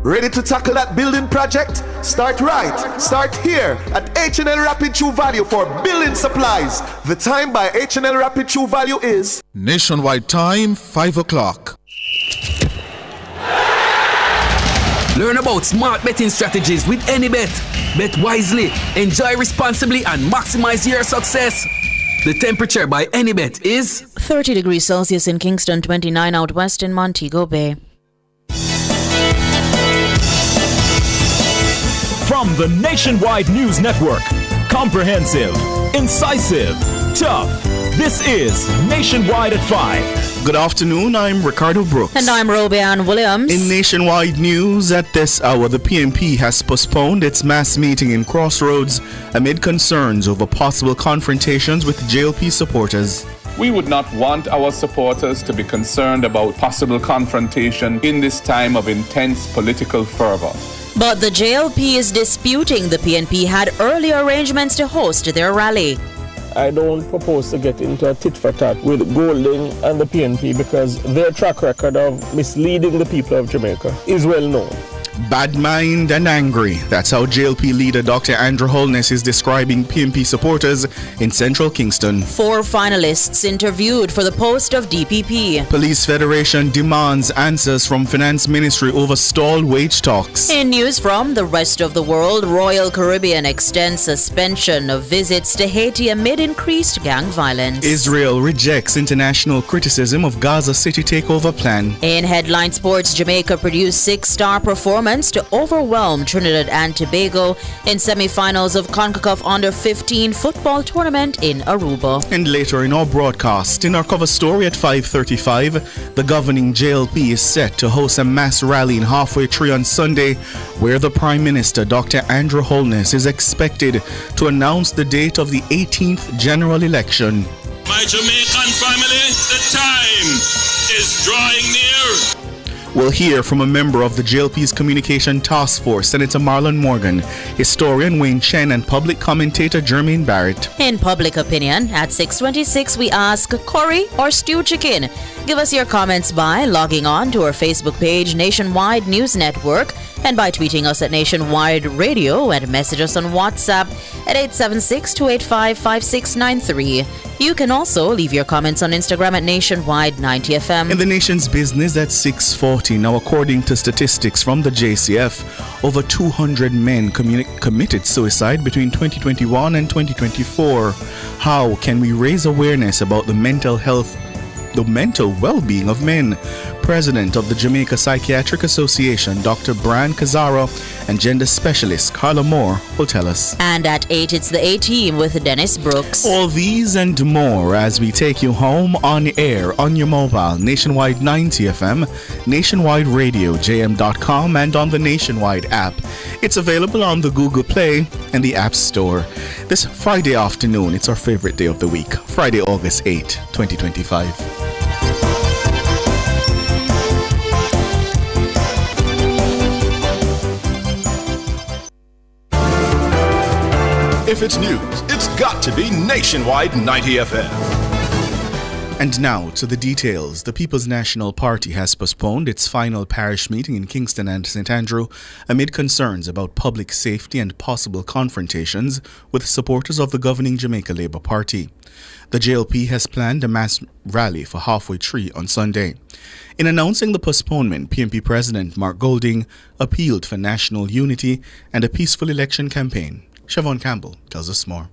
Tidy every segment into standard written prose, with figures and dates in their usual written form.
Ready to tackle that building project? Start right. Start here at H&L Rapid True Value for building supplies. The time by H&L Rapid True Value is Nationwide time, 5 o'clock. Learn about smart betting strategies with AnyBet. Bet wisely, enjoy responsibly, and maximize your success. The temperature by AnyBet is 30 degrees Celsius in Kingston, 29 out west in Montego Bay. From the Nationwide News Network, comprehensive, incisive, tough. This is Nationwide at 5. Good afternoon, I'm Ricardo Brooks. And I'm Robian Williams. In Nationwide News, at this hour, the PNP has postponed its mass meeting in Crossroads amid concerns over possible confrontations with JLP supporters. We would not want our supporters to be concerned about possible confrontation in this time of intense political fervor. But the JLP is disputing the PNP had earlier arrangements to host their rally. I don't propose to get into a tit-for-tat with Golding and the PNP because their track record of misleading the people of Jamaica is well known. Bad mind and angry. That's how JLP leader Dr. Andrew Holness is describing PNP supporters in central Kingston. 4 finalists interviewed for the post of DPP. Police Federation demands answers from Finance Ministry over stalled wage talks. In news from the rest of the world, Royal Caribbean extends suspension of visits to Haiti amid increased gang violence. Israel rejects international criticism of Gaza City takeover plan. In headline sports, Jamaica produced 6-star performance to overwhelm Trinidad and Tobago in semi-finals of CONCACAF Under-15 football tournament in Aruba. And later in our broadcast, in our cover story at 5:35, the governing JLP is set to host a mass rally in Halfway Tree on Sunday, where the Prime Minister, Dr. Andrew Holness, is expected to announce the date of the 18th general election. My Jamaican family, the time is drawing near. We'll hear from a member of the JLP's Communication Task Force, Senator Marlon Morgan, historian Wayne Chen, and public commentator Jermaine Barrett. In Public Opinion, at 6:26, we ask curry or stew chicken. Give us your comments by logging on to our Facebook page, Nationwide News Network, and by tweeting us at Nationwide Radio, and message us on WhatsApp at 876-285-5693. You can also leave your comments on Instagram at Nationwide 90FM. In the nation's business at 6:40, now according to statistics from the JCF, over 200 men committed suicide between 2021 and 2024. How can we raise awareness about the mental well-being of men? President of the Jamaica Psychiatric Association, Dr. Brian Kazaro, and gender specialist Carla Moore will tell us. And at 8, it's the A-Team with Dennis Brooks. All these and more as we take you home on air, on your mobile, Nationwide 90FM, Nationwide Radio, JM.com, and on the Nationwide app. It's available on the Google Play and the App Store. This Friday afternoon, it's our favorite day of the week, Friday, August 8, 2025. If it's news, it's got to be Nationwide 90 FM. And now to the details. The People's National Party has postponed its final parish meeting in Kingston and St. Andrew amid concerns about public safety and possible confrontations with supporters of the governing Jamaica Labour Party. The JLP has planned a mass rally for Halfway Tree on Sunday. In announcing the postponement, PNP President Mark Golding appealed for national unity and a peaceful election campaign. Siobhan Campbell tells us more.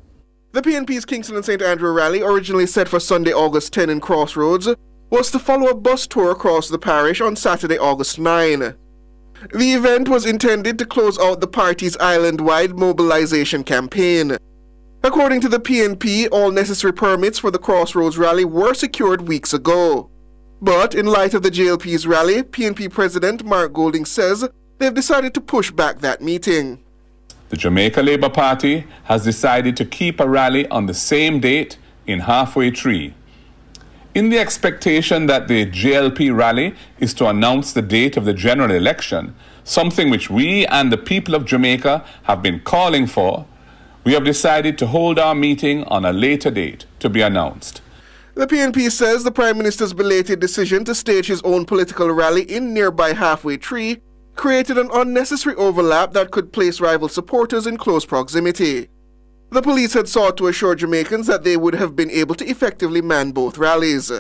The PNP's Kingston and St. Andrew rally, originally set for Sunday, August 10 in Crossroads, was to follow a bus tour across the parish on Saturday, August 9. The event was intended to close out the party's island-wide mobilization campaign. According to the PNP, all necessary permits for the Crossroads rally were secured weeks ago. But in light of the JLP's rally, PNP President Mark Golding says they've decided to push back that meeting. The Jamaica Labour Party has decided to keep a rally on the same date in Halfway Tree, in the expectation that the JLP rally is to announce the date of the general election, something which we and the people of Jamaica have been calling for. We have decided to hold our meeting on a later date to be announced. The PNP says the Prime Minister's belated decision to stage his own political rally in nearby Halfway Tree created an unnecessary overlap that could place rival supporters in close proximity. The police had sought to assure Jamaicans that they would have been able to effectively man both rallies.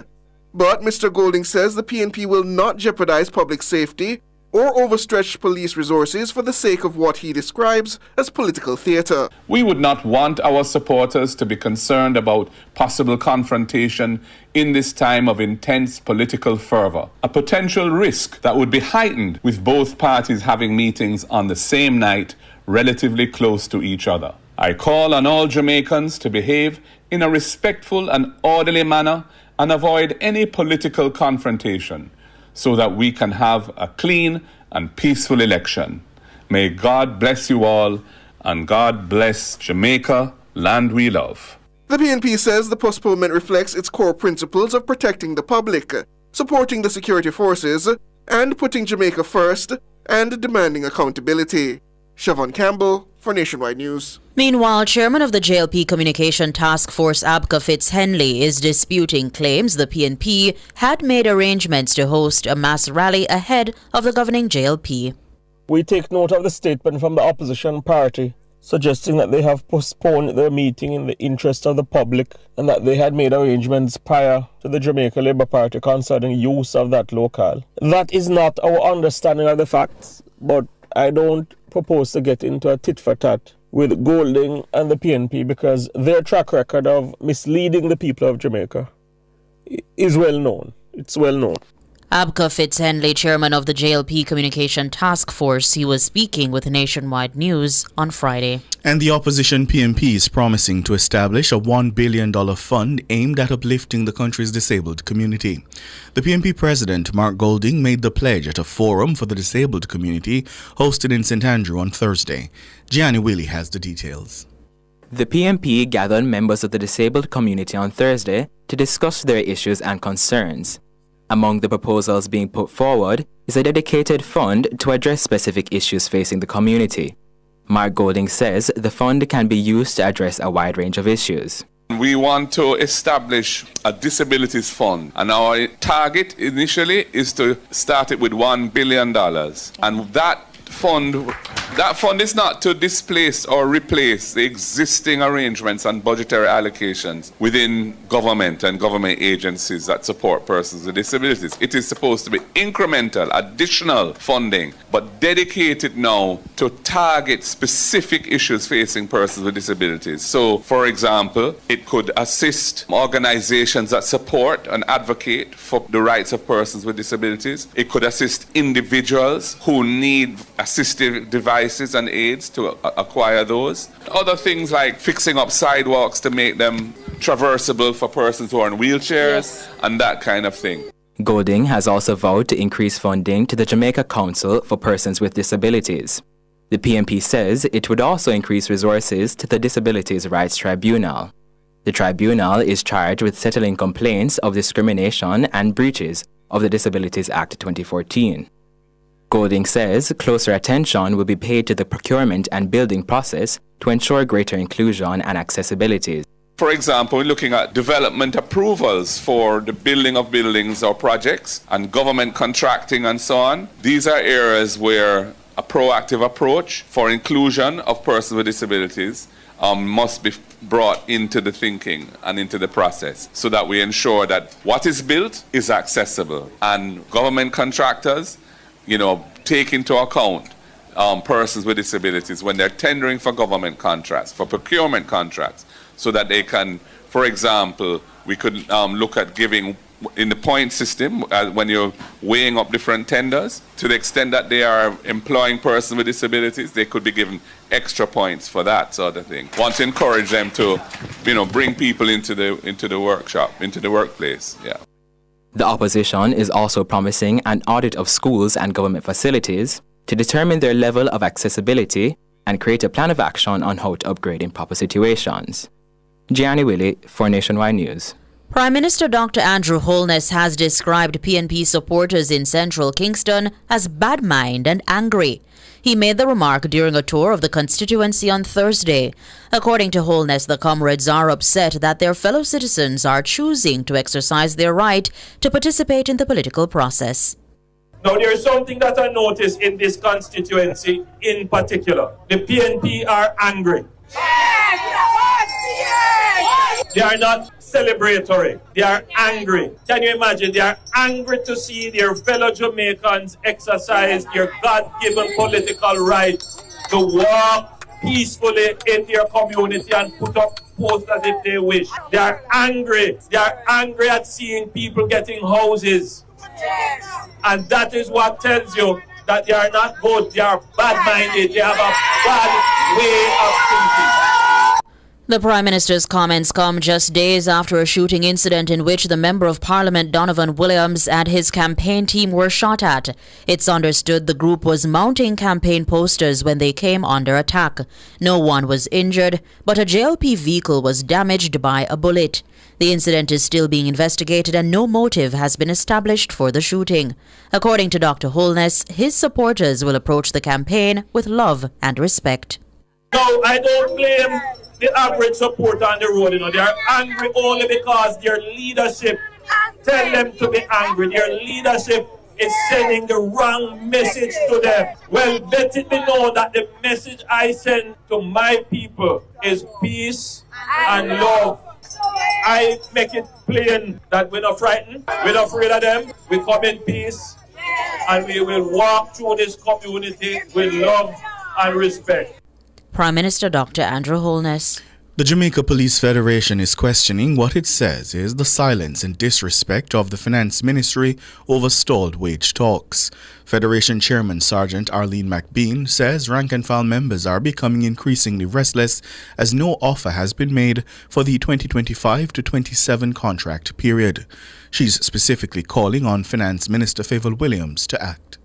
But Mr. Golding says the PNP will not jeopardize public safety or overstretch police resources for the sake of what he describes as political theatre. We would not want our supporters to be concerned about possible confrontation in this time of intense political fervour, a potential risk that would be heightened with both parties having meetings on the same night relatively close to each other. I call on all Jamaicans to behave in a respectful and orderly manner and avoid any political confrontation so that we can have a clean and peaceful election. May God bless you all, and God bless Jamaica, land we love. The PNP says the postponement reflects its core principles of protecting the public, supporting the security forces, and putting Jamaica first, and demanding accountability. Siobhan Campbell for Nationwide News. Meanwhile, Chairman of the JLP Communication Task Force Abka Fitz-Henley is disputing claims the PNP had made arrangements to host a mass rally ahead of the governing JLP. We take note of the statement from the opposition party suggesting that they have postponed their meeting in the interest of the public and that they had made arrangements prior to the Jamaica Labour Party concerning use of that locale. That is not our understanding of the facts, but I don't propose to get into a tit-for-tat with Golding and the PNP because their track record of misleading the people of Jamaica is well known. It's well known. Abka Fitz-Henley, chairman of the JLP Communication Task Force, he was speaking with Nationwide News on Friday. And the opposition PNP is promising to establish a $1 billion fund aimed at uplifting the country's disabled community. The PNP president, Mark Golding, made the pledge at a forum for the disabled community hosted in St. Andrew on Thursday. Gianni Willie has the details. The PNP gathered members of the disabled community on Thursday to discuss their issues and concerns. Among the proposals being put forward is a dedicated fund to address specific issues facing the community. Mark Golding says the fund can be used to address a wide range of issues. We want to establish a disabilities fund, and our target initially is to start it with $1 billion. And that fund is not to displace or replace the existing arrangements and budgetary allocations within government and government agencies that support persons with disabilities. It is supposed to be incremental, additional funding, but dedicated now to target specific issues facing persons with disabilities. So, for example, it could assist organizations that support and advocate for the rights of persons with disabilities. It could assist individuals who need assistive devices and aids to acquire those. Other things like fixing up sidewalks to make them traversable for persons who are in wheelchairs, and that kind of thing. Golding has also vowed to increase funding to the Jamaica Council for Persons with Disabilities. The PNP says it would also increase resources to the Disabilities Rights Tribunal. The tribunal is charged with settling complaints of discrimination and breaches of the Disabilities Act 2014. Golding says closer attention will be paid to the procurement and building process to ensure greater inclusion and accessibility. For example, looking at development approvals for the building of buildings or projects and government contracting and so on. These are areas where a proactive approach for inclusion of persons with disabilities must be brought into the thinking and into the process so that we ensure that what is built is accessible, and government contractors take into account persons with disabilities when they're tendering for government contracts, for procurement contracts, so that they can, for example, we could look at giving in the point system when you're weighing up different tenders, to the extent that they are employing persons with disabilities, they could be given extra points for that sort of thing. Want to encourage them to, bring people into the workshop, into the workplace. Yeah. The opposition is also promising an audit of schools and government facilities to determine their level of accessibility and create a plan of action on how to upgrade in proper situations. Gianni Willie for Nationwide News. Prime Minister Dr. Andrew Holness has described PNP supporters in central Kingston as bad mind and angry. He made the remark during a tour of the constituency on Thursday. According to Holness, the comrades are upset that their fellow citizens are choosing to exercise their right to participate in the political process. Now, there is something that I noticed in this constituency in particular. The PNP are angry. They are not celebratory. They are angry. Can you imagine? They are angry to see their fellow Jamaicans exercise their God-given political right to walk peacefully in their community and put up posters if they wish. They are angry. They are angry at seeing people getting houses. And that is what tells you that they are not good. They are bad-minded. They have a bad way of thinking. The Prime Minister's comments come just days after a shooting incident in which the Member of Parliament Donovan Williams and his campaign team were shot at. It's understood the group was mounting campaign posters when they came under attack. No one was injured, but a JLP vehicle was damaged by a bullet. The incident is still being investigated and no motive has been established for the shooting. According to Dr. Holness, his supporters will approach the campaign with love and respect. No, I don't blame the average supporter on the road. They are angry only because their leadership tell them to be angry. Their leadership is sending the wrong message to them. Well, let it be known that the message I send to my people is peace and love. I make it plain that we're not frightened, we're not afraid of them, we come in peace, and we will walk through this community with love and respect. Prime Minister Dr. Andrew Holness. The Jamaica Police Federation is questioning what it says is the silence and disrespect of the Finance Ministry over stalled wage talks. Federation Chairman Sergeant Arlene McBean says rank-and-file members are becoming increasingly restless as no offer has been made for the 2025 to 27 contract period. She's specifically calling on Finance Minister Favour Williams to act.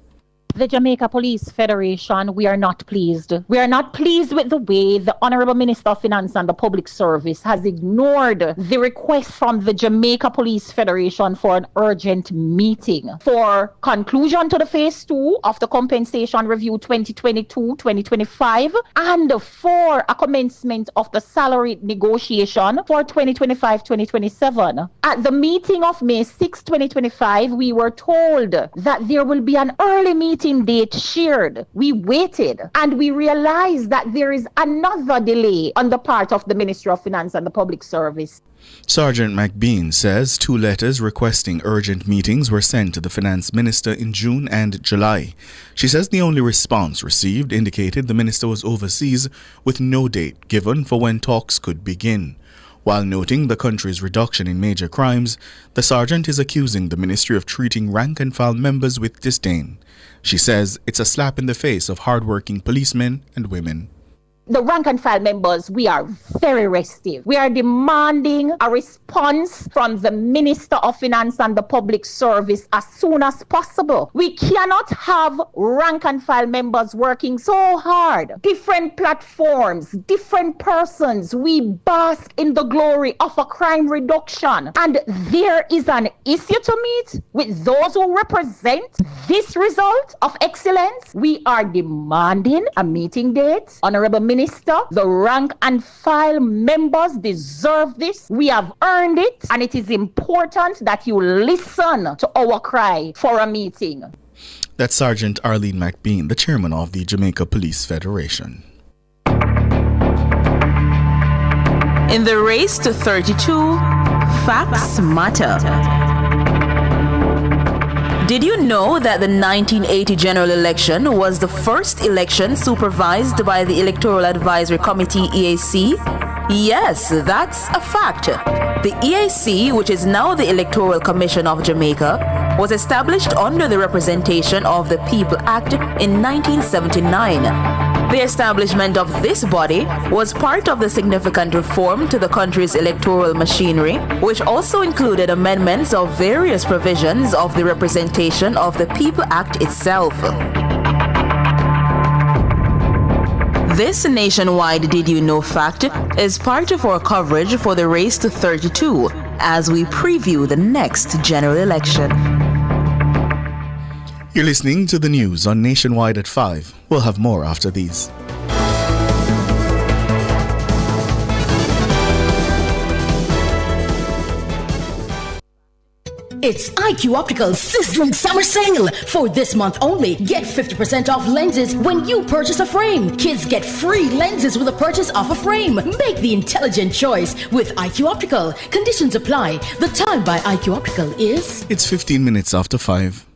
The Jamaica Police Federation, we are not pleased. We are not pleased with the way the Honourable Minister of Finance and the Public Service has ignored the request from the Jamaica Police Federation for an urgent meeting for conclusion to the Phase 2 of the Compensation Review 2022-2025 and for a commencement of the salary negotiation for 2025-2027. At the meeting of May 6, 2025, we were told that there will be an early meeting date shared. We waited and we realized that there is another delay on the part of the Ministry of Finance and the Public Service. Sergeant McBean says 2 letters requesting urgent meetings were sent to the Finance Minister in June and July. She says the only response received indicated the Minister was overseas with no date given for when talks could begin. While noting the country's reduction in major crimes, the sergeant is accusing the ministry of treating rank-and-file members with disdain. She says it's a slap in the face of hard-working policemen and women. The rank-and-file members, we are very restive. We are demanding a response from the Minister of Finance and the Public Service as soon as possible. We cannot have rank-and-file members working so hard. Different platforms, different persons. We bask in the glory of a crime reduction. And there is an issue to meet with those who represent this result of excellence. We are demanding a meeting date. Honorable Minister, the rank and file members deserve this. We have earned it, and it is important that you listen to our cry for a meeting. That's Sergeant Arlene McBean, the chairman of the Jamaica Police Federation. In the race to 32, facts matter. Did you know that the 1980 general election was the first election supervised by the Electoral Advisory Committee EAC? Yes, that's a fact. The EAC, which is now the Electoral Commission of Jamaica, was established under the Representation of the People Act in 1979. The establishment of this body was part of the significant reform to the country's electoral machinery, which also included amendments of various provisions of the Representation of the People Act itself. This nationwide Did You Know fact is part of our coverage for the race to 32 as we preview the next general election. You're listening to the news on Nationwide at 5. We'll have more after these. It's IQ Optical's sizzling summer sale. For this month only, get 50% off lenses when you purchase a frame. Kids get free lenses with a purchase of a frame. Make the intelligent choice with IQ Optical. Conditions apply. The time by IQ Optical is... It's 15 minutes after 5.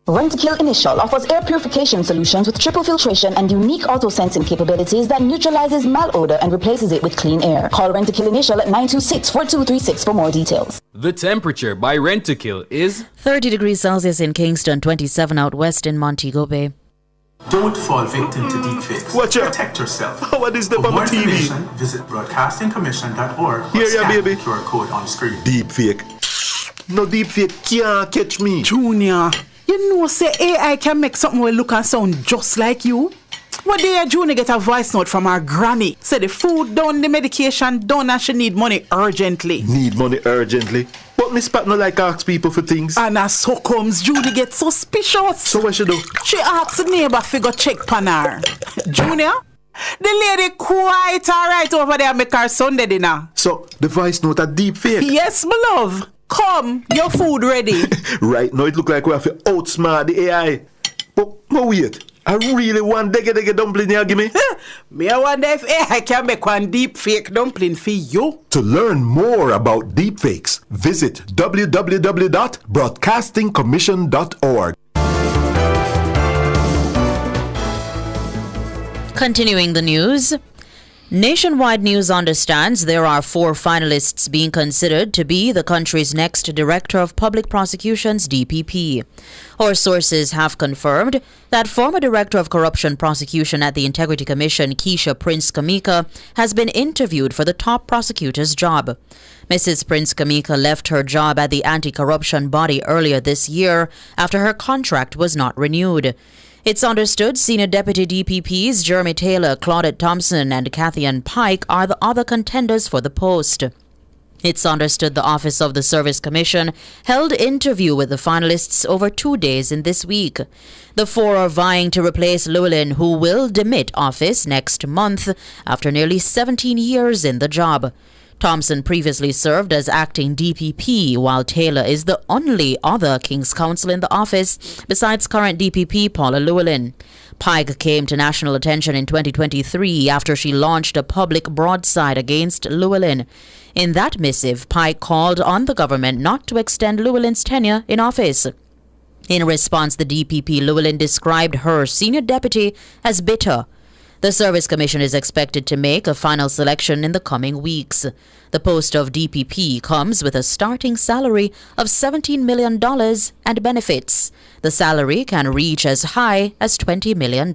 Rentokil Initial offers air purification solutions with triple filtration and unique auto-sensing capabilities that neutralizes malodor and replaces it with clean air. Call Rentokil Initial at 926-4236 for more details. The temperature by Rentokil is 30 degrees Celsius in Kingston, 27 out west in Montego Bay. Don't fall victim to deepfakes. Watch out. Protect yourself. What is the For more on TV? information, visit broadcastingcommission.org. Here, yeah, baby. QR code on screen. Deepfake. No deepfake can't catch me. Junior, you know say AI can make something will look and sound just like you? One day Junior get a voice note from her granny. Say the food done, the medication done, and she need money urgently. Need money urgently? But Miss Pat no like ask people for things. And as so comes Judy get suspicious. So what she do? She asks the neighbor to go check pan her. Junior, the lady quite alright over there make her Sunday dinner. So the voice note a deepfake? Yes, my love. Come, your food ready. Right now it look like we have to outsmart the AI. But wait, I really want dege dumpling here, give me. Me I wonder if AI can make one deep fake dumpling for you. To learn more about deepfakes, visit www.broadcastingcommission.org. Continuing the news. Nationwide News understands there are 4 finalists being considered to be the country's next Director of Public Prosecutions, DPP. Our sources have confirmed that former Director of Corruption Prosecution at the Integrity Commission, Keisha Prince Kamika, has been interviewed for the top prosecutor's job. Mrs. Prince Kamika left her job at the anti-corruption body earlier this year after her contract was not renewed. It's understood Senior Deputy DPPs Jeremy Taylor, Claudette Thompson, and Kathy-Ann Pike are the other contenders for the post. It's understood the Office of the Service Commission held interview with the finalists over 2 days in this week. The 4 are vying to replace Llewellyn, who will demit office next month after nearly 17 years in the job. Thompson previously served as acting DPP, while Taylor is the only other King's Counsel in the office besides current DPP Paula Llewellyn. Pike came to national attention in 2023 after she launched a public broadside against Llewellyn. In that missive, Pike called on the government not to extend Llewellyn's tenure in office. In response, the DPP Llewellyn described her senior deputy as bitter. The Service Commission is expected to make a final selection in the coming weeks. The post of DPP comes with a starting salary of $17 million and benefits. The salary can reach as high as $20 million.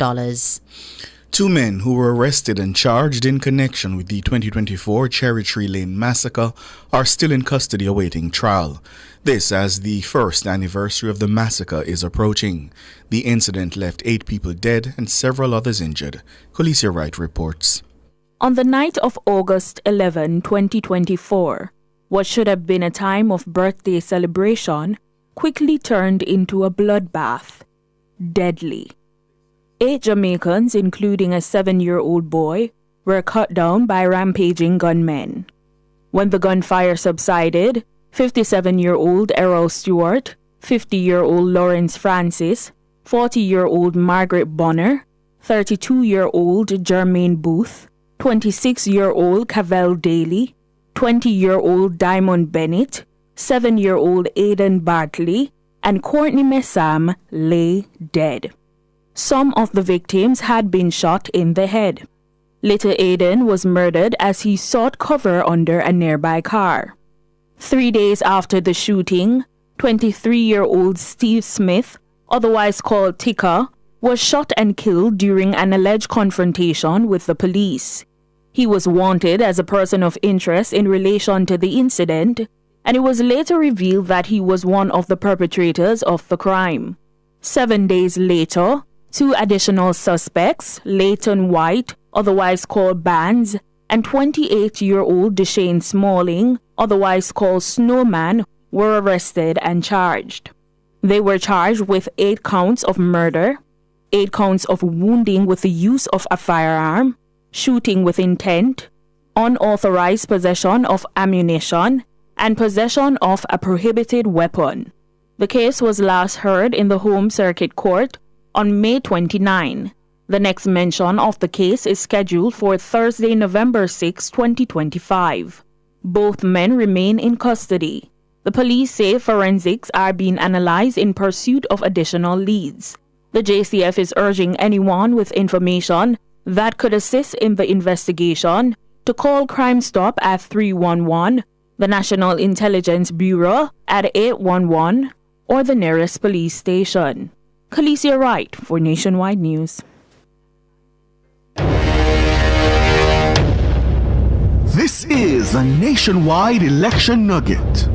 2 men who were arrested and charged in connection with the 2024 Cherry Tree Lane massacre are still in custody awaiting trial. This as the first anniversary of the massacre is approaching. The incident left 8 people dead and several others injured. Colesia Wright reports. On the night of August 11, 2024, what should have been a time of birthday celebration quickly turned into a bloodbath. Deadly. 8 Jamaicans, including a 7-year-old boy, were cut down by rampaging gunmen. When the gunfire subsided, 57-year-old Errol Stewart, 50-year-old Lawrence Francis, 40-year-old Margaret Bonner, 32-year-old Jermaine Booth, 26-year-old Cavell Daly, 20-year-old Diamond Bennett, 7-year-old Aidan Bartley, and Courtney Messam lay dead. Some of the victims had been shot in the head. Little Aidan was murdered as he sought cover under a nearby car. 3 days after the shooting, 23-year-old Steve Smith, otherwise called Tika, was shot and killed during an alleged confrontation with the police. He was wanted as a person of interest in relation to the incident, and it was later revealed that he was one of the perpetrators of the crime. 7 days later, 2 additional suspects, Leighton White, otherwise called Bands, and 28-year-old Deshane Smalling, otherwise called Snowman, were arrested and charged. They were charged with 8 counts of murder, 8 counts of wounding with the use of a firearm, shooting with intent, unauthorized possession of ammunition, and possession of a prohibited weapon. The case was last heard in the Home Circuit Court on May 29. The next mention of the case is scheduled for Thursday, November 6, 2025. Both men remain in custody. The police say forensics are being analyzed in pursuit of additional leads. The JCF is urging anyone with information that could assist in the investigation to call Crime Stop at 311, the National Intelligence Bureau at 811, or the nearest police station. Khaleesi Wright for Nationwide News. This is a Nationwide Election Nugget.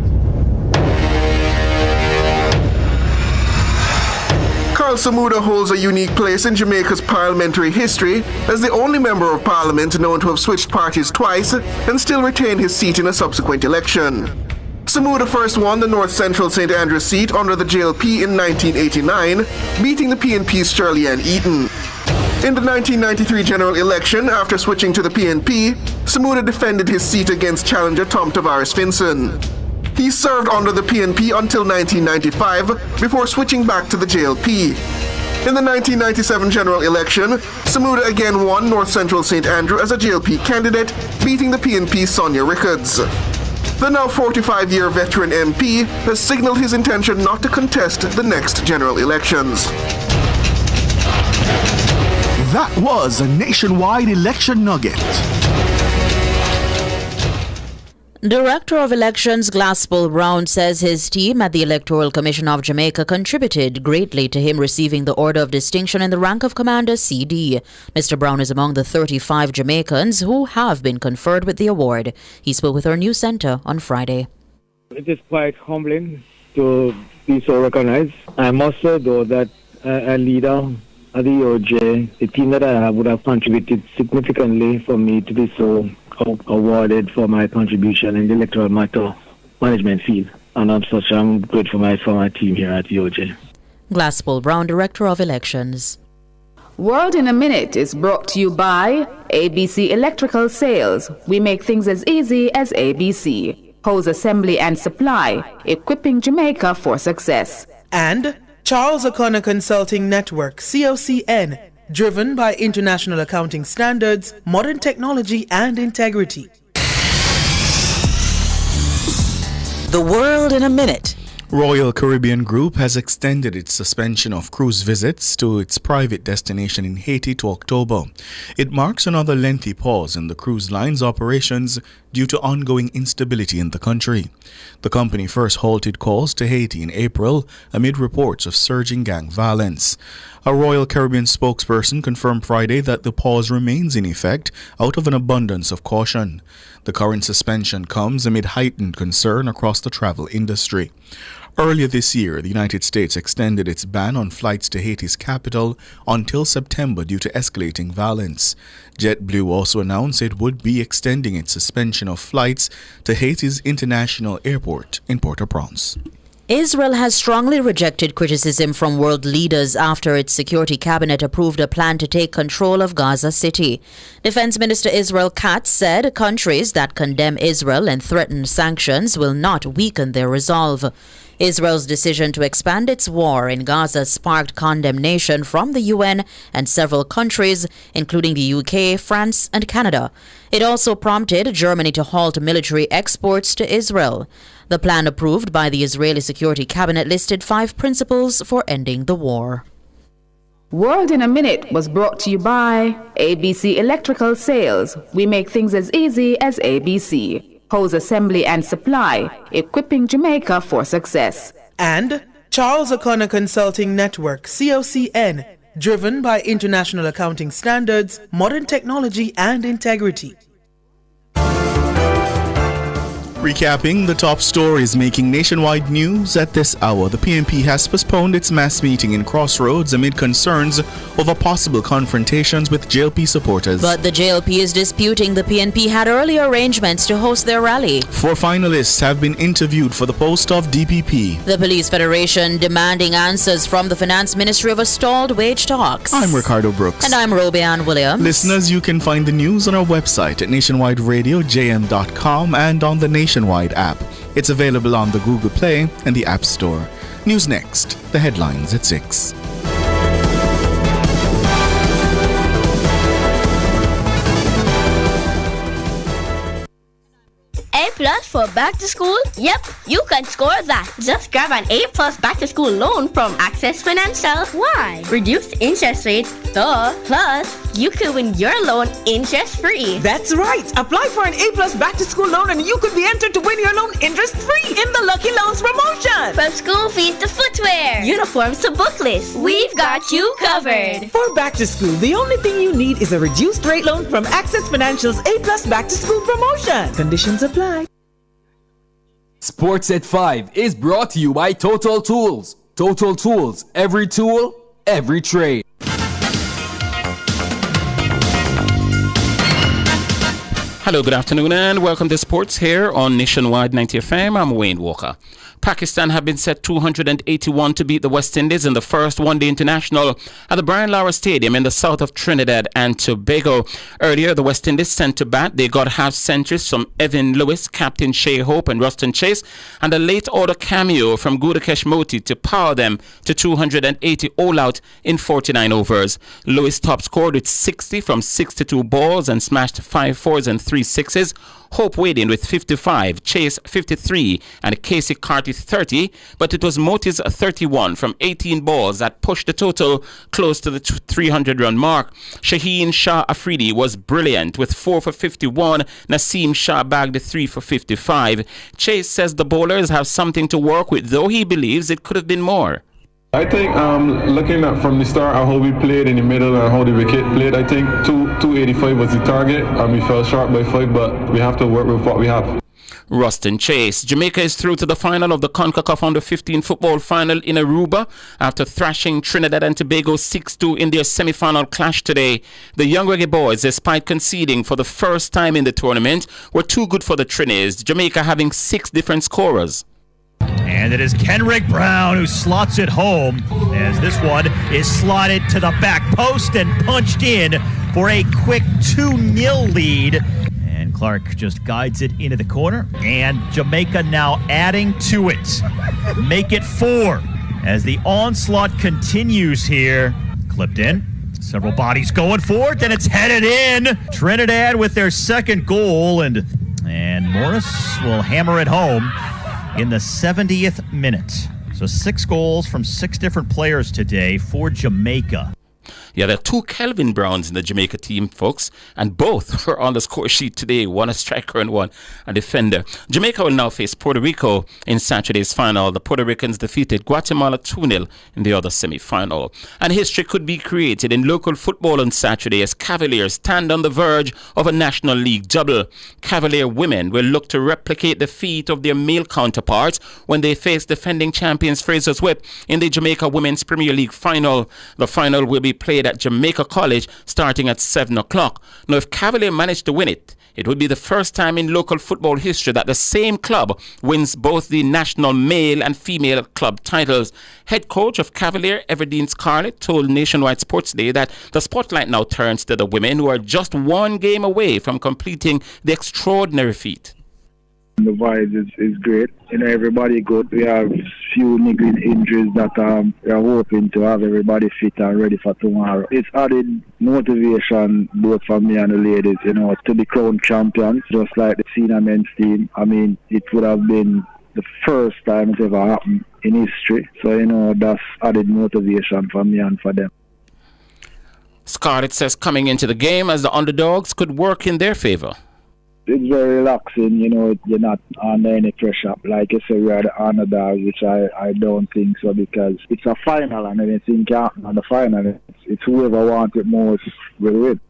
Karl Samuda holds a unique place in Jamaica's parliamentary history as the only member of parliament known to have switched parties twice and still retain his seat in a subsequent election. Samuda first won the North Central St. Andrews seat under the JLP in 1989, beating the PNP's Shirley Ann Eaton. In the 1993 general election, after switching to the PNP, Samuda defended his seat against challenger Tom Tavares Finson. He served under the PNP until 1995 before switching back to the JLP. In the 1997 general election, Samuda again won North Central St. Andrew as a JLP candidate, beating the PNP's Sonia Rickards. The now 45-year veteran MP has signaled his intention not to contest the next general elections. That was a Nationwide Election Nugget. Director of Elections Glaspel Brown says his team at the Electoral Commission of Jamaica contributed greatly to him receiving the Order of Distinction in the rank of Commander CD. Mr. Brown is among the 35 Jamaicans who have been conferred with the award. He spoke with our news centre on Friday. It is quite humbling to be so recognized. I must say, though, that a leader at the EOJ, the team that I have would have contributed significantly for me to be so awarded for my contribution in the electoral matter management field. And I'm grateful for my team here at EOJ. Glaspel Brown, Director of Elections. World in a Minute is brought to you by ABC Electrical Sales. We make things as easy as ABC. Hose assembly and supply, equipping Jamaica for success. And Charles O'Connor Consulting Network, COCN, driven by international accounting standards, modern technology, and integrity. The World in a Minute. Royal Caribbean Group has extended its suspension of cruise visits to its private destination in Haiti to October. It marks another lengthy pause in the cruise line's operations due to ongoing instability in the country. The company first halted calls to Haiti in April amid reports of surging gang violence. A Royal Caribbean spokesperson confirmed Friday that the pause remains in effect out of an abundance of caution. The current suspension comes amid heightened concern across the travel industry. Earlier this year, the United States extended its ban on flights to Haiti's capital until September due to escalating violence. JetBlue also announced it would be extending its suspension of flights to Haiti's international airport in Port-au-Prince. Israel has strongly rejected criticism from world leaders after its security cabinet approved a plan to take control of Gaza City. Defense Minister Israel Katz said countries that condemn Israel and threaten sanctions will not weaken their resolve. Israel's decision to expand its war in Gaza sparked condemnation from the UN and several countries, including the UK, France, and Canada. It also prompted Germany to halt military exports to Israel. The plan approved by the Israeli Security Cabinet listed 5 principles for ending the war. World in a Minute was brought to you by ABC Electrical Sales. We make things as easy as ABC. Hose assembly and supply, equipping Jamaica for success. And Charles O'Connor Consulting Network, COCN, driven by international accounting standards, modern technology, and integrity. Recapping the top stories making nationwide news at this hour, the PNP has postponed its mass meeting in Crossroads amid concerns over possible confrontations with JLP supporters. But the JLP is disputing the PNP had earlier arrangements to host their rally. 4 finalists have been interviewed for the post of DPP. The Police Federation demanding answers from the Finance Ministry over stalled wage talks. I'm Ricardo Brooks. And I'm Robianne Williams. Listeners, you can find the news on our website at nationwideradiojm.com and on the Nationwide app. It's available on the Google Play and the App Store. News next, the headlines at 6. A plus for back to school? Yep, you can score that. Just grab an A plus back to school loan from Access Financial. Why? Reduced interest rates, duh. Plus, you could win your loan interest free. That's right. Apply for an A plus back to school loan and you could be entered to win your loan interest free in the Lucky Loans promotion. From school fees to footwear, uniforms to booklets, we've got you covered. For back to school, the only thing you need is a reduced rate loan from Access Financial's A plus back to school promotion. Conditions apply. Sports at 5 is brought to you by Total Tools. Total Tools, every tool, every trade. Hello, good afternoon, and welcome to Sports here on Nationwide 90 FM. I'm Wayne Walker. Pakistan have been set 281 to beat the West Indies in the first one-day international at the Brian Lara Stadium in the south of Trinidad and Tobago. Earlier, the West Indies sent to bat. They got half centuries from Evan Lewis, Captain Shea Hope and Ruston Chase, and a late-order cameo from Gudakesh Moti to power them to 280 all-out in 49 overs. Lewis top scored with 60 from 62 balls and smashed 5 fours and 3 sixes. Hope weighed in with 55, Chase 53, and Casey Carty 30, but it was Moti's 31 from 18 balls that pushed the total close to the 300-run mark. Shaheen Shah Afridi was brilliant with 4 for 51. Naseem Shah bagged 3 for 55. Chase says the bowlers have something to work with, though he believes it could have been more. I think looking at from the start how we played in the middle and how the wicket played, I think 285 was the target and we fell short by 5, but we have to work with what we have. Ruston Chase. Jamaica is through to the final of the CONCACAF Under-15 football final in Aruba after thrashing Trinidad and Tobago 6-2 in their semi-final clash today. The Young Reggae Boys, despite conceding for the first time in the tournament, were too good for the Trinis, Jamaica having 6 different scorers. And it is Kenrick Brown who slots it home as this one is slotted to the back post and punched in for a quick 2-0 lead. And Clark just guides it into the corner, and Jamaica now adding to it. Make it 4 as the onslaught continues here. Clipped in. Several bodies going for it, and it's headed in. Trinidad with their second goal, and Morris will hammer it home in the 70th minute. So 6 goals from 6 different players today for Jamaica. Yeah, there are 2 Kelvin Browns in the Jamaica team, folks, and both were on the score sheet today, one a striker and one a defender. Jamaica will now face Puerto Rico in Saturday's final. The Puerto Ricans defeated Guatemala 2-0 in the other semi-final. And history could be created in local football on Saturday as Cavaliers stand on the verge of a National League double. Cavalier women will look to replicate the feat of their male counterparts when they face defending champions Fraser's Whip in the Jamaica Women's Premier League final. The final will be played at Jamaica College starting at 7 o'clock. Now, if Cavalier managed to win it, it would be the first time in local football history that the same club wins both the national male and female club titles. Head coach of Cavalier, Everdeen Scarlett, told Nationwide Sports Day that the spotlight now turns to the women who are just 1 game away from completing the extraordinary feat. The vibe is great. Everybody good. We have few niggling injuries that we are hoping to have everybody fit and ready for tomorrow. It's added motivation both for me and the ladies, to be crowned champions, just like the senior men's team. I mean, it would have been the first time it ever happened in history. So, that's added motivation for me and for them. Scarlett says coming into the game as the underdogs could work in their favor. It's very relaxing, you're not under any pressure. Like I said, we are the underdogs, which I don't think so, because it's a final and anything can happen on the final. It's whoever wants it most will win.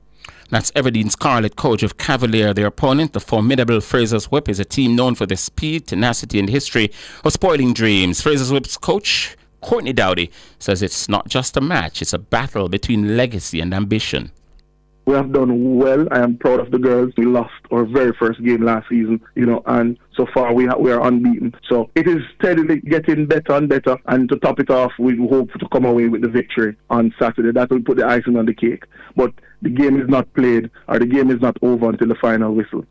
That's Everdeen Scarlett, coach of Cavalier. Their opponent, the formidable Fraser's Whip, is a team known for their speed, tenacity, and history of spoiling dreams. Fraser's Whip's coach, Courtney Dowdy, says it's not just a match, it's a battle between legacy and ambition. We have done well. I am proud of the girls. We lost our very first game last season, and so far we are unbeaten. So it is steadily getting better and better. And to top it off, we hope to come away with the victory on Saturday. That will put the icing on the cake. But the game is not played, or the game is not over until the final whistle.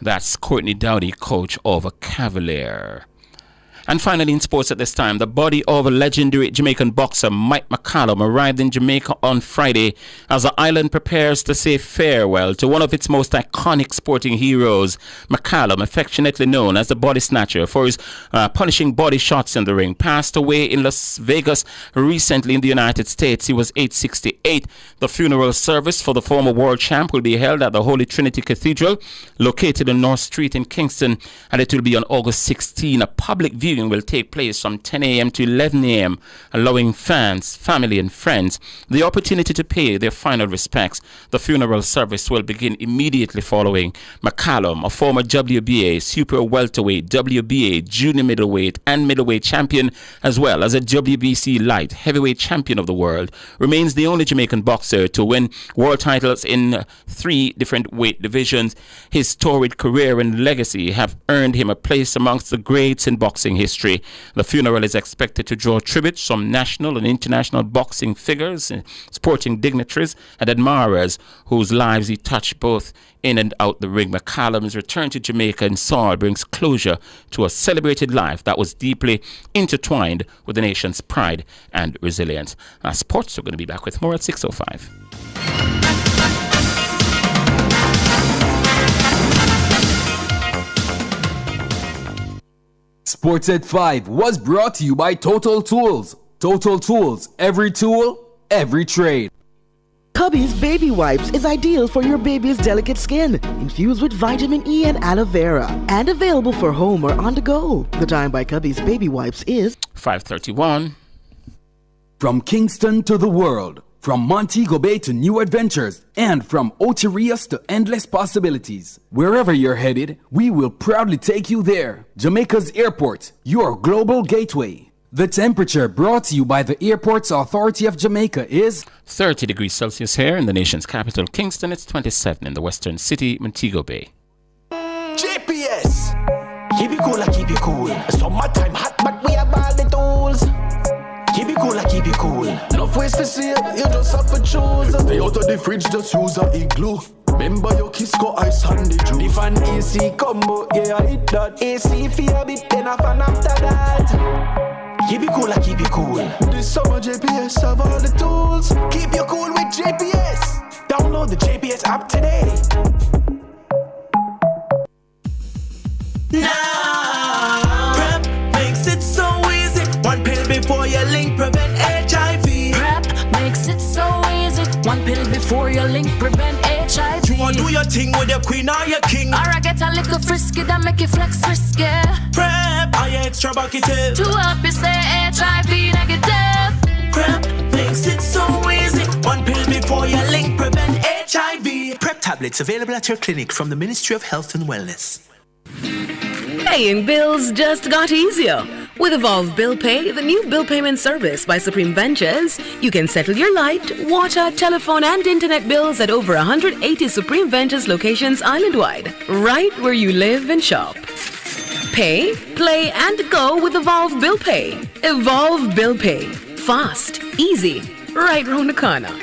That's Courtney Dowdy, coach of Cavalier. And finally in sports at this time, the body of a legendary Jamaican boxer Mike McCallum arrived in Jamaica on Friday as the island prepares to say farewell to one of its most iconic sporting heroes. McCallum, affectionately known as the Body Snatcher for his punishing body shots in the ring, passed away in Las Vegas recently in the United States. He was age 68. The funeral service for the former world champ will be held at the Holy Trinity Cathedral, located on North Street in Kingston, and it will be on August 16. A public viewing will take place from 10 a.m. to 11 a.m., allowing fans, family and friends the opportunity to pay their final respects. The funeral service will begin immediately following. McCallum, a former WBA super welterweight, WBA junior middleweight and middleweight champion, as well as a WBC light heavyweight champion of the world, remains the only Jamaican boxer to win world titles in 3 different weight divisions. His storied career and legacy have earned him a place amongst the greats in boxing history. The funeral is expected to draw tributes from national and international boxing figures, sporting dignitaries and admirers whose lives he touched both in and out the ring. McCallum's return to Jamaica and Saul brings closure to a celebrated life that was deeply intertwined with the nation's pride and resilience. Sports are going to be back with more at 6:05. Sports at 5 was brought to you by Total Tools. Total Tools, every tool, every trade. Cubby's Baby Wipes is ideal for your baby's delicate skin, infused with vitamin E and aloe vera, and available for home or on the go. The time by Cubby's Baby Wipes is 5:31. From Kingston to the world, from Montego Bay to new adventures, and from Ocherias to endless possibilities. Wherever you're headed, we will proudly take you there. Jamaica's Airport, your global gateway. The temperature brought to you by the Airports Authority of Jamaica is 30 degrees Celsius here in the nation's capital, Kingston. It's 27 in the western city, Montego Bay. GPS, keep it cool, keep it cool. Summertime hot, but we have all the tools. Keep it cool, keep it cool. Enough ways to see it, you just have to choose. Stay out of the fridge, just use a igloo. Remember your Kisco ice and the juice. The fan AC combo, yeah, I hit that. AC for a bit, then a fan after that. Keep it cool, keep it cool. This summer JPS have all the tools. Keep you cool with JPS. Download the JPS app today. Now, PrEP makes it so easy. One pill before you link, prevent HIV. PrEP makes it so easy. One pill before you link, prevent HIV. You wanna do your thing with your queen or your king? Or I get a little frisky that make you flex risky. PrEP, are you extra bucketed? To help you stay HIV negative. PrEP makes it so easy. One pill before you link, prevent HIV. PrEP tablets available at your clinic from the Ministry of Health and Wellness. Paying bills just got easier. With Evolve Bill Pay, the new bill payment service by Supreme Ventures, you can settle your light, water, telephone, and internet bills at over 180 Supreme Ventures locations island-wide, right where you live and shop. Pay, play, and go with Evolve Bill Pay. Evolve Bill Pay. Fast, easy, right round the corner.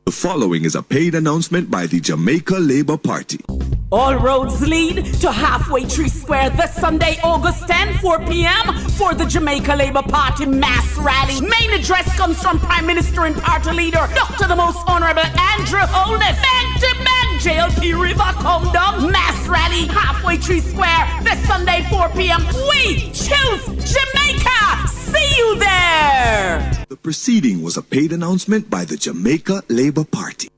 The following is a paid announcement by the Jamaica Labour Party. All roads lead to Halfway Tree Square this Sunday, August 10, 4 p.m. for the Jamaica Labour Party mass rally. Main address comes from Prime Minister and Party Leader, Dr. the Most Honorable Andrew Holness. Back to back, JLP River come down. Mass rally, Halfway Tree Square this Sunday, 4 p.m. We choose Jamaica. See you there. The proceeding was a paid announcement by the Jamaica Labour Party.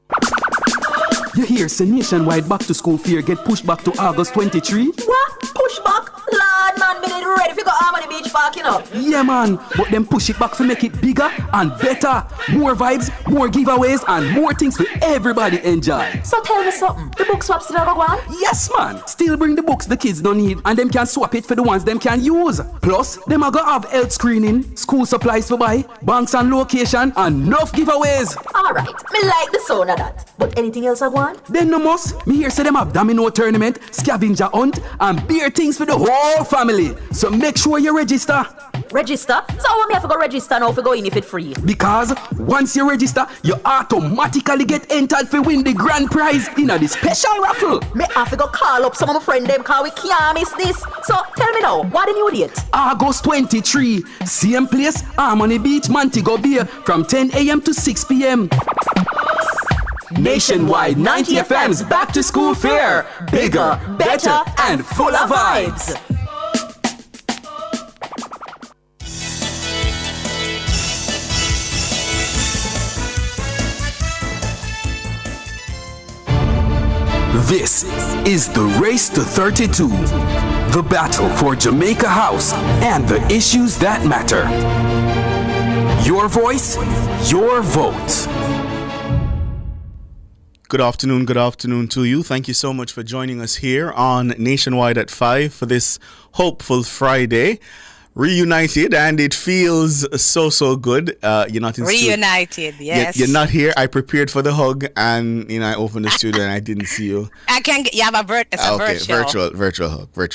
You hear, say nationwide back to school fair get pushed back to August 23? What? Push back? Lord, man, me need ready if you go Harmony Beach Park, you know. Yeah, man, but them push it back to make it bigger and better. More vibes, more giveaways, and more things for everybody enjoy. So tell me something, the book swap still go on? Yes, man. Still bring the books the kids don't need, and them can swap it for the ones them can use. Plus, them are gonna have health screening, school supplies to buy, banks and location, and enough giveaways. Alright, me like the sound of that. But anything else I want? Then no must. Me here say them have domino tournament, scavenger hunt, and beer things for the whole family. So make sure you register. Register? So how me have to go register now if we go in if it's free? Because Once you register, you automatically get entered to win the grand prize in the special raffle. Me have to go call up some of my friends them cause we can't miss this. So tell me now, what the new date? August 23, same place, Harmony Beach, Montego Bay, from 10 a.m. to 6 p.m. Nationwide 90 FM's Back to School Fair. Bigger, better, and full of vibes. This is the Race to 32, the battle for Jamaica House and the issues that matter. Your voice, your vote. Good afternoon to you. Thank you so much for joining us here on Nationwide at 5 for this hopeful Friday. Reunited, and it feels so good. You're not in reunited, yes. You're not here. I prepared for the hug, and I opened the studio and I didn't see you. I can get. You have a virtual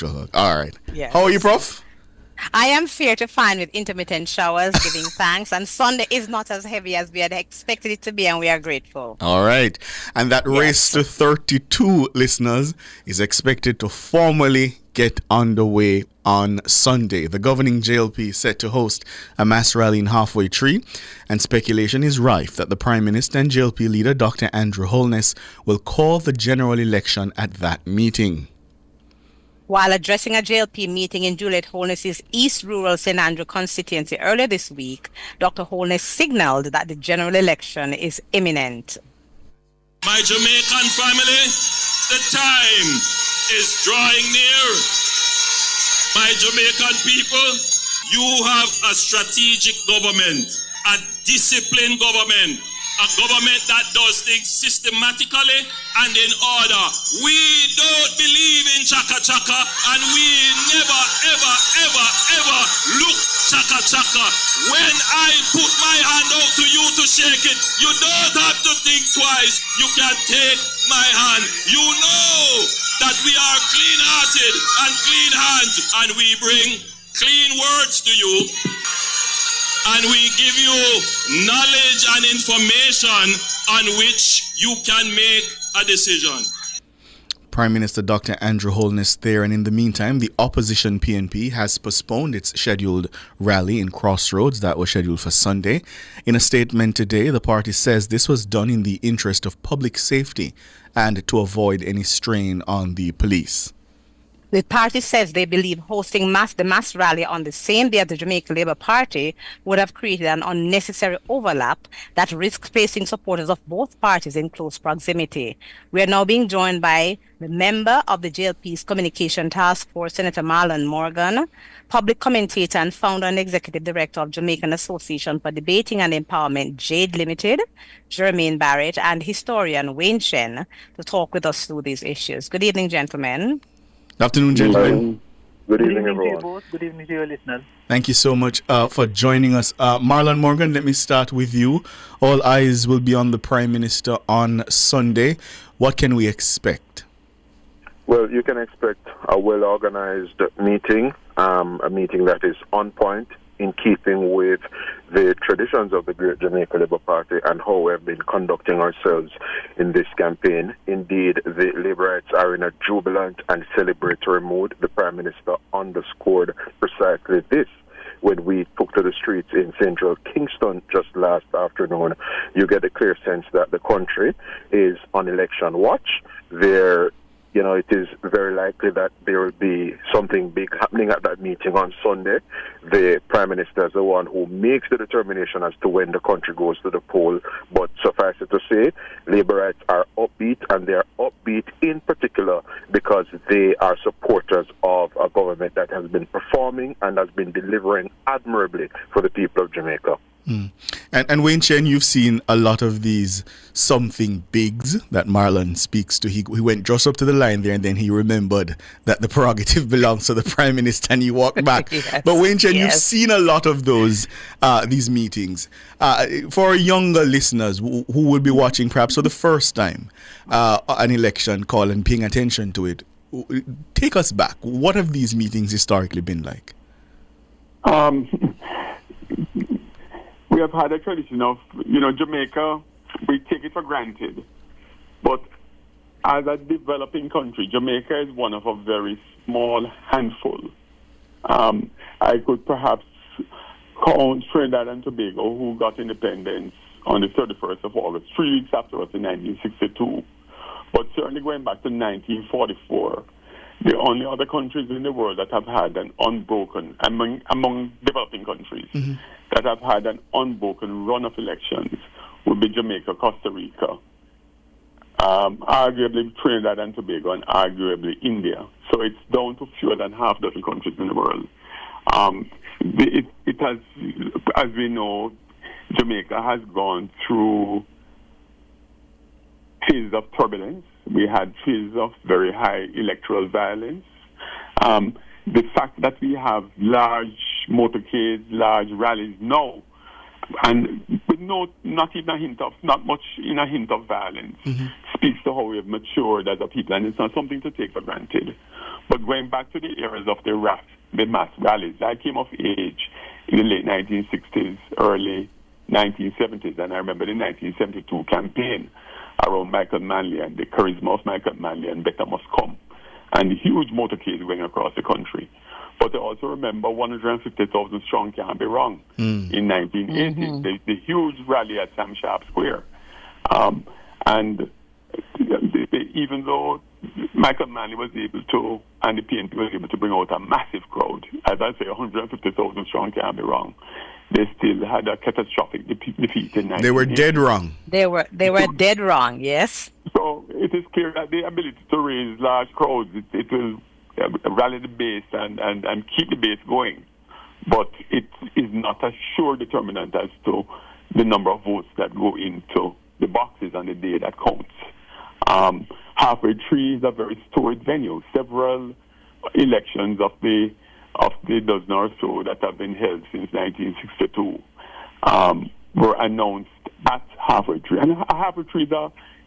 hug. All right. Yes. How are you, Prof? I am fair to find with intermittent showers, giving thanks, and Sunday is not as heavy as we had expected it to be, and we are grateful. All right. And that Race to 32, listeners, is expected to formally get underway on Sunday. The governing JLP is set to host a mass rally in Halfway Tree, and speculation is rife that the Prime Minister and JLP leader, Dr. Andrew Holness, will call the general election at that meeting. While addressing a JLP meeting in Juliet Holness's East Rural St. Andrew constituency earlier this week, Dr. Holness signaled that the general election is imminent. My Jamaican family, the time is drawing near. My Jamaican people, you have a strategic government, a disciplined government, a government that does things systematically and in order. We don't believe in chaka-chaka, and we never, ever look chaka-chaka. When I put my hand out to you to shake it, you don't have to think twice. You can take my hand. You know that we are clean-hearted and clean hands, and we bring clean words to you. And we give you knowledge and information on which you can make a decision. Prime Minister Dr. Andrew Holness there, and in the meantime, the opposition PNP has postponed its scheduled rally in Crossroads that was scheduled for Sunday. In a statement today, the party says this was done in the interest of public safety and to avoid any strain on the police. The party says they believe hosting the mass rally on the same day as the Jamaica Labour Party would have created an unnecessary overlap that risks placing supporters of both parties in close proximity. We are now being joined by the member of the JLP's Communication Task Force, Senator Marlon Morgan, public commentator and founder and executive director of Jamaican Association for Debating and Empowerment, JADE Limited, Jermaine Barrett, and historian Wayne Shen to talk with us through these issues. Good evening, gentlemen. Good afternoon, gentlemen. Good evening, everyone. Good evening to your listeners. Thank you so much for joining us. Marlon Morgan, let me start with you. All eyes will be on the Prime Minister on Sunday. What can we expect? Well, you can expect a well-organized meeting, a meeting that is on point, in keeping with the traditions of the Great Jamaica Labour Party and how we have been conducting ourselves in this campaign. Indeed, the Labourites are in a jubilant and celebratory mood. The Prime Minister underscored precisely this when we took to the streets in central Kingston just last afternoon. You get a clear sense that the country is on election watch. It is very likely that there will be something big happening at that meeting on Sunday. The Prime Minister is the one who makes the determination as to when the country goes to the poll. But suffice it to say, Labourites are upbeat, and they are upbeat in particular because they are supporters of a government that has been performing and has been delivering admirably for the people of Jamaica. And Wayne Chen, you've seen a lot of these something bigs that Marlon speaks to. He went just up to the line there, and then he remembered that the prerogative belongs to the Prime Minister, and he walked back. Yes, but Wayne Chen, yes. You've seen a lot of those these meetings. For younger listeners who will be watching perhaps for the first time an election call and paying attention to it, take us back. What have these meetings historically been like? We have had a tradition of, Jamaica, we take it for granted. But as a developing country, Jamaica is one of a very small handful. I could perhaps count Trinidad and Tobago, who got independence on the 31st of August, 3 weeks after us in 1962. But certainly going back to 1944, the only other countries in the world that have had an unbroken, among developing countries, that have had an unbroken run of elections would be Jamaica, Costa Rica, arguably Trinidad and Tobago, and arguably India. So it's down to fewer than half dozen countries in the world. It has, as we know, Jamaica has gone through phases of turbulence. We had phases of very high electoral violence. The fact that we have large motorcades, large rallies now, and with not much in a hint of violence, speaks to how we have matured as a people, and it's not something to take for granted. But going back to the eras of the mass rallies, I came of age in the late 1960s, early 1970s, and I remember the 1972 campaign around Michael Manley and the charisma of Michael Manley and Better Must Come, and the huge motorcades going across the country. But I also remember 150,000 strong can't be wrong in 1980, the huge rally at Sam Sharp Square. And even though Michael Manley was able to, and the PNP was able to bring out a massive crowd, as I say, 150,000 strong can't be wrong, they still had a catastrophic defeat in 1980. They were dead wrong. They were dead wrong, yes. So it is clear that the ability to raise large crowds, it will rally the base and keep the base going. But it is not a sure determinant as to the number of votes that go into the boxes on the day that counts. Halfway Tree is a very storied venue. Several elections of the dozen or so that have been held since 1962 were announced at Halfway Tree. And Halfway Tree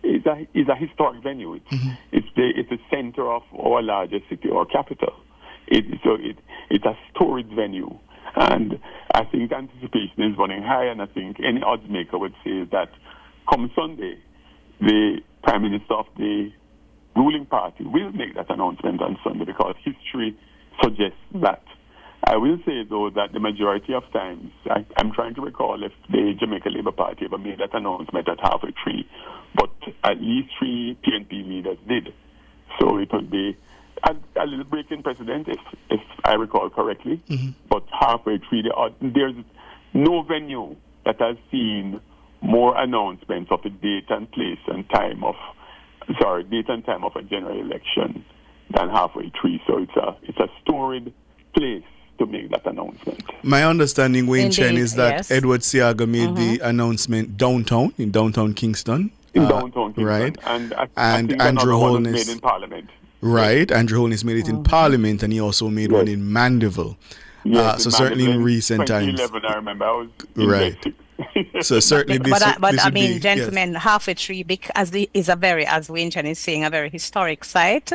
is a historic venue. It's the center of our largest city or capital. It's a storied venue. And I think anticipation is running high, and I think any odds maker would say that come Sunday, the Prime Minister of the ruling party will make that announcement on Sunday, because history suggests that. I will say, though, that the majority of times, I'm trying to recall if the Jamaica Labour Party ever made that announcement at Halfway Tree, but at least 3 PNP leaders did. So it would be a little break in precedent, if I recall correctly. But Halfway Tree, there's no venue that has seen more announcements of the date and time of a general election than Halfway Tree. So it's a storied place to make that announcement. My understanding, Wayne Chen, is that yes. Edward Seaga made the announcement in downtown Kingston. Right. And I think Andrew Holness made in Parliament. Right. Andrew Holness made it in Parliament, and he also made one in Mandeville. Yes, so certainly in recent times. 2011, I remember. I was right. So certainly gentlemen, Halfway Tree, is a very, as Wayne Chen is saying, a very historic site,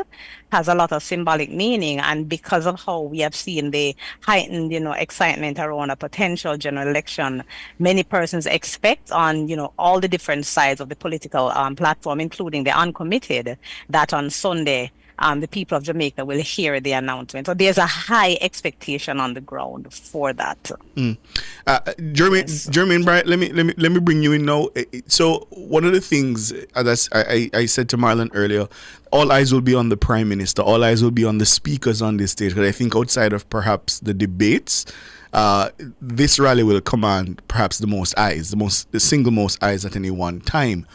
has a lot of symbolic meaning, and because of how we have seen the heightened, excitement around a potential general election, many persons expect on, all the different sides of the political platform, including the uncommitted, that on Sunday, the people of Jamaica will hear the announcement. So there's a high expectation on the ground for that. Jermaine Bright, let me bring you in now. So one of the things, as I said to Marlon earlier, all eyes will be on the Prime Minister. All eyes will be on the speakers on this stage. Because I think outside of perhaps the debates, this rally will command perhaps the most eyes, the single most eyes at any one time.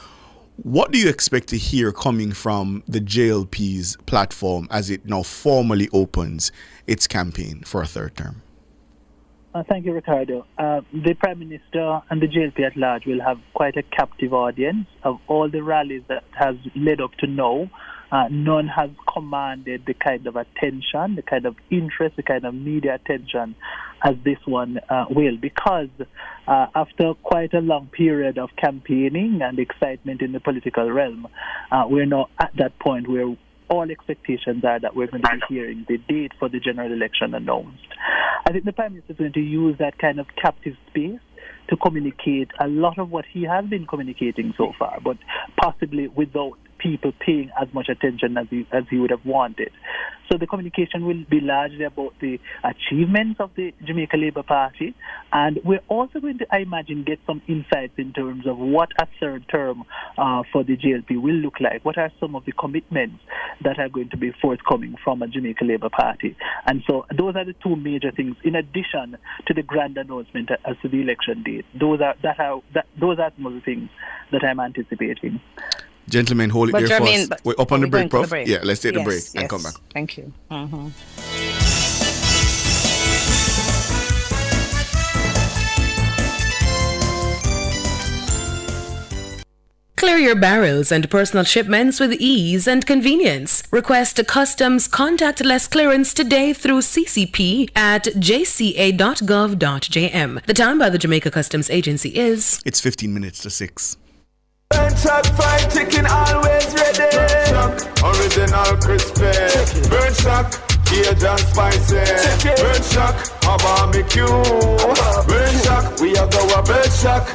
What do you expect to hear coming from the JLP's platform as it now formally opens its campaign for a third term? Thank you, Ricardo. The Prime Minister and the JLP at large will have quite a captive audience. Of all the rallies that has led up to now, none has commanded the kind of attention, the kind of interest, the kind of media attention as this one will, because after quite a long period of campaigning and excitement in the political realm, we're now at that point where all expectations are that we're going to be hearing the date for the general election announced. I think the Prime Minister is going to use that kind of captive space to communicate a lot of what he has been communicating so far, but possibly without people paying as much attention as he would have wanted. So the communication will be largely about the achievements of the Jamaica Labour Party, and we're also going to, I imagine, get some insights in terms of what a third term for the JLP will look like. What are some of the commitments that are going to be forthcoming from a Jamaica Labour Party? And so those are the two major things, in addition to the grand announcement as to the election date. Those are some of the things that I'm anticipating. Gentlemen, hold it there for us. We're up on the break, Prof. Yeah, let's take the break and come back. Thank you. Clear your barrels and personal shipments with ease and convenience. Request a customs contactless clearance today through CCP at jca.gov.jm. The time by the Jamaica Customs Agency is... It's 15 minutes to 6. Burn Shack fried chicken always ready. Burn Shack, original crispy. Burn Shack, Cajun spicy. Burn Shack, a barbecue. Burn Shack, we are go a Burn Shack.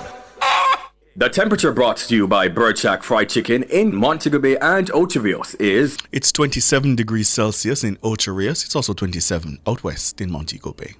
The temperature brought to you by Bird Shack Fried Chicken in Montego Bay and Ocho Rios is... It's 27 degrees Celsius in Ocho Rios. It's also 27 out west in Montego Bay.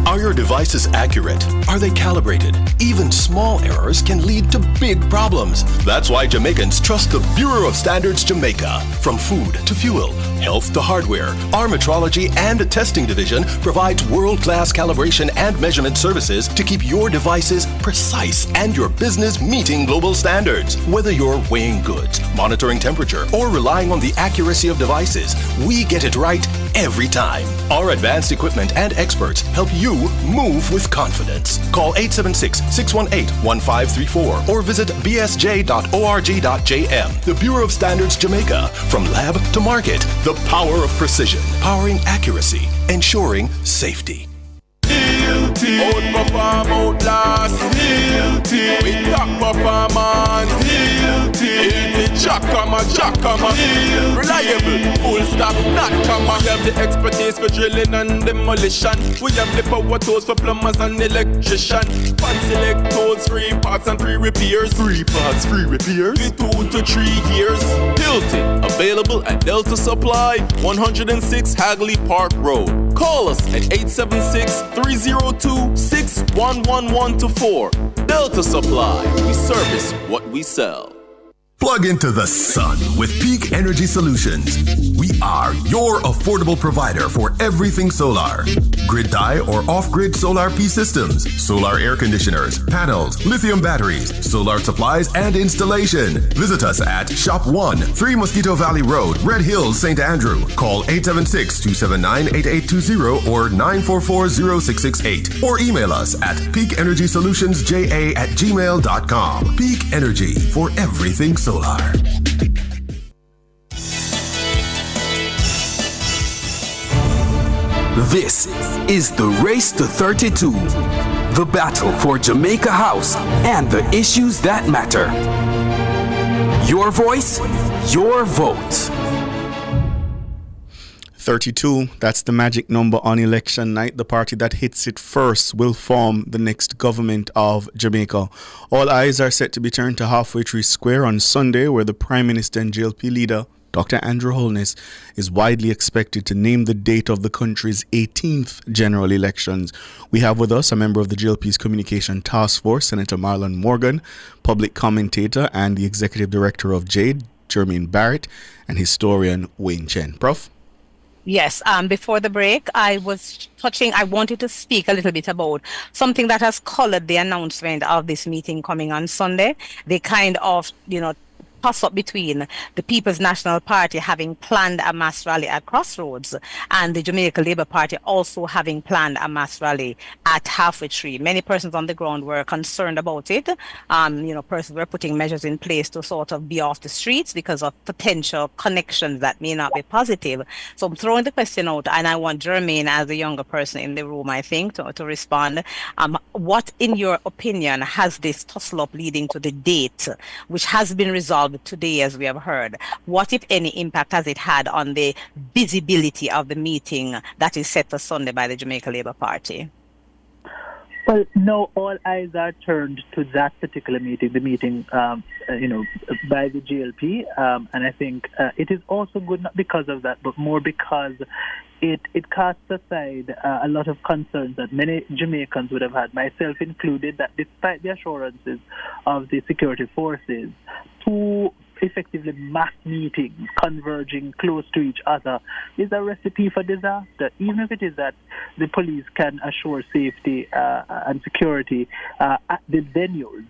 Are your devices accurate? Are they calibrated? Even small errors can lead to big problems. That's why Jamaicans trust the Bureau of Standards Jamaica. From food to fuel, health to hardware, our metrology and testing division provides world-class calibration and measurement services to keep your devices precise and your business meeting global standards. Whether you're weighing goods, monitoring temperature, or relying on the accuracy of devices, we get it right every time. Our advanced equipment and experts help you move with confidence. Call 876-618-1534 or visit bsj.org.jm. The Bureau of Standards Jamaica. From lab to market, the power of precision, powering accuracy, ensuring safety. Outperform, outlast. We top performance. Jackama. Reliable, full stop, not comma. We have the expertise for drilling and demolition. We have the power tools for plumbers and electrician. Fancy select tools, free parts and free repairs. Free parts, free repairs. 2 to 3 years. Hilton, available at Delta Supply, 106 Hagley Park Road. Call us at 876-302-61124. Delta Supply, we service what we sell. Plug into the sun with Peak Energy Solutions. We are your affordable provider for everything solar. Grid tie or off-grid solar P systems, solar air conditioners, panels, lithium batteries, solar supplies, and installation. Visit us at Shop 1, 3 Mosquito Valley Road, Red Hills, St. Andrew. Call 876-279-8820 or 944-0668. Or email us at peakenergysolutionsja@gmail.com. Peak Energy for everything solar. This is the Race to 32, the battle for Jamaica House and the issues that matter. Your voice, your vote. 32, that's the magic number on election night. The party that hits it first will form the next government of Jamaica. All eyes are set to be turned to Halfway Tree Square on Sunday, where the Prime Minister and JLP leader, Dr. Andrew Holness, is widely expected to name the date of the country's 18th general elections. We have with us a member of the JLP's Communication Task Force, Senator Marlon Morgan, public commentator and the executive director of JADE, Jermaine Barrett, and historian Wayne Chen. Prof? Yes, before the break, I wanted to speak a little bit about something that has colored the announcement of this meeting coming on Sunday. The kind of, toss up between the People's National Party having planned a mass rally at Crossroads and the Jamaica Labour Party also having planned a mass rally at Halfway Tree. Many persons on the ground were concerned about it. Persons were putting measures in place to sort of be off the streets because of potential connections that may not be positive. So I'm throwing the question out, and I want Jermaine, as the younger person in the room, I think, to respond. What, in your opinion, has this tussle up leading to the date, which has been resolved today, as we have heard? What, if any, impact has it had on the visibility of the meeting that is set for Sunday by the Jamaica Labour Party? Well, no, all eyes are turned to that particular meeting, the meeting, by the JLP. And I think it is also good, not because of that, but more because it casts aside a lot of concerns that many Jamaicans would have had, myself included, that despite the assurances of the security forces, two effectively mass meetings converging close to each other is a recipe for disaster. Even if it is that the police can assure safety and security at the venues,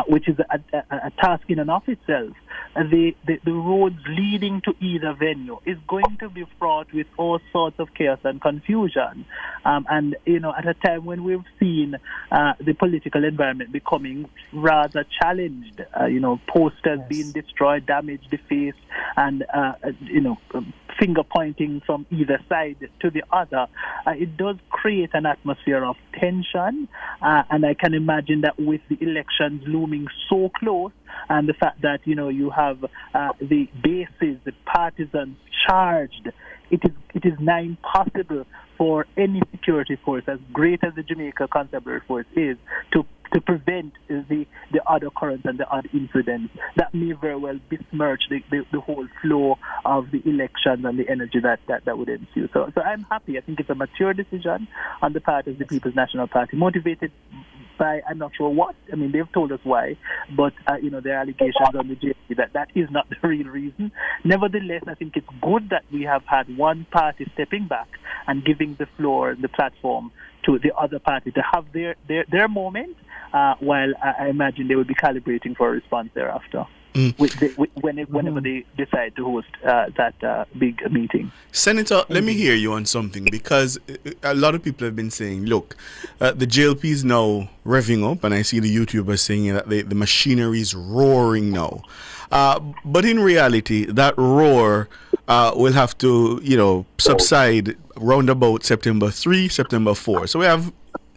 which is a task in and of itself, the roads leading to either venue is going to be fraught with all sorts of chaos and confusion. And, at a time when we've seen the political environment becoming rather challenged, posters being destroyed, damaged, defaced, and, finger pointing from either side to the other, it does create an atmosphere of tension. And I can imagine that with the elections looming so close, and the fact that, you have the bases, the partisans charged, it is nigh impossible for any security force, as great as the Jamaica Constabulary Force is, to prevent the odd occurrence and the odd incidents that may very well besmirch the whole flow of the elections and the energy that would ensue. So I'm happy. I think it's a mature decision on the part of the People's National Party, motivated by, I'm not sure what. I mean, they've told us why, but, there are allegations on the JLP that is not the real reason. Nevertheless, I think it's good that we have had one party stepping back and giving the floor and the platform to the other party to have their moment, while I imagine they will be calibrating for a response thereafter. Whenever they decide to host that big meeting. Senator, let me hear you on something, because a lot of people have been saying, look, the JLP is now revving up, and I see the YouTubers saying that the machinery is roaring now. But in reality, that roar will have to, subside round about September 3, September 4. So we have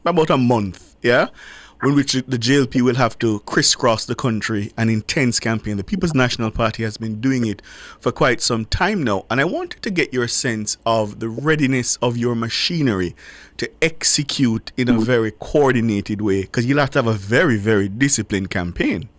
about a month, in which the JLP will have to crisscross the country, an intense campaign. The People's National Party has been doing it for quite some time now. And I wanted to get your sense of the readiness of your machinery to execute in a very coordinated way, because you'll have to have a very, very disciplined campaign.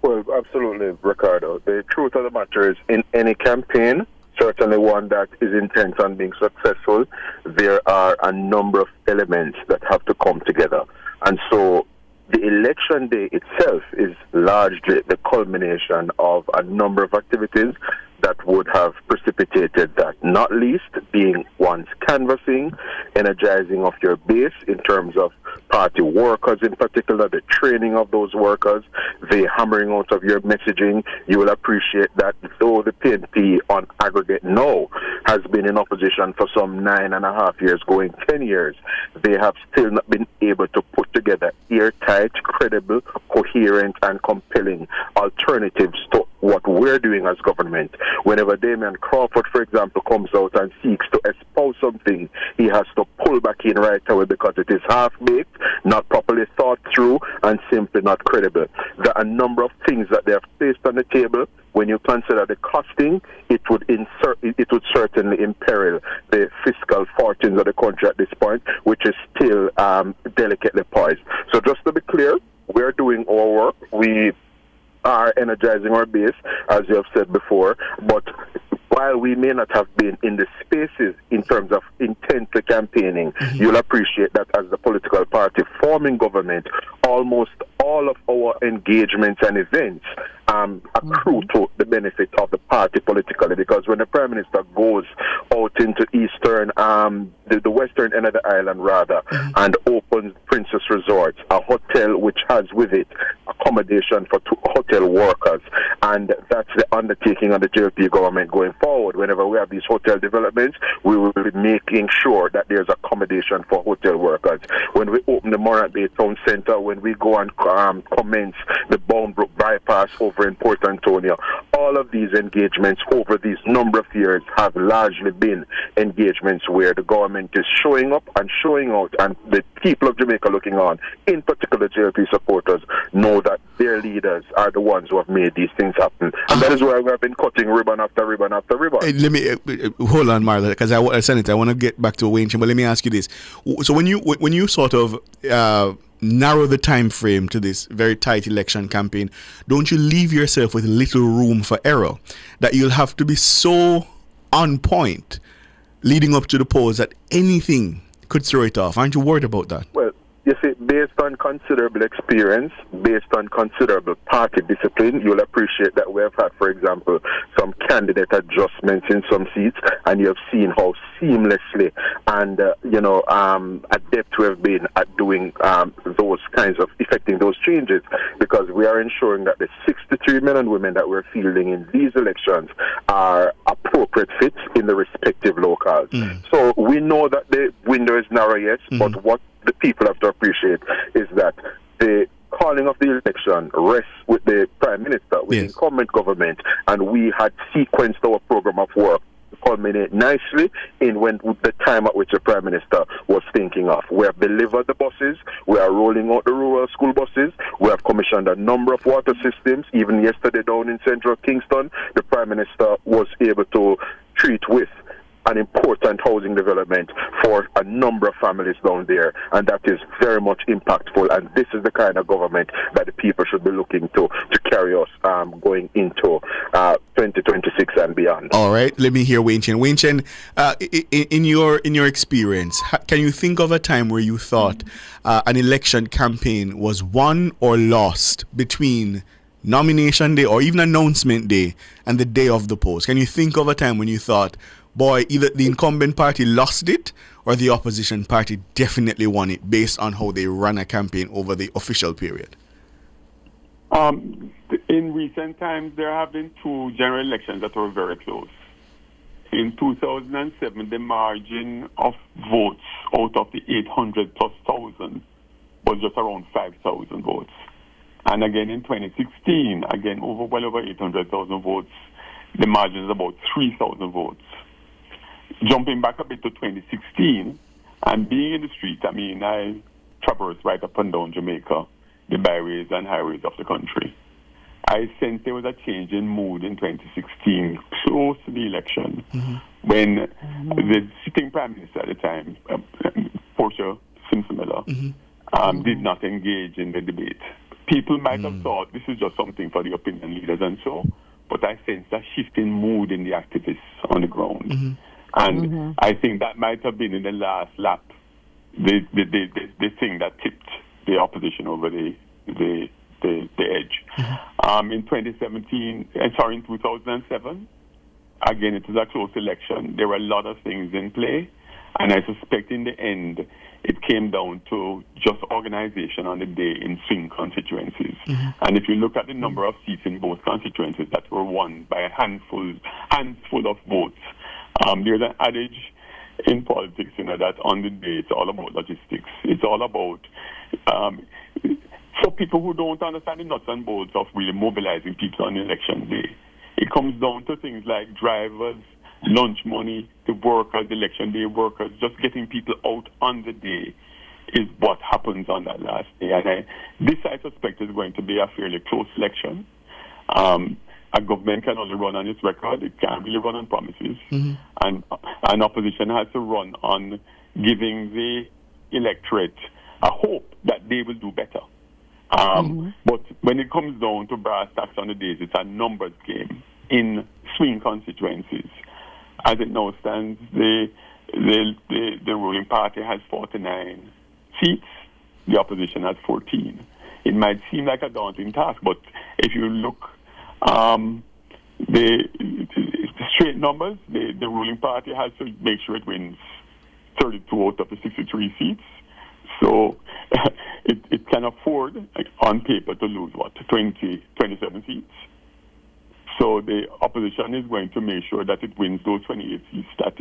Well, absolutely, Ricardo. The truth of the matter is, in any campaign, certainly one that is intent on being successful, there are a number of elements that have to come together. And so the election day itself is largely the culmination of a number of activities that would have precipitated that, not least being one's canvassing, energizing of your base in terms of party workers in particular, the training of those workers, the hammering out of your messaging. You will appreciate that though the PNP on aggregate now has been in opposition for some 9.5 years, going 10 years, they have still not been able to put together airtight, credible, coherent and compelling alternatives to what we're doing as government. Whenever Damian Crawford, for example, comes out and seeks to espouse something, he has to pull back in right away because it is half-baked, not properly thought through, and simply not credible. There are a number of things that they have placed on the table. When you consider the costing, it would certainly imperil the fiscal fortunes of the country at this point, which is still delicately poised. So just to be clear, we're doing our work. We are energizing our base, as you have said before, but while we may not have been in the spaces in terms of intensely campaigning, you'll appreciate that as the political party forming government, almost all of our engagements and events accrue to the benefit of the party politically, because when the Prime Minister goes out into the western end of the island rather, and opens Princess Resorts, a hotel which has with it accommodation for hotel workers, and that's the undertaking of the JLP government going forward. Whenever we have these hotel developments, we will be making sure that there's accommodation for hotel workers. When we open the Morant Bay Town Centre, when we go and commence the Boundbrook bypass over in Port Antonio, all of these engagements over these number of years have largely been engagements where the government is showing up and showing out, and the people of Jamaica looking on, in particular JLP supporters, know that their leaders are the ones who have made these things happen. And that is why we have been cutting ribbon after ribbon after ribbon. Let me hold on, Marla, because I want to get back to Wayne, but let me ask you this. So when you sort of narrow the time frame to this very tight election campaign, don't you leave yourself with little room for error? That you'll have to be so on point leading up to the polls that anything could throw it off. Aren't you worried about that? Well, you see, based on considerable experience, based on considerable party discipline, you'll appreciate that we have had, for example, some candidate adjustments in some seats, and you have seen how seamlessly and, adept we have been at doing those kinds of, effecting those changes, because we are ensuring that the 63 men and women that we're fielding in these elections are appropriate fits in the respective locales. So we know that the window is narrow, yes, but what the people have to appreciate is that the calling of the election rests with the Prime Minister, with the incumbent government, and we had sequenced our program of work to culminate nicely in when the time at which the Prime Minister was thinking of. We have delivered the buses, we are rolling out the rural school buses, we have commissioned a number of water systems. Even yesterday down in central Kingston, the Prime Minister was able to treat with an important housing development for a number of families down there, and that is very much impactful, and this is the kind of government that the people should be looking to carry us going into 2026 and beyond. All right, let me hear Wayne Chen. Wayne Chen, in your experience, can you think of a time where you thought an election campaign was won or lost between nomination day or even announcement day and the day of the polls? Can you think of a time when you thought, boy, either the incumbent party lost it or the opposition party definitely won it based on how they ran a campaign over the official period? In recent times, there have been two general elections that were very close. In 2007, the margin of votes out of the 800 plus thousand was just around 5,000 votes. And again, in 2016, well over 800,000 votes, the margin is about 3,000 votes. Jumping back a bit to 2016, and being in the street, I traversed right up and down Jamaica, the byways and highways of the country. I sensed there was a change in mood in 2016, close to the election, when the sitting Prime Minister at the time, Portia Simpson-Miller, did not engage in the debate. People might have thought this is just something for the opinion leaders and so, but I sensed a shift in mood in the activists on the ground. And I think that might have been in the last lap the thing that tipped the opposition over the edge. In 2007, again, it was a close election. There were a lot of things in play, and I suspect in the end it came down to just organization on the day in swing constituencies. And if you look at the number of seats in both constituencies that were won by a handful of votes, there's an adage in politics, that on the day it's all about logistics. It's all about, for people who don't understand the nuts and bolts of really mobilizing people on election day, it comes down to things like drivers, lunch money, the workers, the election day workers, just getting people out on the day is what happens on that last day. And this, I suspect, is going to be a fairly close election. A government can only run on its record. It can't really run on promises. And an opposition has to run on giving the electorate a hope that they will do better. But when it comes down to brass tacks on the days, it's a numbers game in swing constituencies. As it now stands, the ruling party has 49 seats. The opposition has 14. It might seem like a daunting task, but if you look the straight numbers, the ruling party has to make sure it wins 32 out of the 63 seats. So it can afford, on paper, to lose, 27 seats. So the opposition is going to make sure that it wins those 28 seats that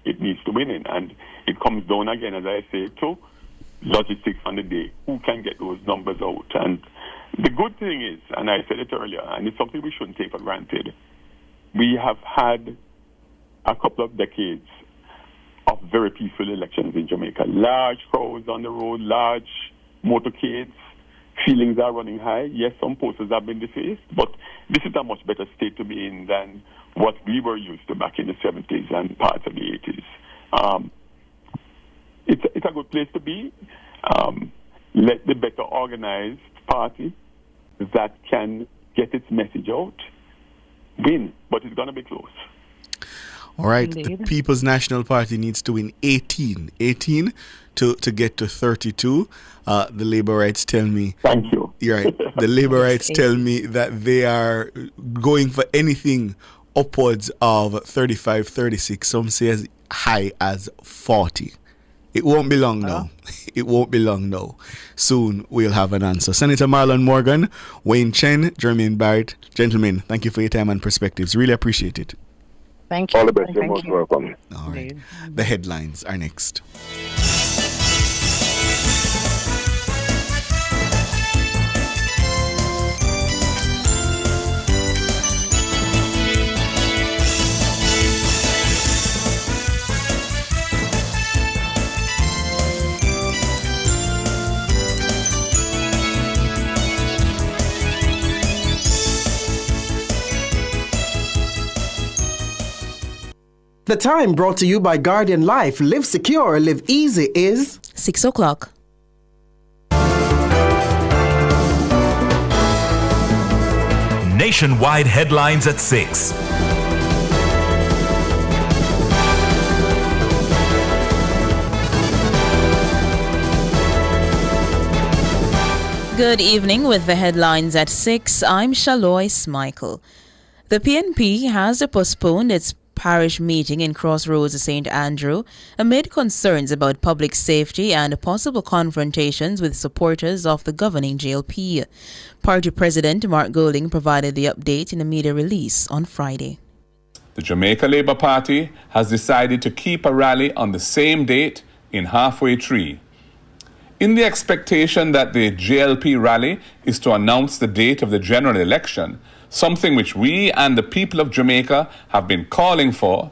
it needs to win in. And it comes down again, as I say, to logistics on the day. Who can get those numbers out? And the good thing is, and I said it earlier, and it's something we shouldn't take for granted, we have had a couple of decades of very peaceful elections in Jamaica. Large crowds on the road, large motorcades, feelings are running high. Yes, some posters have been defaced, but this is a much better state to be in than what we were used to back in the 70s and parts of the 80s. It's a good place to be. Let the better organized party that can get its message out win, but it's going to be close. All right, Indeed. the People's National Party needs to win 18 to get to 32. The Labour Rights tell me... Thank you. You're right. The Labour Rights tell me that they are going for anything upwards of 35, 36. Some say as high as 40. It won't be long now. It won't be long now. Soon we'll have an answer. Senator Marlon Morgan, Wayne Chen, Jermaine Barrett. Gentlemen, thank you for your time and perspectives. Really appreciate it. Thank you. All the best. You're Thank most you. welcome. All right. The headlines are next. The time brought to you by Guardian Life. Live secure, live easy is 6 o'clock. Nationwide headlines at 6. Good evening with the headlines at 6. I'm Shalois Michael. The PNP has postponed its parish meeting in Crossroads, St. Andrew, amid concerns about public safety and possible confrontations with supporters of the governing JLP. Party President Mark Golding provided the update in a media release on Friday. The Jamaica Labour Party has decided to keep a rally on the same date in Halfway Tree, in the expectation that the JLP rally is to announce the date of the general election, something which we and the people of Jamaica have been calling for.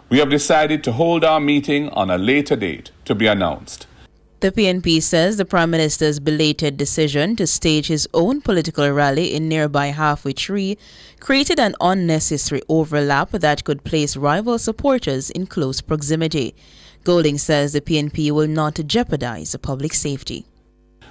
We have decided to hold our meeting on a later date to be announced. The PNP says the Prime Minister's belated decision to stage his own political rally in nearby Halfway Tree created an unnecessary overlap that could place rival supporters in close proximity. Golding says the PNP will not jeopardize public safety.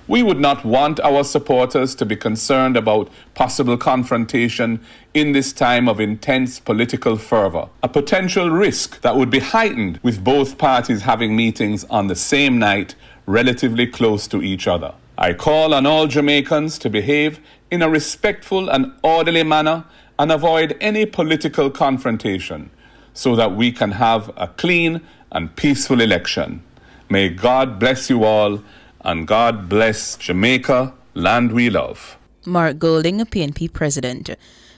We would not want our supporters to be concerned about possible confrontation in this time of intense political fervor, a potential risk that would be heightened with both parties having meetings on the same night relatively close to each other. I call on all Jamaicans to behave in a respectful and orderly manner and avoid any political confrontation so that we can have a clean and peaceful election. May God bless you all, and God bless Jamaica, land we love. Mark Golding, a PNP president.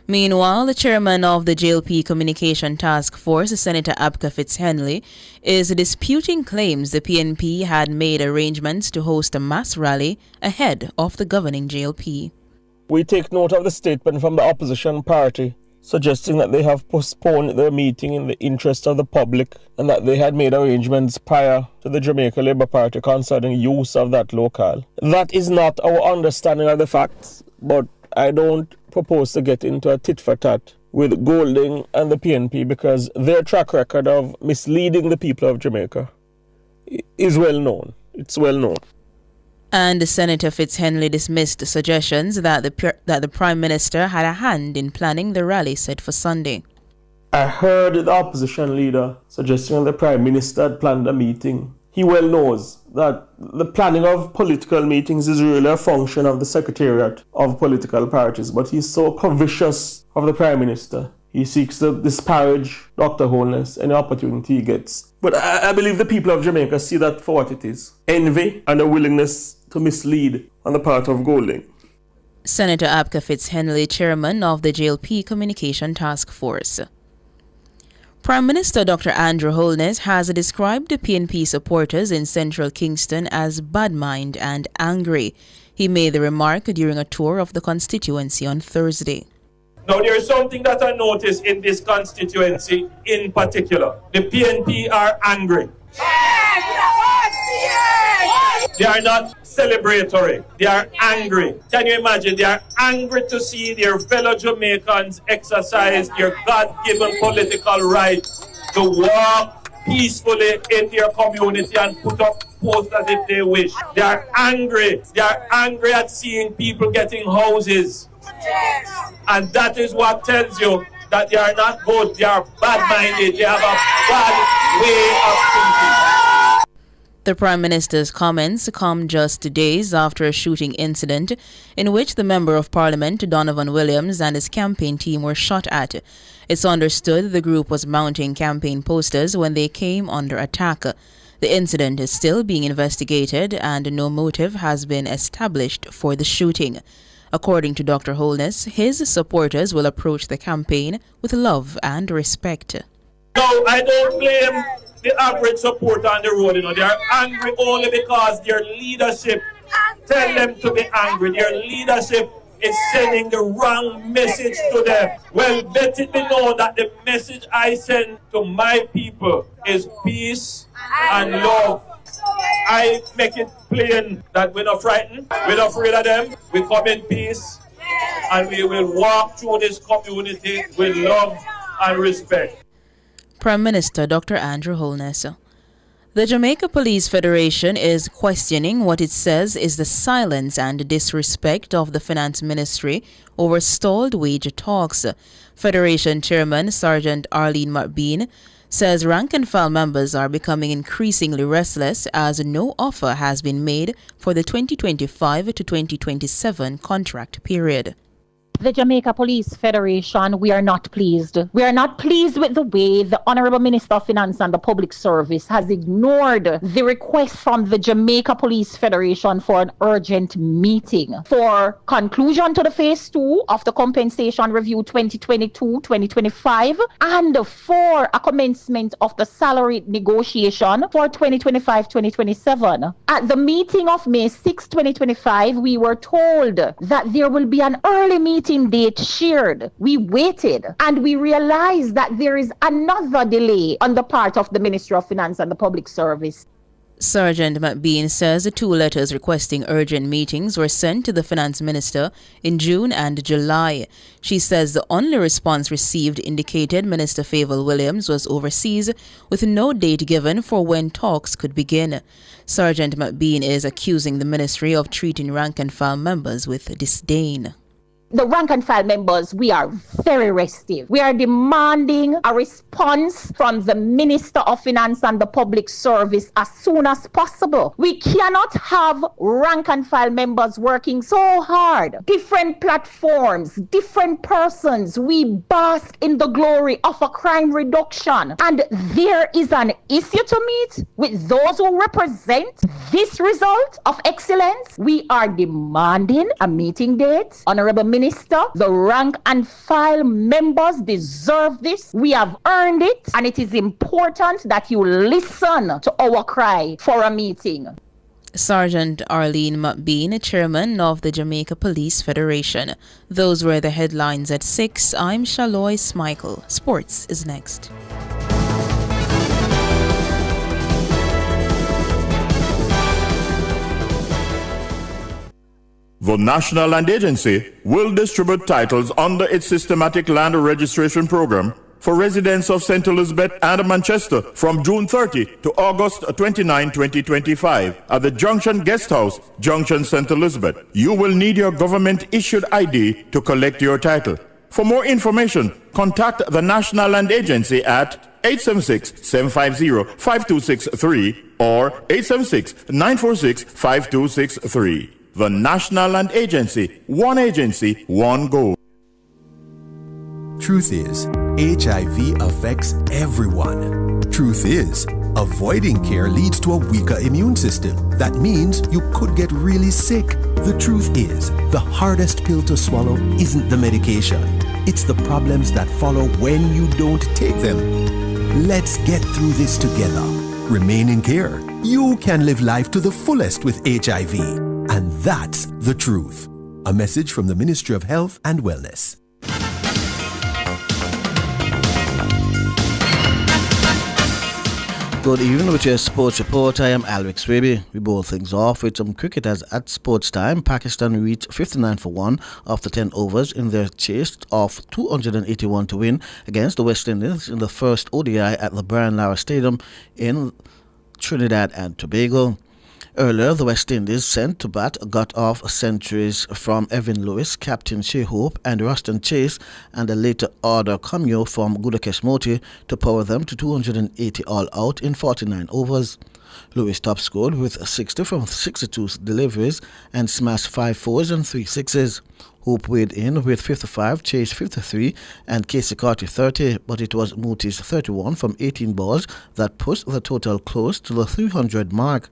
Meanwhile, the chairman of the JLP Communication Task Force, Senator Abka Fitz-Henley, is disputing claims the PNP had made arrangements to host a mass rally ahead of the governing JLP. We take note of the statement from the opposition party suggesting that they have postponed their meeting in the interest of the public and that they had made arrangements prior to the Jamaica Labour Party concerning use of that locale. That is not our understanding of the facts, but I don't propose to get into a tit-for-tat with Golding and the PNP because their track record of misleading the people of Jamaica is well known. It's well known. And Senator Fitz-Henley dismissed suggestions that the Prime Minister had a hand in planning the rally set for Sunday. I heard the opposition leader suggesting that the Prime Minister had planned a meeting. He well knows that the planning of political meetings is really a function of the Secretariat of political parties, but he's so covetous of the Prime Minister. He seeks to disparage Dr. Holness any opportunity he gets. But I believe the people of Jamaica see that for what it is. Envy and a willingness to mislead on the part of Golding. Senator Abka Fitz-Henley, chairman of the JLP Communication Task Force. Prime Minister Dr. Andrew Holness has described the PNP supporters in central Kingston as bad-mind and angry. He made the remark during a tour of the constituency on Thursday. Now, there is something that I noticed in this constituency in particular. The PNP are angry. They are not celebratory. They are angry. Can you imagine? They are angry to see their fellow Jamaicans exercise their God-given political right to walk peacefully in their community and put up posters if they wish. They are angry. They are angry at seeing people getting houses. And that is what tells you that they are not good. They are bad-minded. They have a bad way of thinking. The Prime Minister's comments come just days after a shooting incident in which the Member of Parliament, Donovan Williams, and his campaign team were shot at. It's understood the group was mounting campaign posters when they came under attack. The incident is still being investigated and no motive has been established for the shooting. According to Dr. Holness, his supporters will approach the campaign with love and respect. No, I don't blame the average supporter on the road. They are angry only because their leadership tell them to be angry. Their leadership is sending the wrong message to them. Well, let it be known that the message I send to my people is peace and love. I make it plain that we're not frightened, we're not afraid of them, we come in peace, and we will walk through this community with love and respect. Prime Minister Dr. Andrew Holness. The Jamaica Police Federation is questioning what it says is the silence and disrespect of the Finance Ministry over stalled wage talks. Federation Chairman Sergeant Arlene McBean says rank-and-file members are becoming increasingly restless as no offer has been made for the 2025 to 2027 contract period. The Jamaica Police Federation, we are not pleased. We are not pleased with the way the Honorable Minister of Finance and the Public Service has ignored the request from the Jamaica Police Federation for an urgent meeting for conclusion to the Phase 2 of the Compensation Review 2022-2025 and for a commencement of the salary negotiation for 2025-2027. At the meeting of May 6, 2025, we were told that there will be an early meeting date shared. We waited and we realized that there is another delay on the part of the Ministry of Finance and the Public Service. Sergeant McBean says 2 letters requesting urgent meetings were sent to the Finance Minister in June and July. She says the only response received indicated Minister Favour Williams was overseas with no date given for when talks could begin. Sergeant McBean is accusing the ministry of treating rank-and-file members with disdain. The rank and file members, we are very restive. We are demanding a response from the Minister of Finance and the Public Service as soon as possible. We cannot have rank and file members working so hard. Different platforms, different persons. We bask in the glory of a crime reduction. And there is an issue to meet with those who represent this result of excellence. We are demanding a meeting date. Honorable Minister, the rank and file members deserve this. We have earned it, and it is important that you listen to our cry for a meeting. Sergeant Arlene McBean, Chairman of the Jamaica Police Federation. Those were the headlines at 6. I'm Shalois Michael. Sports is next. The National Land Agency will distribute titles under its systematic land registration program for residents of St. Elizabeth and Manchester from June 30 to August 29, 2025 at the Junction Guest House, Junction, St. Elizabeth. You will need your government-issued ID to collect your title. For more information, contact the National Land Agency at 876-750-5263 or 876-946-5263. The National Land Agency, one goal. Truth is, HIV affects everyone. Truth is, avoiding care leads to a weaker immune system. That means you could get really sick. The truth is, the hardest pill to swallow isn't the medication. It's the problems that follow when you don't take them. Let's get through this together. Remain in care. You can live life to the fullest with HIV. And that's the truth. A message from the Ministry of Health and Wellness. Good evening with your sports report. I am Alric Swaby. We both things off with some cricket as at sports time. Pakistan reached 59 for 1 after 10 overs in their chase of 281 to win against the West Indies in the first ODI at the Brian Lara Stadium in Trinidad and Tobago. Earlier, the West Indies sent to bat got off centuries from Evan Lewis, Captain Shea Hope and Ruston Chase, and a later order cameo from Gudakesh Moti to power them to 280 all out in 49 overs. Lewis top scored with 60 from 62 deliveries and smashed 5 fours and 3 sixes. Hope weighed in with 55, Chase 53 and Casey Carty 30, but it was Moti's 31 from 18 balls that pushed the total close to the 300 mark.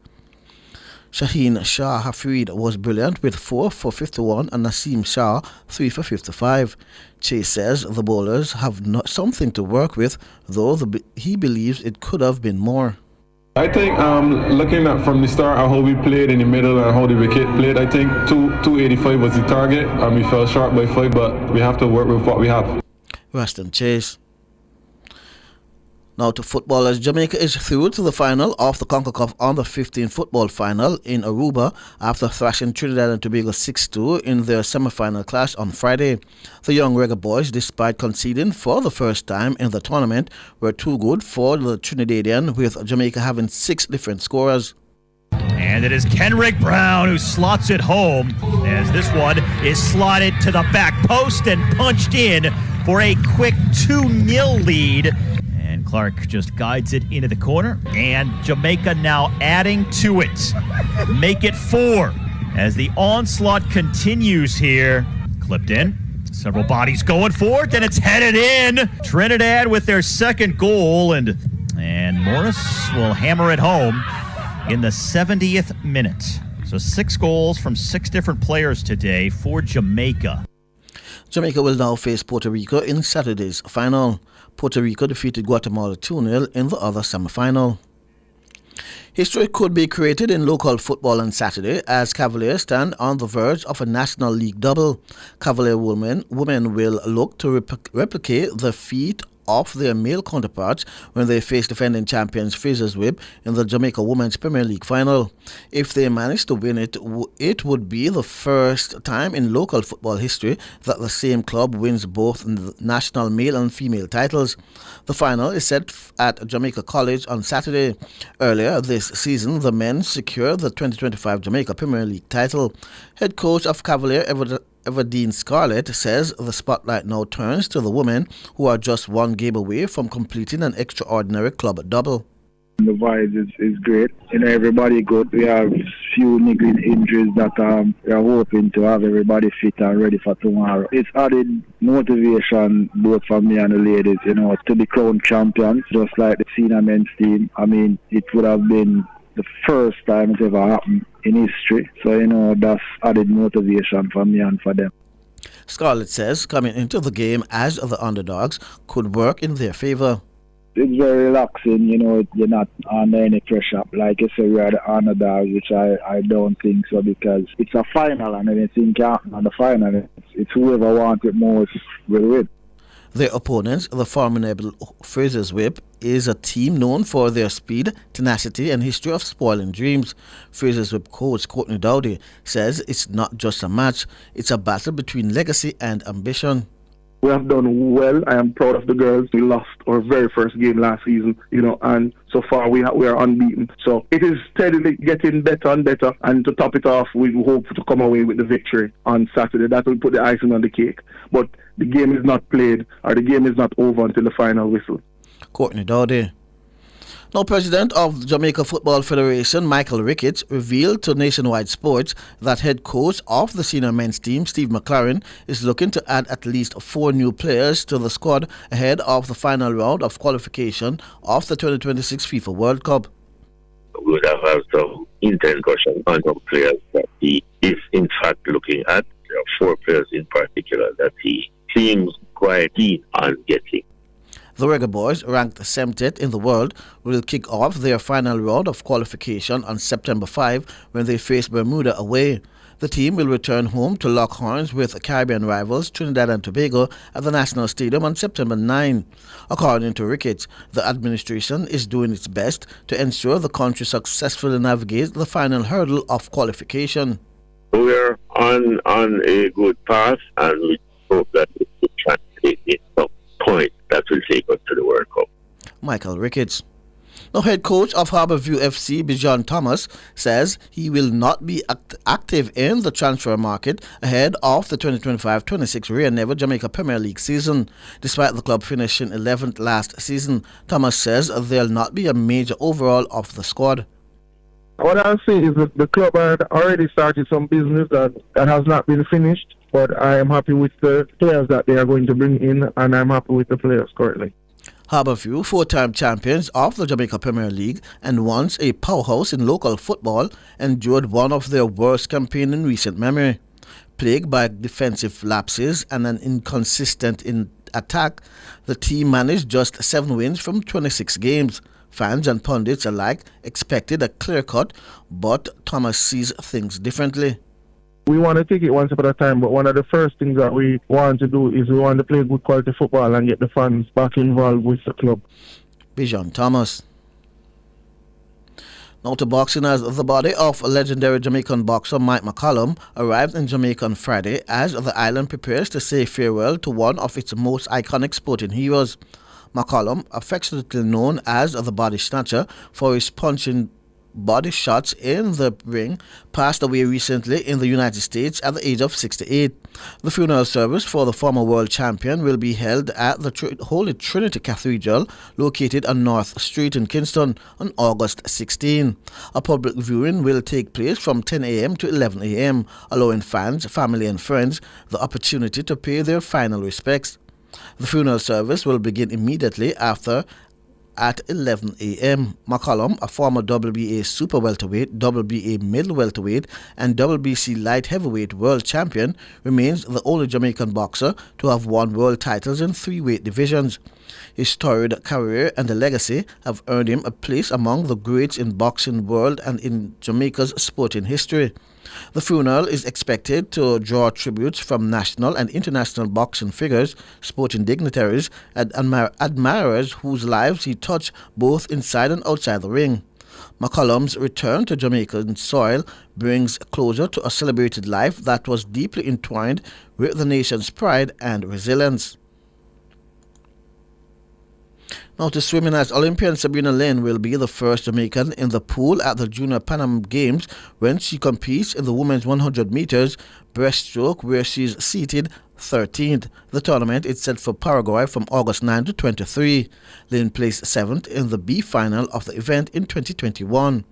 Shaheen Shah Hafreed was brilliant with 4 for 51 and Naseem Shah 3 for 55. Chase says the bowlers have something to work with, though he believes it could have been more. I think looking at from the start how we played in the middle and how the wicket played, I think 285 was the target and we fell short by 5, but we have to work with what we have. Ruston Chase. Now to football, as Jamaica is through to the final of the CONCACAF Under-15 football final in Aruba after thrashing Trinidad and Tobago 6-2 in their semi-final clash on Friday. The young Reggae Boys, despite conceding for the first time in the tournament, were too good for the Trinidadian, with Jamaica having 6 different scorers. And it is Kenrick Brown who slots it home as this one is slotted to the back post and punched in for a quick 2-0 lead. And Clark just guides it into the corner, and Jamaica now adding to it. Make it 4 as the onslaught continues here. Clipped in. Several bodies going for it, and it's headed in. Trinidad with their second goal, and Morris will hammer it home in the 70th minute. So 6 goals from 6 different players today for Jamaica. Jamaica will now face Puerto Rico in Saturday's final. Puerto Rico defeated Guatemala 2-0 in the other semi-final. History could be created in local football on Saturday as Cavaliers stand on the verge of a National League double. Cavalier women will look to replicate the feat of their male counterparts when they face defending champions Fraser's Whip in the Jamaica Women's Premier League final. If they manage to win it, it would be the first time in local football history that the same club wins both national male and female titles. The final is set at Jamaica College on Saturday. Earlier this season, the men secured the 2025 Jamaica Premier League title. Head coach of Cavalier Everdeen Scarlett says the spotlight now turns to the women, who are just 1 game away from completing an extraordinary club double. The vibe is great. Everybody good. We have few niggling injuries that we are hoping to have everybody fit and ready for tomorrow. It's added motivation both for me and the ladies, to be crowned champions, just like the senior men's team. I mean, it would have been the first time it ever happened in history. So, that's added motivation for me and for them. Scarlett says coming into the game as the underdogs could work in their favor. It's very relaxing, you're not under any pressure. Like I said, we are the underdogs, which I don't think so, because it's a final and anything can happen on the final. It's whoever wants it most will win. Their opponents, the formidable Fraser's Whip, is a team known for their speed, tenacity and history of spoiling dreams. Fraser's Whip coach Courtney Dowdy says it's not just a match, it's a battle between legacy and ambition. We have done well. I am proud of the girls. We lost our very first game last season, and so far we are unbeaten. So it is steadily getting better and better. And to top it off, we hope to come away with the victory on Saturday. That will put the icing on the cake. But the game is not played, or the game is not over until the final whistle. Courtney Dowdy. Now, President of the Jamaica Football Federation, Michael Ricketts, revealed to Nationwide Sports that head coach of the senior men's team, Steve McLaren, is looking to add at least 4 new players to the squad ahead of the final round of qualification of the 2026 FIFA World Cup. We would have some intense discussion on some players that he is in fact looking at. There are 4 players in particular that he seems quite keen on getting. The Reggae Boys, ranked 70th in the world, will kick off their final round of qualification on September 5 when they face Bermuda away. The team will return home to lock horns with Caribbean rivals Trinidad and Tobago at the National Stadium on September 9. According to Ricketts, the administration is doing its best to ensure the country successfully navigates the final hurdle of qualification. We're on a good path, and we hope that we will translate in some point that will take us to the World Cup. Michael Ricketts. Now, head coach of Harbourview FC, Bijan Thomas, says he will not be active in the transfer market ahead of the 2025-26 Rio Never Jamaica Premier League season. Despite the club finishing 11th last season, Thomas says there'll not be a major overhaul of the squad. What I'll say is that the club had already started some business that has not been finished, but I am happy with the players that they are going to bring in, and I'm happy with the players currently. Harbourview, four-time champions of the Jamaica Premier League and once a powerhouse in local football, endured one of their worst campaigns in recent memory. Plagued by defensive lapses and an inconsistent attack, the team managed just 7 wins from 26 games. Fans and pundits alike expected a clear cut, but Thomas sees things differently. We want to take it one step at a time, but one of the first things that we want to do is we want to play good quality football and get the fans back involved with the club. Bijan Thomas. Now to boxing, as the body of legendary Jamaican boxer Mike McCallum arrived in Jamaica on Friday as the island prepares to say farewell to one of its most iconic sporting heroes. McCallum, affectionately known as the Body Snatcher for his punching body shots in the ring, passed away recently in the United States at the age of 68. The funeral service for the former world champion will be held at the Holy Trinity Cathedral, located on North Street in Kingston, on August 16. A public viewing will take place from 10 a.m. to 11 a.m., allowing fans, family and friends the opportunity to pay their final respects. The funeral service will begin immediately after at 11 a.m. McCallum, a former WBA super welterweight, WBA middle welterweight, and WBC light heavyweight world champion, remains the only Jamaican boxer to have won world titles in 3 weight divisions. His storied career and legacy have earned him a place among the greats in boxing world and in Jamaica's sporting history. The funeral is expected to draw tributes from national and international boxing figures, sporting dignitaries, and admirers whose lives he touched both inside and outside the ring. McCallum's return to Jamaican soil brings closure to a celebrated life that was deeply entwined with the nation's pride and resilience. Now to swimming, as Olympian Sabrina Lynn will be the first Jamaican in the pool at the Junior Pan Am Games when she competes in the women's 100 meters breaststroke, where she's seated 13th. The tournament is set for Paraguay from August 9 to 23. Lynn placed 7th in the B final of the event in 2021.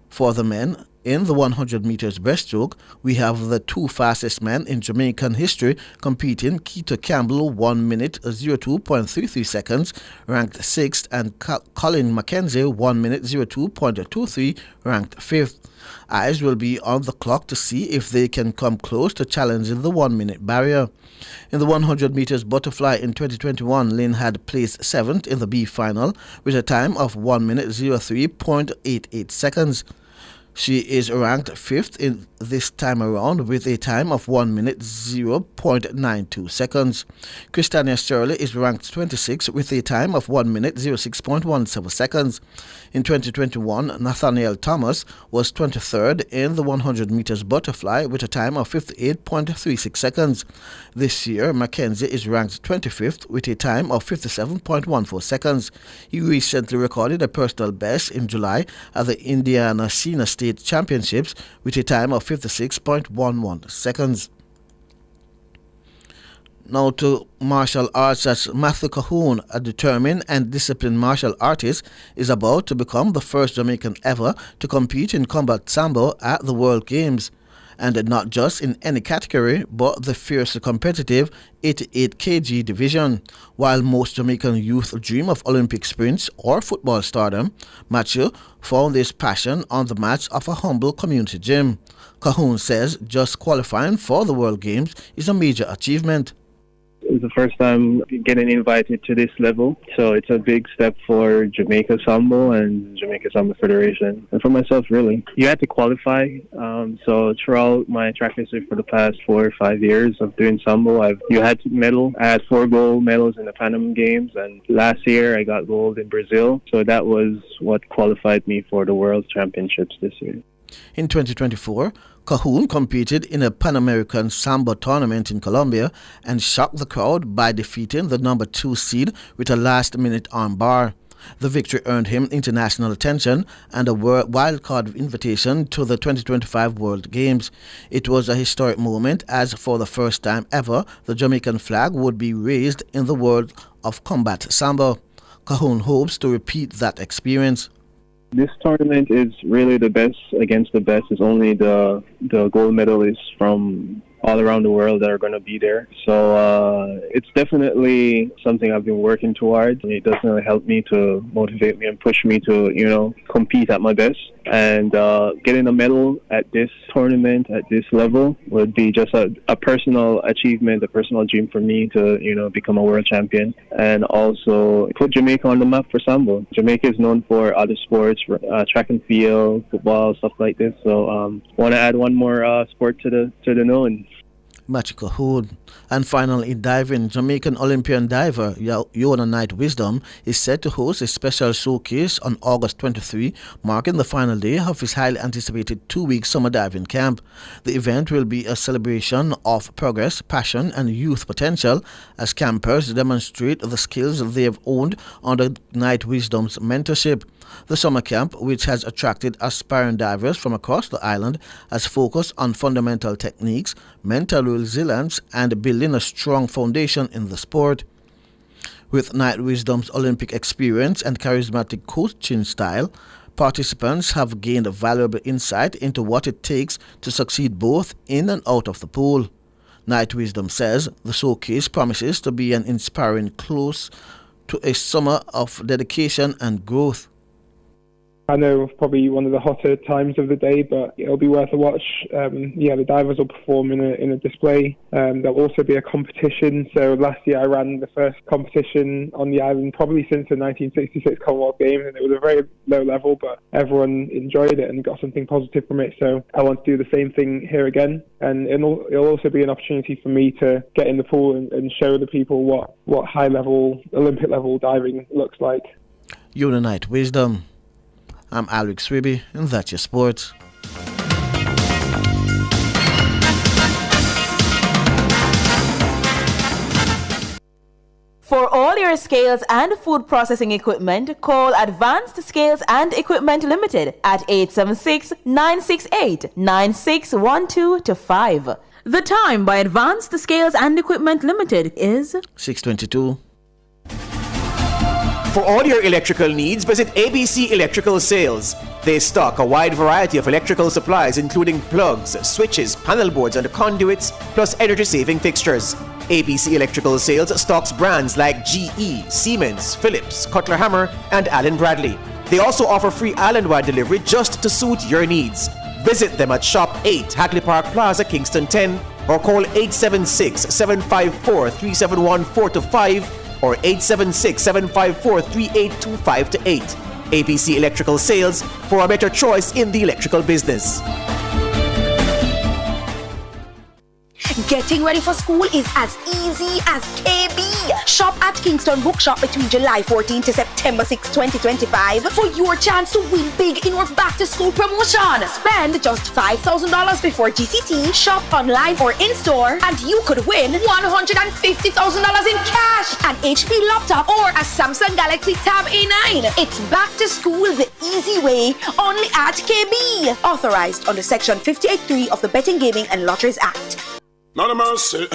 For the men, in the 100 meters breaststroke, we have the 2 fastest men in Jamaican history competing. Keita Campbell 1 minute 02.33 seconds, ranked 6th, and Colin Mackenzie 1 minute 02.23, ranked 5th. Eyes will be on the clock to see if they can come close to challenging the 1 minute barrier. In the 100 meters butterfly in 2021, Lynn had placed 7th in the B final with a time of 1 minute 03.88 seconds. She is ranked 5th in this time around with a time of 1 minute 0.92 seconds. Christiana Sterling is ranked 26th with a time of 1 minute 06.17 seconds. In 2021, Nathaniel Thomas was 23rd in the 100 meters butterfly with a time of 58.36 seconds. This year, Mackenzie is ranked 25th with a time of 57.14 seconds. He recently recorded a personal best in July at the Indiana Senior State Championships with a time of 56.11 seconds. Now to martial arts, as Matthew Cahoon, a determined and disciplined martial artist, is about to become the first Jamaican ever to compete in combat sambo at the World Games. And not just in any category, but the fiercely competitive 88 kg division. While most Jamaican youth dream of Olympic sprints or football stardom, Matthew found his passion on the mats of a humble community gym. Cahoon says just qualifying for the World Games is a major achievement. It's the first time getting invited to this level. So it's a big step for Jamaica Sambo and Jamaica Sambo Federation. And for myself, really. You had to qualify. So throughout my track history for the past 4 or 5 years of doing Sambo, you had to medal. I had 4 gold medals in the Pan Am Games. And last year I got gold in Brazil. So that was what qualified me for the World Championships this year. In 2024, Cahoon competed in a Pan American Sambo tournament in Colombia and shocked the crowd by defeating the number 2 seed with a last-minute armbar. The victory earned him international attention and a wildcard invitation to the 2025 World Games. It was a historic moment as for the first time ever, the Jamaican flag would be raised in the world of combat Sambo. Cahoon hopes to repeat that experience. This tournament is really the best against the best. It's only the gold medalists from all around the world that are going to be there. So it's definitely something I've been working towards. It definitely helped me to motivate me and push me to, compete at my best. And getting a medal at this tournament, at this level, would be just a personal achievement, a personal dream for me to, become a world champion. And also put Jamaica on the map for Sambo. Jamaica is known for other sports, track and field, football, stuff like this. So want to add one more sport to the known. Matthew Cahoon. And finally, in diving, Jamaican Olympian diver Yona Knight Wisdom is set to host a special showcase on August 23, marking the final day of his highly anticipated 2-week summer diving camp. The event will be a celebration of progress, passion, and youth potential as campers demonstrate the skills they have honed under Knight Wisdom's mentorship. The summer camp, which has attracted aspiring divers from across the island, has focused on fundamental techniques, mental resilience, and building a strong foundation in the sport. With Knight Wisdom's Olympic experience and charismatic coaching style, participants have gained valuable insight into what it takes to succeed both in and out of the pool. Knight Wisdom says the showcase promises to be an inspiring close to a summer of dedication and growth. I know probably one of the hotter times of the day, but it'll be worth a watch. The divers will perform in a display. There'll also be a competition. So last year I ran the first competition on the island probably since the 1966 Commonwealth Games, and it was a very low level, but everyone enjoyed it and got something positive from it. So I want to do the same thing here again, and it'll also be an opportunity for me to get in the pool and show the people what high level, Olympic level diving looks like. Yona Knight Wisdom. I'm Alex Swiby, and that's your sports. For all your scales and food processing equipment, call Advanced Scales and Equipment Limited at 876-968-9612-5. The time by Advanced Scales and Equipment Limited is 6:22. For all your electrical needs, visit ABC Electrical Sales. They stock a wide variety of electrical supplies including plugs, switches, panel boards, and conduits, plus energy-saving fixtures. ABC Electrical Sales stocks brands like GE, Siemens, Philips, Cutler Hammer, and Allen Bradley. They also offer free island-wide delivery just to suit your needs. Visit them at Shop 8, Hagley Park Plaza, Kingston 10, or call 876-754-3714-5 or 876-754-3825-8. ABC Electrical Sales, for a better choice in the electrical business. Getting ready for school is as easy as KB. Shop at Kingston Bookshop between July 14 to September 6, 2025 for your chance to win big in our back-to-school promotion. Spend just $5,000 before GCT, shop online or in-store, and you could win $150,000 in cash, an HP laptop, or a Samsung Galaxy Tab A9. It's back to school the easy way, only at KB. Authorized under Section 58.3 of the Betting, Gaming and Lotteries Act. Not a mercy.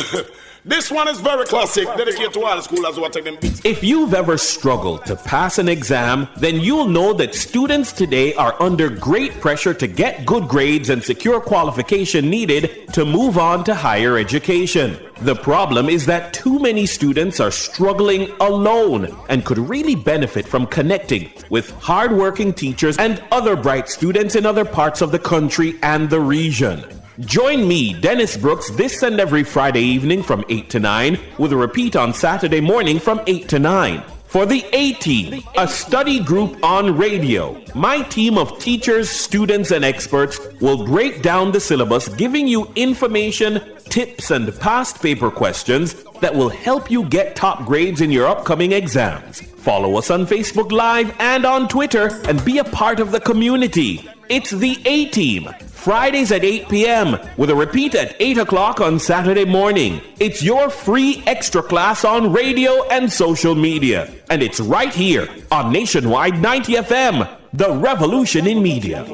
This one is very classic, dedicated to all the schoolers who are taking beats. If you've ever struggled to pass an exam, then you'll know that students today are under great pressure to get good grades and secure qualification needed to move on to higher education. The problem is that too many students are struggling alone and could really benefit from connecting with hardworking teachers and other bright students in other parts of the country and the region. Join me, Dennis Brooks, this and every Friday evening from 8 to 9, with a repeat on Saturday morning from 8 to 9. For the A-Team, a study group on radio, my team of teachers, students, and experts will break down the syllabus, giving you information, tips, and past paper questions that will help you get top grades in your upcoming exams. Follow us on Facebook Live and on Twitter and be a part of the community. It's the A-Team, Fridays at 8 p.m. with a repeat at 8 o'clock on Saturday morning. It's your free extra class on radio and social media. And it's right here on Nationwide 90 FM, the revolution in media.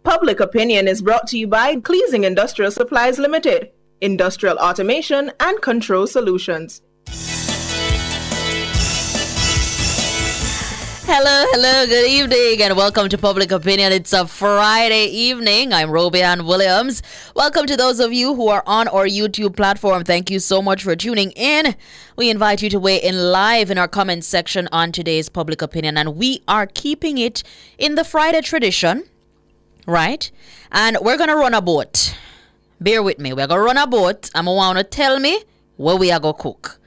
Public Opinion is brought to you by Cleasing Industrial Supplies Limited, Industrial Automation and Control Solutions. Hello, good evening, and welcome to Public Opinion. It's a Friday evening. I'm Roby Ann Williams. Welcome to those of you who are on our YouTube platform. Thank you so much for tuning in. We invite you to weigh in live in our comments section on today's Public Opinion, and we are keeping it in the Friday tradition, right? And we're going to run a boat. Bear with me. We're going to run a boat, and I want to tell me where we are going to cook.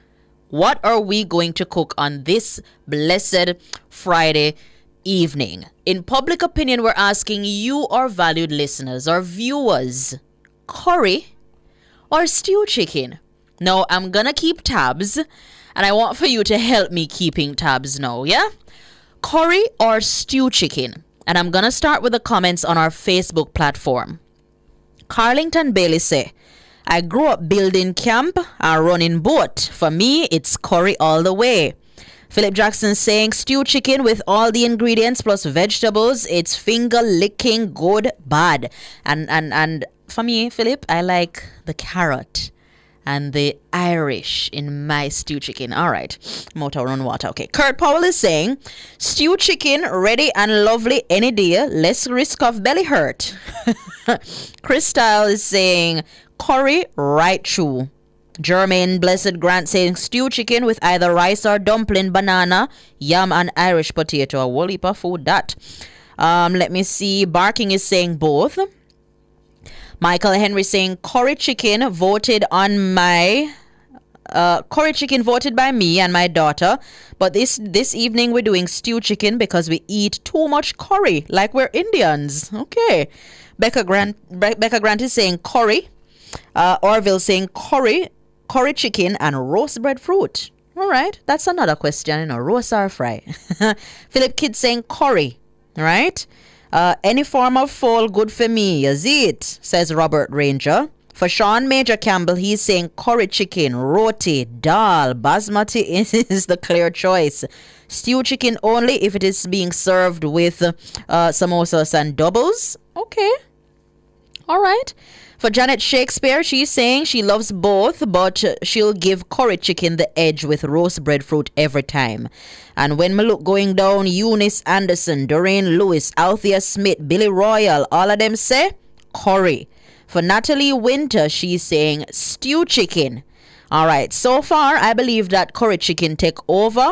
What are we going to cook on this blessed Friday evening? In Public Opinion, we're asking you, our valued listeners, our viewers, curry or stew chicken? Now, I'm going to keep tabs, and I want for you to help me keeping tabs now, yeah? Curry or stew chicken? And I'm going to start with the comments on our Facebook platform. Carlington Bailey say, I grew up building camp and running boat. For me, it's curry all the way. Philip Jackson saying stew chicken with all the ingredients plus vegetables. It's finger licking good bad. And for me, Philip, I like the carrot and the Irish in my stew chicken. All right. Motor run water. Okay. Kurt Powell is saying stew chicken ready and lovely any day. Less risk of belly hurt. Chris Style is saying curry right through. Jermaine Blessed Grant saying stew chicken with either rice or dumpling, banana, yam, and Irish potato. A whole heap of food that. Let me see. Barking is saying both. Michael Henry saying curry chicken voted on my curry chicken voted by me and my daughter. But this evening we're doing stew chicken because we eat too much curry like we're Indians. Okay. Becca Grant is saying curry. Orville saying curry chicken and roast breadfruit. All right, that's another question, roast or fry. Philip Kidd saying curry, right? Any form of fall good for me, is it? Says Robert Ranger. For Sean Major Campbell, he's saying curry chicken, roti, dal, basmati is the clear choice. Stew chicken only if it is being served with samosas and doubles. Okay, all right. For Janet Shakespeare, she's saying she loves both, but she'll give curry chicken the edge with roast breadfruit every time. And when me look going down, Eunice Anderson, Doreen Lewis, Althea Smith, Billy Royal, all of them say curry. For Natalie Winter, she's saying stew chicken. All right, so far, I believe that curry chicken take over.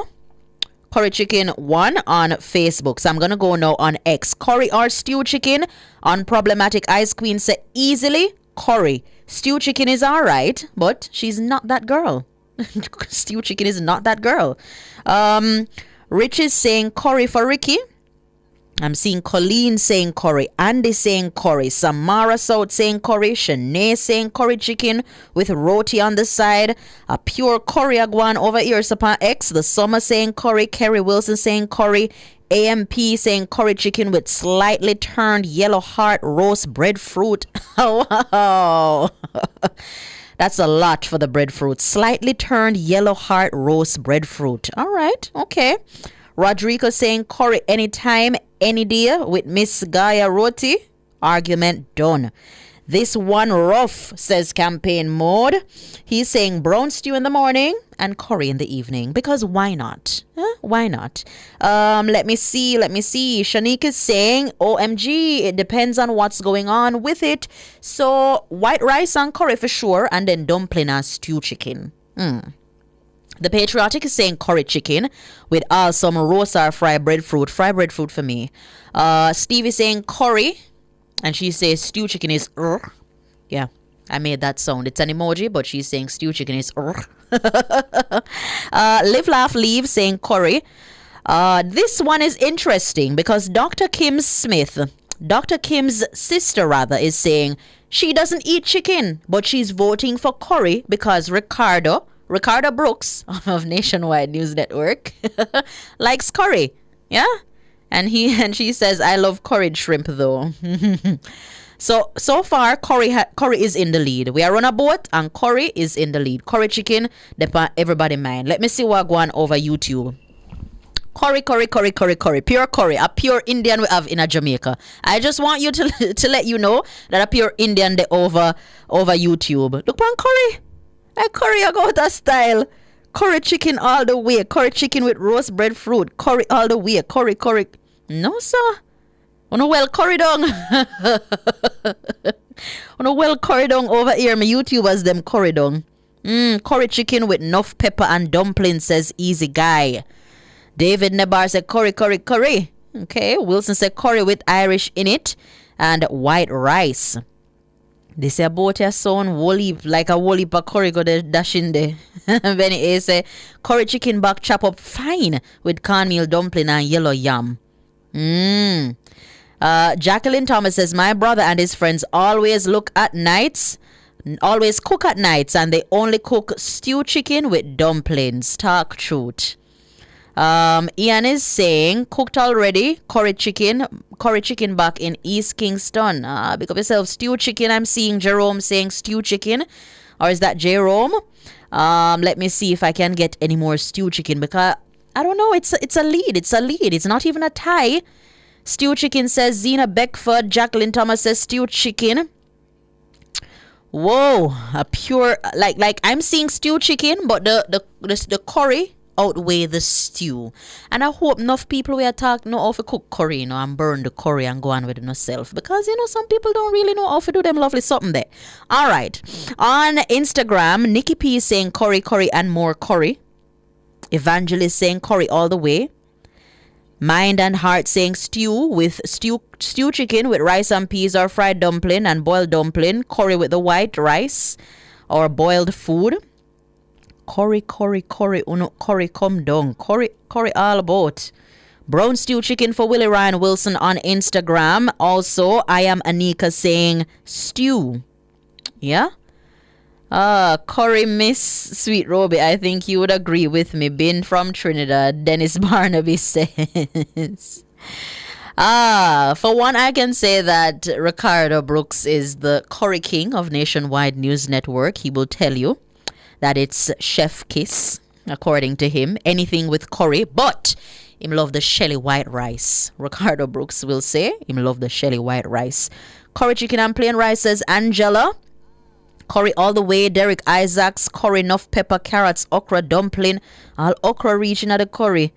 Curry chicken 1 on Facebook. So I'm going to go now on X. Curry or stew chicken? Unproblematic Ice Queen say easily curry. Stew chicken is all right, but she's not that girl. Stew chicken is not that girl. Rich is saying curry for Ricky. I'm seeing Colleen saying curry, Andy saying curry, Samara South saying curry, Shanae saying curry chicken with roti on the side, a pure curry agwan over here, Sapan X, the Summer saying curry, Kerry Wilson saying curry, AMP saying curry chicken with slightly turned yellow heart roast breadfruit. Wow. That's a lot for the breadfruit. Slightly turned yellow heart roast breadfruit. All right, okay. Rodrigo saying curry anytime, any day with Miss Gaia Roti. Argument done. This one rough, says Campaign Mode. He's saying brown stew in the morning and curry in the evening. Because why not? Why not? Let me see. Shanique is saying, OMG, it depends on what's going on with it. So white rice and curry for sure. And then dumpling and stew chicken. The Patriotic is saying curry chicken with some roast or fried breadfruit. Fried breadfruit for me. Steve is saying curry. And she says stew chicken is Yeah, I made that sound. It's an emoji, but she's saying stew chicken is Live Laugh Leave saying curry. This one is interesting because Dr. Kim's sister rather, is saying she doesn't eat chicken, but she's voting for curry because Ricardo Brooks of Nationwide News Network likes curry. Yeah? And she says, I love curried shrimp though. So far, curry is in the lead. We are on a boat and curry is in the lead. Curry chicken, everybody mind. Let me see what going on over YouTube. Curry, pure curry, a pure Indian we have in a Jamaica. I just want you to let you know that a pure Indian they over YouTube. Look on curry. Like curry I got a style. Curry chicken all the way. Curry chicken with roast breadfruit. Curry all the way. Curry. No, sir. On a well curry down. On a well curry down over here. My YouTubers them curry down. Curry chicken with enough pepper and dumpling, says Easy Guy. David Nebar said curry. Okay. Wilson said curry with Irish in it and white rice. They say about your son woolly like a woolly pa curry go there dash in there. Benny A say curry chicken back chop up fine with cornmeal dumpling and yellow yam. Jacqueline Thomas says my brother and his friends always cook at nights, and they only cook stew chicken with dumplings. Talk truth. Ian is saying cooked already curry chicken back in East Kingston. Pick up yourself stew chicken. I'm seeing Jerome saying stew chicken, or is that Jerome? Let me see if I can get any more stew chicken because I don't know. It's a lead. It's not even a tie. Stew chicken, says Zena Beckford. Jacqueline Thomas says stew chicken. Whoa, a pure like I'm seeing stew chicken, but the curry outweigh the stew. And I hope enough people we are talking know how to cook curry, and burn the curry and go on with it yourself. Because, some people don't really know how to do them lovely something there. All right. On Instagram, Nikki P is saying curry and more curry. Evangelist saying curry all the way. Mind and Heart saying stew chicken with rice and peas or fried dumpling and boiled dumpling. Curry with the white rice or boiled food. Curry, curry come down. Curry all about. Brown stew chicken for Willie Ryan Wilson on Instagram. Also, I am Anika saying stew. Yeah? Curry Miss Sweet Roby, I think you would agree with me. Been from Trinidad, Dennis Barnaby says. For one, I can say that Ricardo Brooks is the curry king of Nationwide News Network. He will tell you that it's chef kiss, according to him. Anything with curry, but him love the Shelly white rice. Ricardo Brooks will say him love the Shelly white rice. Curry chicken and plain rice, says Angela. Curry all the way. Derek Isaacs. Curry enough pepper, carrots, okra, dumpling. All okra reaching at the curry.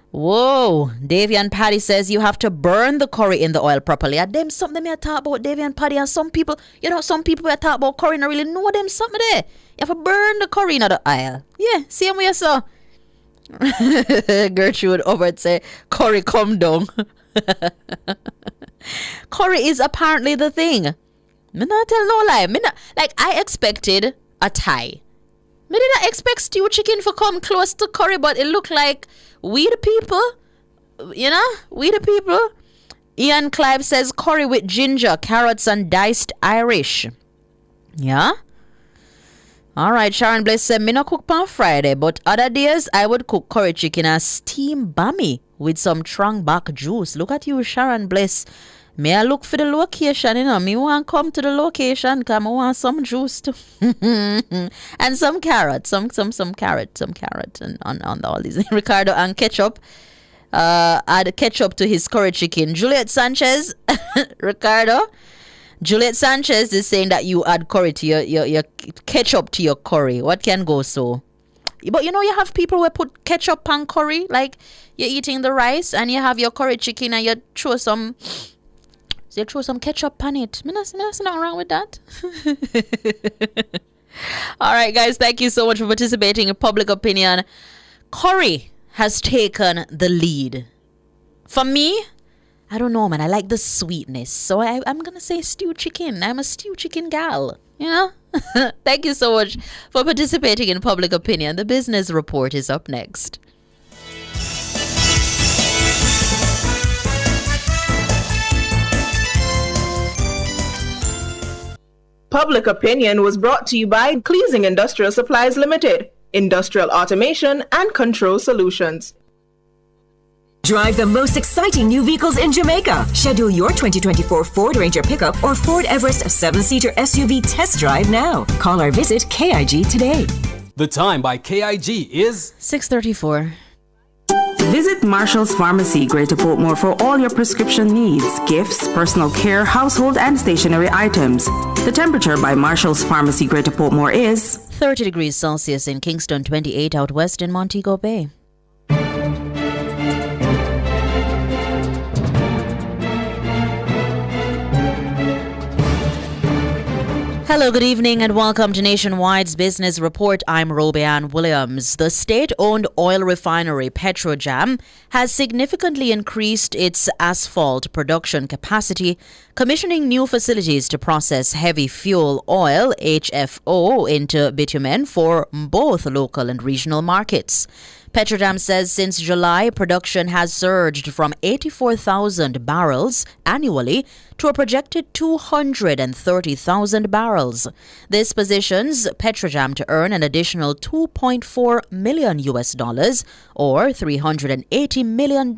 Whoa. Davian Paddy says you have to burn the curry in the oil properly. Them something me I talk about Davian Paddy, and some people, some people I talk about curry and really know them something there. You have to burn the curry in the oil. Yeah, same way I saw. Gertrude Obert say curry come down. Curry is apparently the thing. Me not tell no lie. I expected a tie. Me did not expect stew chicken to come close to curry, but it looked like we the people. We the people. Ian Clive says curry with ginger, carrots, and diced Irish. Yeah? Alright, Sharon Bliss said, me not cook on Friday, but other days I would cook curry chicken and steam bammy with some trong back juice. Look at you, Sharon Bliss. May I look for the location, Me want to come to the location because I want some juice too. And some carrot, some carrot and on all these. Ricardo and ketchup. Add ketchup to his curry chicken. Juliet Sanchez, Ricardo. Juliet Sanchez is saying that you add curry to your ketchup to your curry. What can go so? But you have people who put ketchup on curry, like you're eating the rice and you have your curry chicken and you throw some ketchup on it. There's nothing wrong with that. All right, guys, thank you so much for participating in Public Opinion. Curry has taken the lead. For me, I don't know, man. I like the sweetness. So I'm going to say stewed chicken. I'm a stewed chicken gal. You know? Thank you so much for participating in Public Opinion. The Business Report is up next. Public Opinion was brought to you by Cleasing Industrial Supplies Limited, industrial automation and control solutions. Drive the most exciting new vehicles in Jamaica. Schedule your 2024 Ford Ranger pickup or Ford Everest 7-seater SUV test drive now. Call or visit KIG today. The time by KIG is 6:34. Visit Marshall's Pharmacy, Greater Portmore, for all your prescription needs, gifts, personal care, household and stationery items. The temperature by Marshall's Pharmacy, Greater Portmore is 30 degrees Celsius in Kingston, 28 out west in Montego Bay. Hello, good evening, and welcome to Nationwide's Business Report. I'm Robianne Williams. The state-owned oil refinery Petrojam has significantly increased its asphalt production capacity, commissioning new facilities to process heavy fuel oil, HFO, into bitumen for both local and regional markets. Petrojam says since July, production has surged from 84,000 barrels annually to a projected 230,000 barrels. This positions Petrojam to earn an additional $2.4 million or $380 million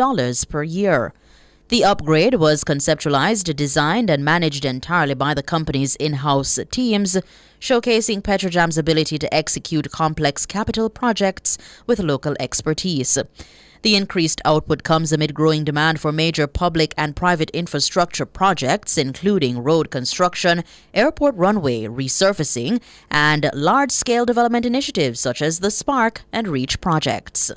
per year. The upgrade was conceptualized, designed, and managed entirely by the company's in-house teams, showcasing Petrojam's ability to execute complex capital projects with local expertise. The increased output comes amid growing demand for major public and private infrastructure projects, including road construction, airport runway resurfacing, and large-scale development initiatives such as the Spark and Reach projects.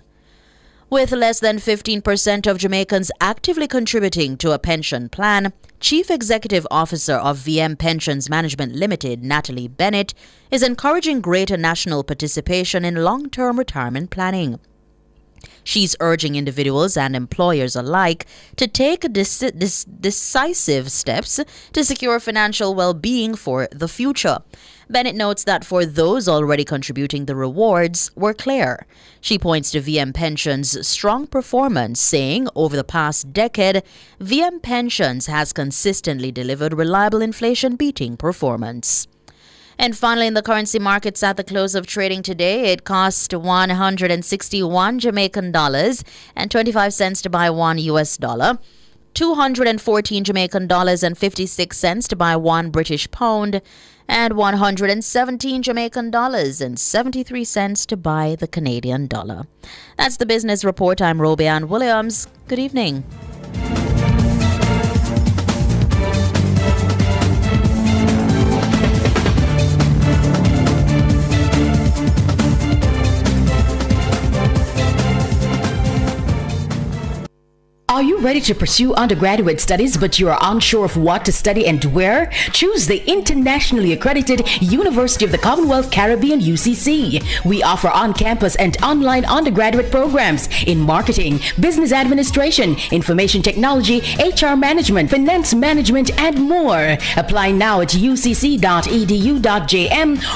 With less than 15% of Jamaicans actively contributing to a pension plan, Chief Executive Officer of VM Pensions Management Limited, Natalie Bennett, is encouraging greater national participation in long-term retirement planning. She's urging individuals and employers alike to take decisive steps to secure financial well-being for the future. Bennett notes that for those already contributing, the rewards were clear. She points to VM Pensions' strong performance, saying over the past decade, VM Pensions has consistently delivered reliable inflation-beating performance. And finally, in the currency markets at the close of trading today, it cost 161 Jamaican dollars and 25 cents to buy $1, 214 Jamaican dollars and 56 cents to buy £1, and 117 Jamaican dollars and 73 cents to buy the Canadian dollar. That's the Business Report. I'm Robianne Williams. Good evening. Are you ready to pursue undergraduate studies but you are unsure of what to study and where? Choose the internationally accredited University of the Commonwealth Caribbean UCC. We offer on-campus and online undergraduate programs in marketing, business administration, information technology, HR management, finance management, and more. Apply now at ucc.edu.jm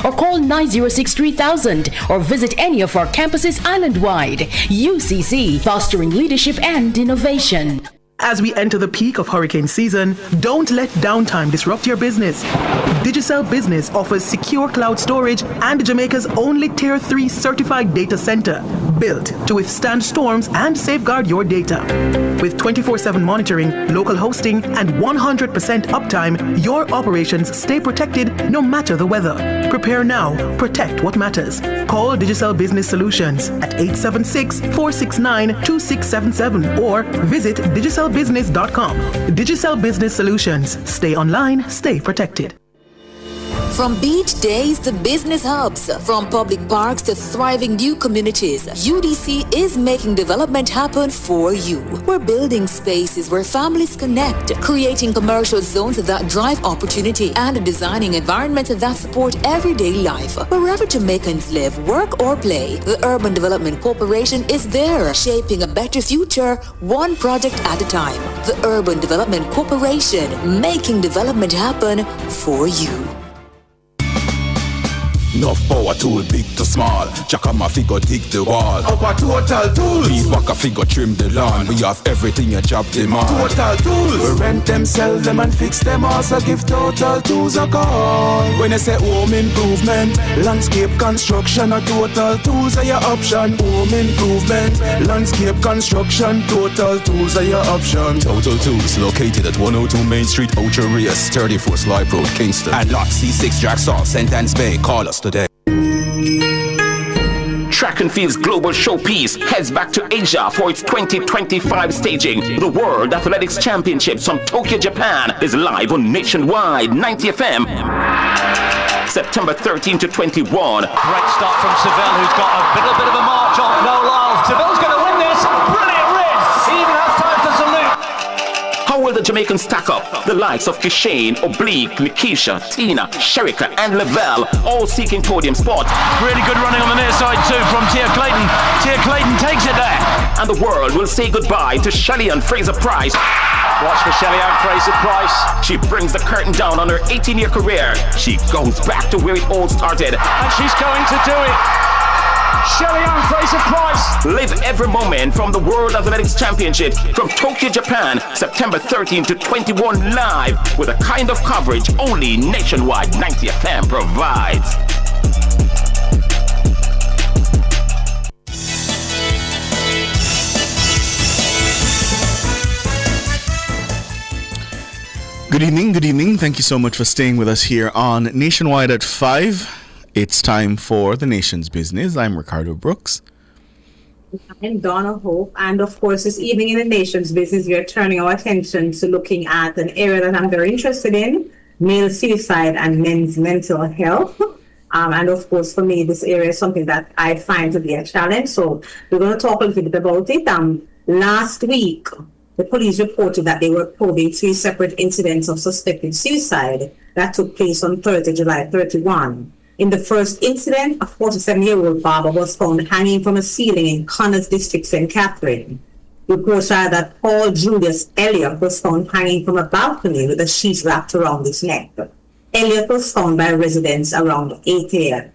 or call 906-3000 or visit any of our campuses island-wide. UCC, fostering leadership and innovation. As we enter the peak of hurricane season, don't let downtime disrupt your business. Digicel Business offers secure cloud storage and Jamaica's only Tier 3 certified data center, built to withstand storms and safeguard your data. With 24/7 monitoring, local hosting, and 100% uptime, your operations stay protected no matter the weather. Prepare now, protect what matters. Call Digicel Business Solutions at 876-469-2677 or visit digicelbusiness.com. Digicel Business Solutions. Stay online, stay protected. From beach days to business hubs, from public parks to thriving new communities, UDC is making development happen for you. We're building spaces where families connect, creating commercial zones that drive opportunity, and designing environments that support everyday life. Wherever Jamaicans live, work, or play, the Urban Development Corporation is there, shaping a better future, one project at a time. The Urban Development Corporation, making development happen for you. Enough power tool, big to small. Jack and my figure dig the wall. Our Total Tools. Beat back a figure trim the lawn. We have everything and job them all. Total Tools. We rent them, sell them and fix them. Also give Total Tools a call. When you say home improvement, landscape construction, or Total Tools are your option. Home improvement, landscape construction, Total Tools are your option. Total Tools located at 102 Main Street, Ocho Rios, 34 Slipe Road, Kingston. And lot C6 Jackson, Sentence Bay. Call us today. Track and Field's global showpiece heads back to Asia for its 2025 staging. The World Athletics Championships from Tokyo, Japan is live on Nationwide 90 FM. September 13 to 21. Great start from Seville, who's got a little bit of a march on Noel Lyles. Seville's going to win this. Brilliant race. He even has time to salute. How will the Jamaicans stack up? The likes of Kishane, Oblique, Nikisha, Tina, Sherika, and Lavelle, all seeking podium spots. Really good running on the near side too from Tia Clayton. Tia Clayton takes it there. And the world will say goodbye to Shelly-Ann Fraser-Pryce. Watch for Shelly-Ann Fraser-Pryce. She brings the curtain down on her 18-year career. She goes back to where it all started. And she's going to do it. Shelly-Ann Fraser-Pryce. Live every moment from the World Athletics Championships from Tokyo, Japan, September 13 to 21 live with a kind of coverage only Nationwide 90 FM provides. Good evening. Thank you so much for staying with us here on Nationwide at 5. It's time for the nation's business. I'm Ricardo Brooks. I'm Donna Hope. And of course, this evening in the nation's business, we are turning our attention to looking at an area that I'm very interested in, male suicide and men's mental health. And of course, for me, this area is something that I find to be a challenge. So we're going to talk a little bit about it. Last week, the police reported that they were probing 3 separate incidents of suspected suicide that took place on Thursday, July 31. In the first incident, a 47-year-old barber was found hanging from a ceiling in Connors District, St. Catherine. Reports are that Paul Julius Elliott was found hanging from a balcony with a sheet wrapped around his neck. Elliott was found by residents around 8 a.m.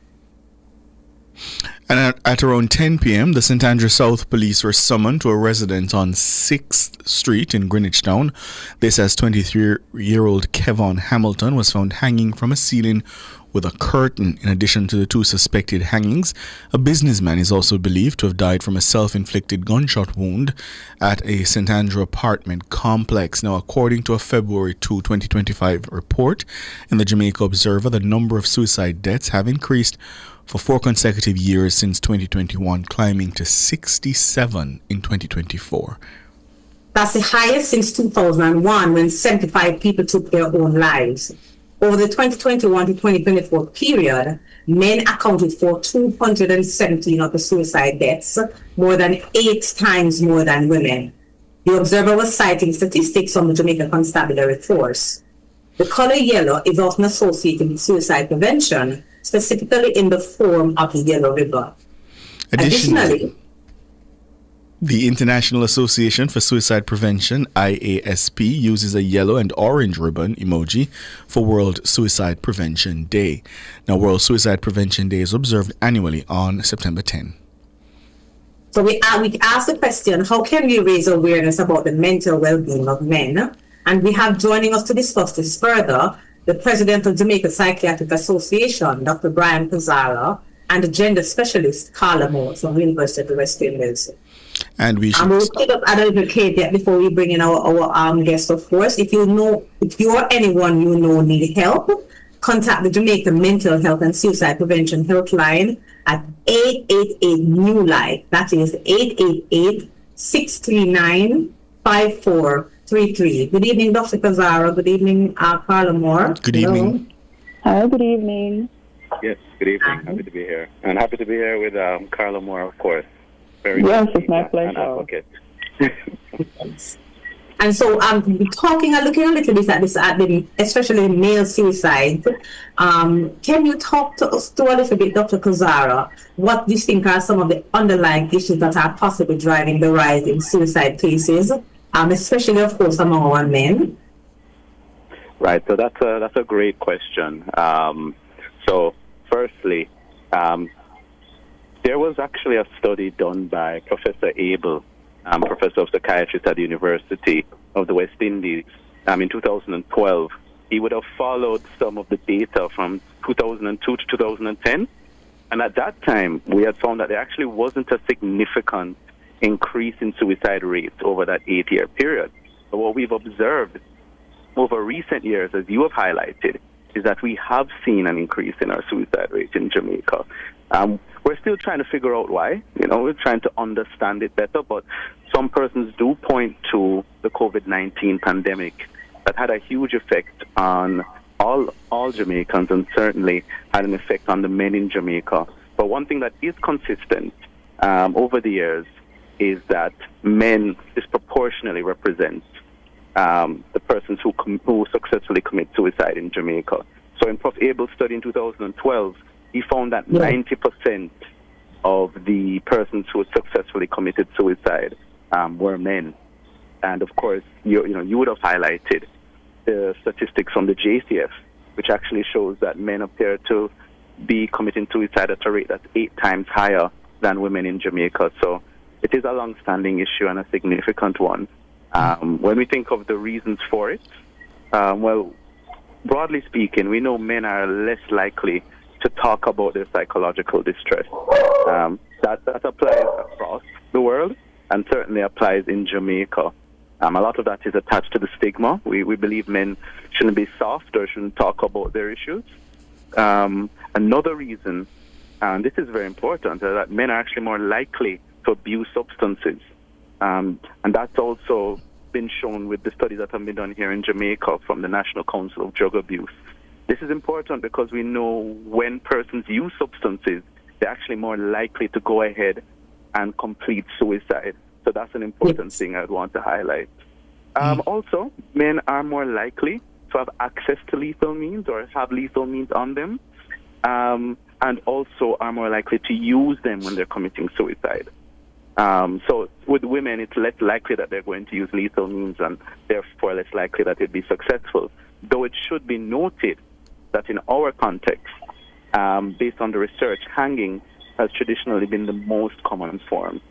And at around 10 p.m., the St. Andrew South police were summoned to a residence on 6th Street in Greenwich Town. This as 23-year-old Kevon Hamilton was found hanging from a ceiling with a curtain. In addition to the 2 suspected hangings, a businessman is also believed to have died from a self-inflicted gunshot wound at a St. Andrew apartment complex. Now, according to a February 2, 2025 report in the Jamaica Observer, the number of suicide deaths have increased for 4 consecutive years since 2021, climbing to 67 in 2024. That's the highest since 2001, when 75 people took their own lives. Over the 2021 to 2024 period, men accounted for 217 of the suicide deaths, more than 8 times more than women. The Observer was citing statistics from the Jamaica Constabulary Force. The color yellow is often associated with suicide prevention, specifically in the form of the yellow ribbon. Additionally, the International Association for Suicide Prevention, IASP, uses a yellow and orange ribbon emoji for World Suicide Prevention Day. Now, World Suicide Prevention Day is observed annually on September 10. So we asked the question, how can we raise awareness about the mental well-being of men? And we have joining us to discuss this further, the president of Jamaica Psychiatric Association, Dr. Brian Pizarro, and the gender specialist, Carla Moore from the University of the West Indies. And we should... we'll pick up a little caveat before we bring in our guest, of course. If you or anyone you know need help, contact the Jamaica Mental Health and Suicide Prevention Helpline at 888-NEW-LIFE. That is 888-639-5433. Good evening, Dr. Pizarro. Good evening, Carla Moore. Good evening. Hi, good evening. Yes, good evening. Happy to be here. And happy to be here with Carla Moore, of course. Very yes, good it's my an pleasure. advocate. And so, looking a little bit at this, especially male suicide. Can you talk to us a little bit, Dr. Kazara, what do you think are some of the underlying issues that are possibly driving the rise in suicide cases, especially, of course, among our men? Right. So that's a great question. So, firstly, there was actually a study done by Professor Abel, professor of psychiatry at the University of the West Indies, in 2012. He would have followed some of the data from 2002 to 2010. And at that time, we had found that there actually wasn't a significant increase in suicide rates over that 8-year period. But what we've observed over recent years, as you have highlighted, is that we have seen an increase in our suicide rate in Jamaica. We're still trying to figure out why. We're trying to understand it better, but some persons do point to the COVID-19 pandemic that had a huge effect on all Jamaicans and certainly had an effect on the men in Jamaica. But one thing that is consistent over the years is that men disproportionately represent the persons who successfully commit suicide in Jamaica. So in Prof. Abel's study in 2012, he found that 90% of the persons who successfully committed suicide were men. And of course, you would have highlighted the statistics from the JCF, which actually shows that men appear to be committing suicide at a rate that's 8 times higher than women in Jamaica. So it is a long-standing issue and a significant one. When we think of the reasons for it, well, broadly speaking, we know men are less likely to talk about their psychological distress. That applies across the world and certainly applies in Jamaica. A lot of that is attached to the stigma. We believe men shouldn't be soft or shouldn't talk about their issues. Another reason, and this is very important, is that men are actually more likely to abuse substances. And that's also been shown with the studies that have been done here in Jamaica from the National Council of Drug Abuse. This is important because we know when persons use substances, they're actually more likely to go ahead and complete suicide. So that's an important thing I'd want to highlight. Also, men are more likely to have access to lethal means or have lethal means on them, and also are more likely to use them when they're committing suicide. So with women, it's less likely that they're going to use lethal means and therefore less likely that it'd be successful. Though it should be noted that in our context, based on the research, hanging has traditionally been the most common form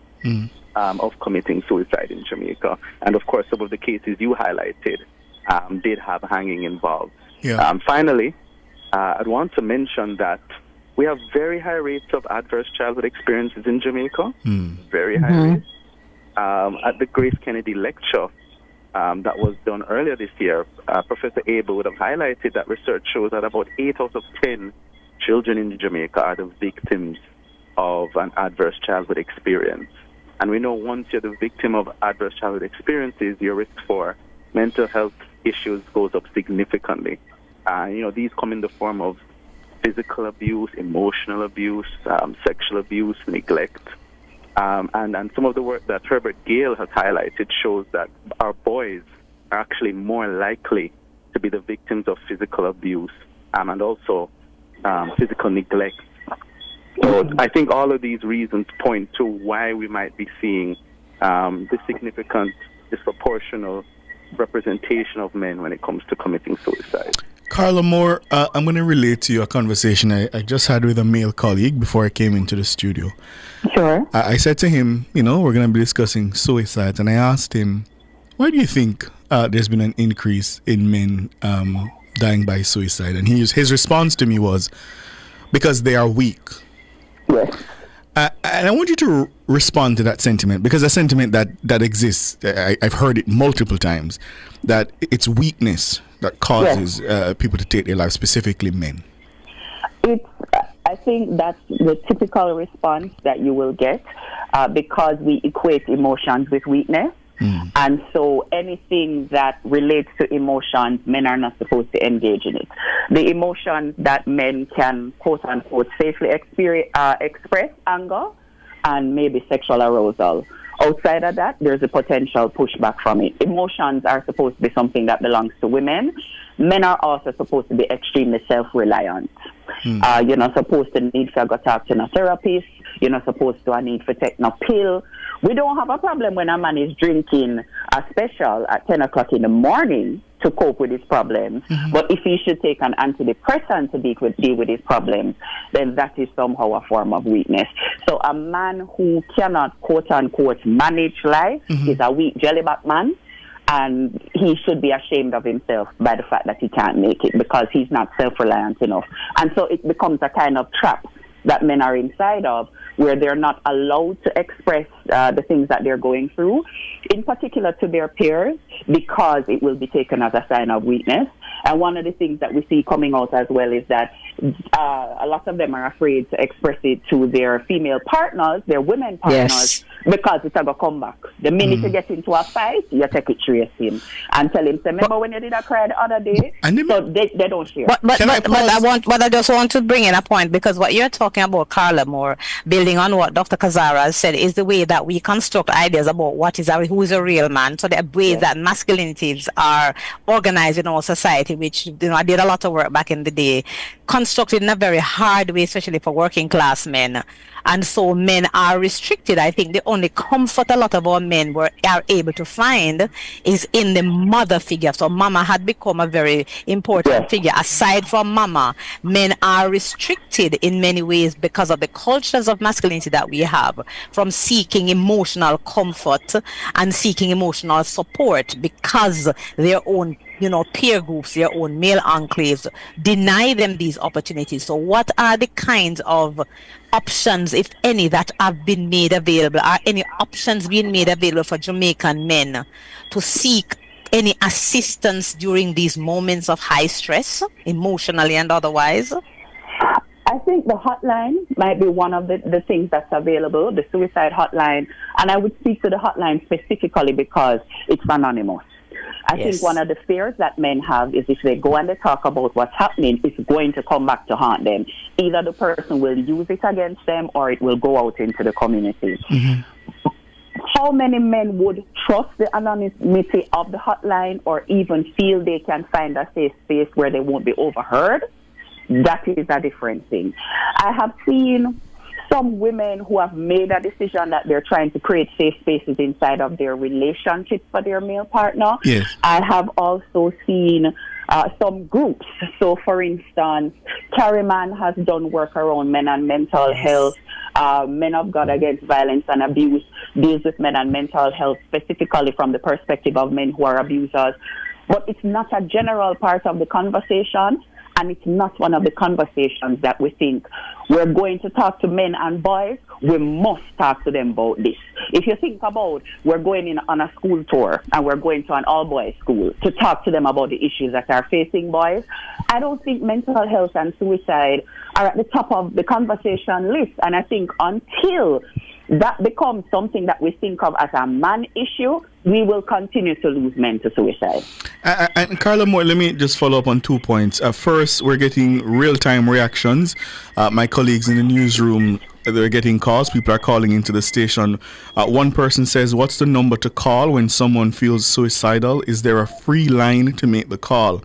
of committing suicide in Jamaica. And of course, some of the cases you highlighted did have hanging involved. Finally, I'd want to mention that we have very high rates of adverse childhood experiences in Jamaica, very high rates. At the Grace Kennedy lecture that was done earlier this year, Professor Abel would have highlighted that research shows that about 8 out of 10 children in Jamaica are the victims of an adverse childhood experience. And we know once you're the victim of adverse childhood experiences, your risk for mental health issues goes up significantly. These come in the form of physical abuse, emotional abuse, sexual abuse, neglect. And some of the work that Herbert Gale has highlighted shows that our boys are actually more likely to be the victims of physical abuse and also physical neglect. So I think all of these reasons point to why we might be seeing this significant disproportional representation of men when it comes to committing suicide. Carla Moore, I'm going to relate to you a conversation I just had with a male colleague before I came into the studio. Sure. I said to him, we're going to be discussing suicide, and I asked him, why do you think there's been an increase in men dying by suicide? And his response to me was, because they are weak. Yes. And I want you to respond to that sentiment, because a sentiment that exists, I've heard it multiple times, that it's weakness that causes people to take their lives, specifically men. I think that's the typical response that you will get because we equate emotions with weakness. And so anything that relates to emotions, men are not supposed to engage in it. The emotions that men can, quote unquote, safely express anger and maybe sexual arousal. Outside of that, there's a potential pushback from it. Emotions are supposed to be something that belongs to women. Men are also supposed to be extremely self-reliant. You're not supposed to need to go talk to a therapist. You're not supposed to need to take no pill. We don't have a problem when a man is drinking a special at 10 o'clock in the morning to cope with his problems. But if he should take an antidepressant to deal with his problems, then that is somehow a form of weakness. So a man who cannot, quote unquote, manage life is a weak jellyback man. And he should be ashamed of himself by the fact that he can't make it because he's not self-reliant enough. And so it becomes a kind of trap that men are inside of, where they're not allowed to express the things that they're going through, in particular to their peers, because it will be taken as a sign of weakness. And one of the things that we see coming out as well is that a lot of them are afraid to express it to their female partners, their women partners, because it's going to come back. The minute you get into a fight, you take it trace him and tell him, remember when you did a cry the other day? So they don't share. But I just want to bring in a point, because what you're talking about, Carla Moore, building on what Dr. Kazara said, is the way that we construct ideas about who is a real man. So the ways that masculinities are organized in our society, which I did a lot of work back in the day, constructed in a very hard way, especially for working class men. And so men are restricted. I think the only comfort a lot of our men are able to find is in the mother figure. So mama had become a very important figure. Aside from mama, men are restricted in many ways because of the cultures of masculinity that we have, from seeking emotional comfort and seeking emotional support because their own peer groups, their own male enclaves, deny them these opportunities. So what are the kinds of options, if any, that have been made available? Are any options being made available for Jamaican men to seek any assistance during these moments of high stress, emotionally and otherwise? I think the hotline might be one of the things that's available, the suicide hotline. And I would speak to the hotline specifically because it's anonymous. I think one of the fears that men have is if they go and they talk about what's happening, it's going to come back to haunt them. Either the person will use it against them or it will go out into the community. How many men would trust the anonymity of the hotline or even feel they can find a safe space where they won't be overheard? That is a different thing. I have seen some women who have made a decision that they're trying to create safe spaces inside of their relationship for their male partner. I have also seen some groups. So, for instance, Carryman has done work around men and mental health. Men of God Against Violence and Abuse deals with men and mental health, specifically from the perspective of men who are abusers. But it's not a general part of the conversation. And it's not one of the conversations that we think we're going to talk to men and boys. We must talk to them about this. If you think about, we're going in on a school tour and we're going to an all-boys school to talk to them about the issues that are facing boys, I don't think mental health and suicide are at the top of the conversation list. And I think until that becomes something that we think of as a man issue, we will continue to lose men to suicide. And Carla Moore, let me just follow up on 2 points. First, we're getting real-time reactions. My colleagues in the newsroom, they're getting calls. People are calling into the station. One person says, what's the number to call when someone feels suicidal? Is there a free line to make the call?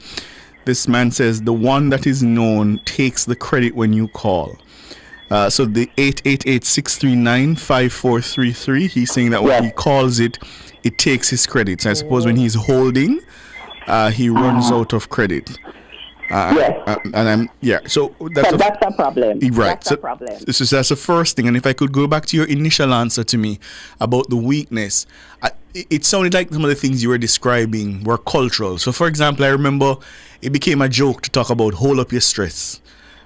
This man says, the one that is known takes the credit when you call. So the 888-639-5433, he's saying that when he calls it, it takes his credits. I suppose when he's holding, he runs out of credit. So that's a problem. Right. That's a problem. That's the first thing. And if I could go back to your initial answer to me about the weakness, it sounded like some of the things you were describing were cultural. So, for example, I remember it became a joke to talk about hold up your stress.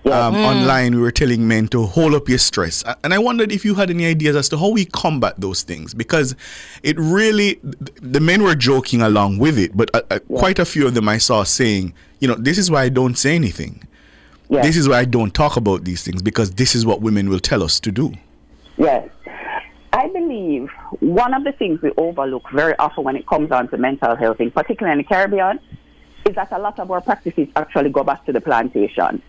Online, we were telling men to hold up your stress. And I wondered if you had any ideas as to how we combat those things, because it really, the men were joking along with it, but quite a few of them I saw saying, this is why I don't say anything. This is why I don't talk about these things, because this is what women will tell us to do. Yes. I believe believe one of the things we overlook very often when it comes down to mental health, in particular in the Caribbean, is that a lot of our practices actually go back to the plantation.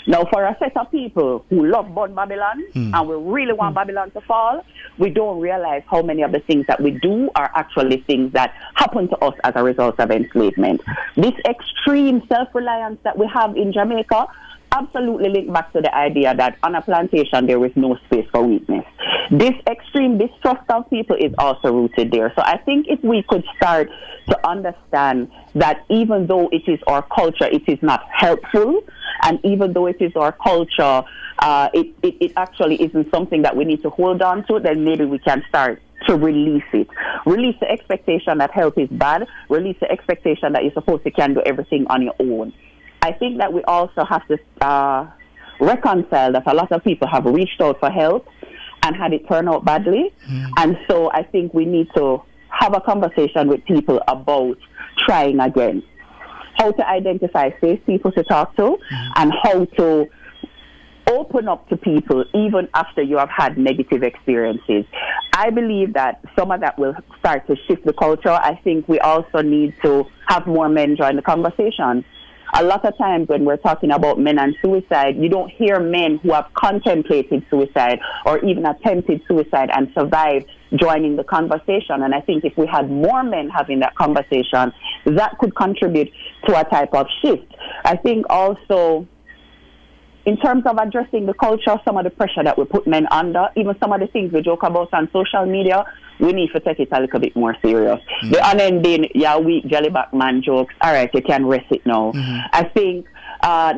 Now, for a set of people who love Born Babylon and we really want Babylon to fall, we don't realize how many of the things that we do are actually things that happen to us as a result of enslavement. This extreme self-reliance that we have in Jamaica absolutely link back to the idea that on a plantation there is no space for weakness. This extreme distrust of people is also rooted there. So I think if we could start to understand that even though it is our culture, it is not helpful, and even though it is our culture, it actually isn't something that we need to hold on to, then maybe we can start to release it. Release the expectation that help is bad. Release the expectation that you're supposed to can do everything on your own. I think that we also have to reconcile that a lot of people have reached out for help and had it turn out badly. And so I think we need to have a conversation with people about trying again. How to identify safe people to talk to and how to open up to people even after you have had negative experiences. I believe that some of that will start to shift the culture. I think we also need to have more men join the conversation. A lot of times when we're talking about men and suicide, you don't hear men who have contemplated suicide or even attempted suicide and survived joining the conversation. And I think if we had more men having that conversation, that could contribute to a type of shift. I think also in terms of addressing the culture, some of the pressure that we put men under, even some of the things we joke about on social media, we need to take it a little bit more serious. The unending, weak jellyback man jokes, all right, you can rest it now. I think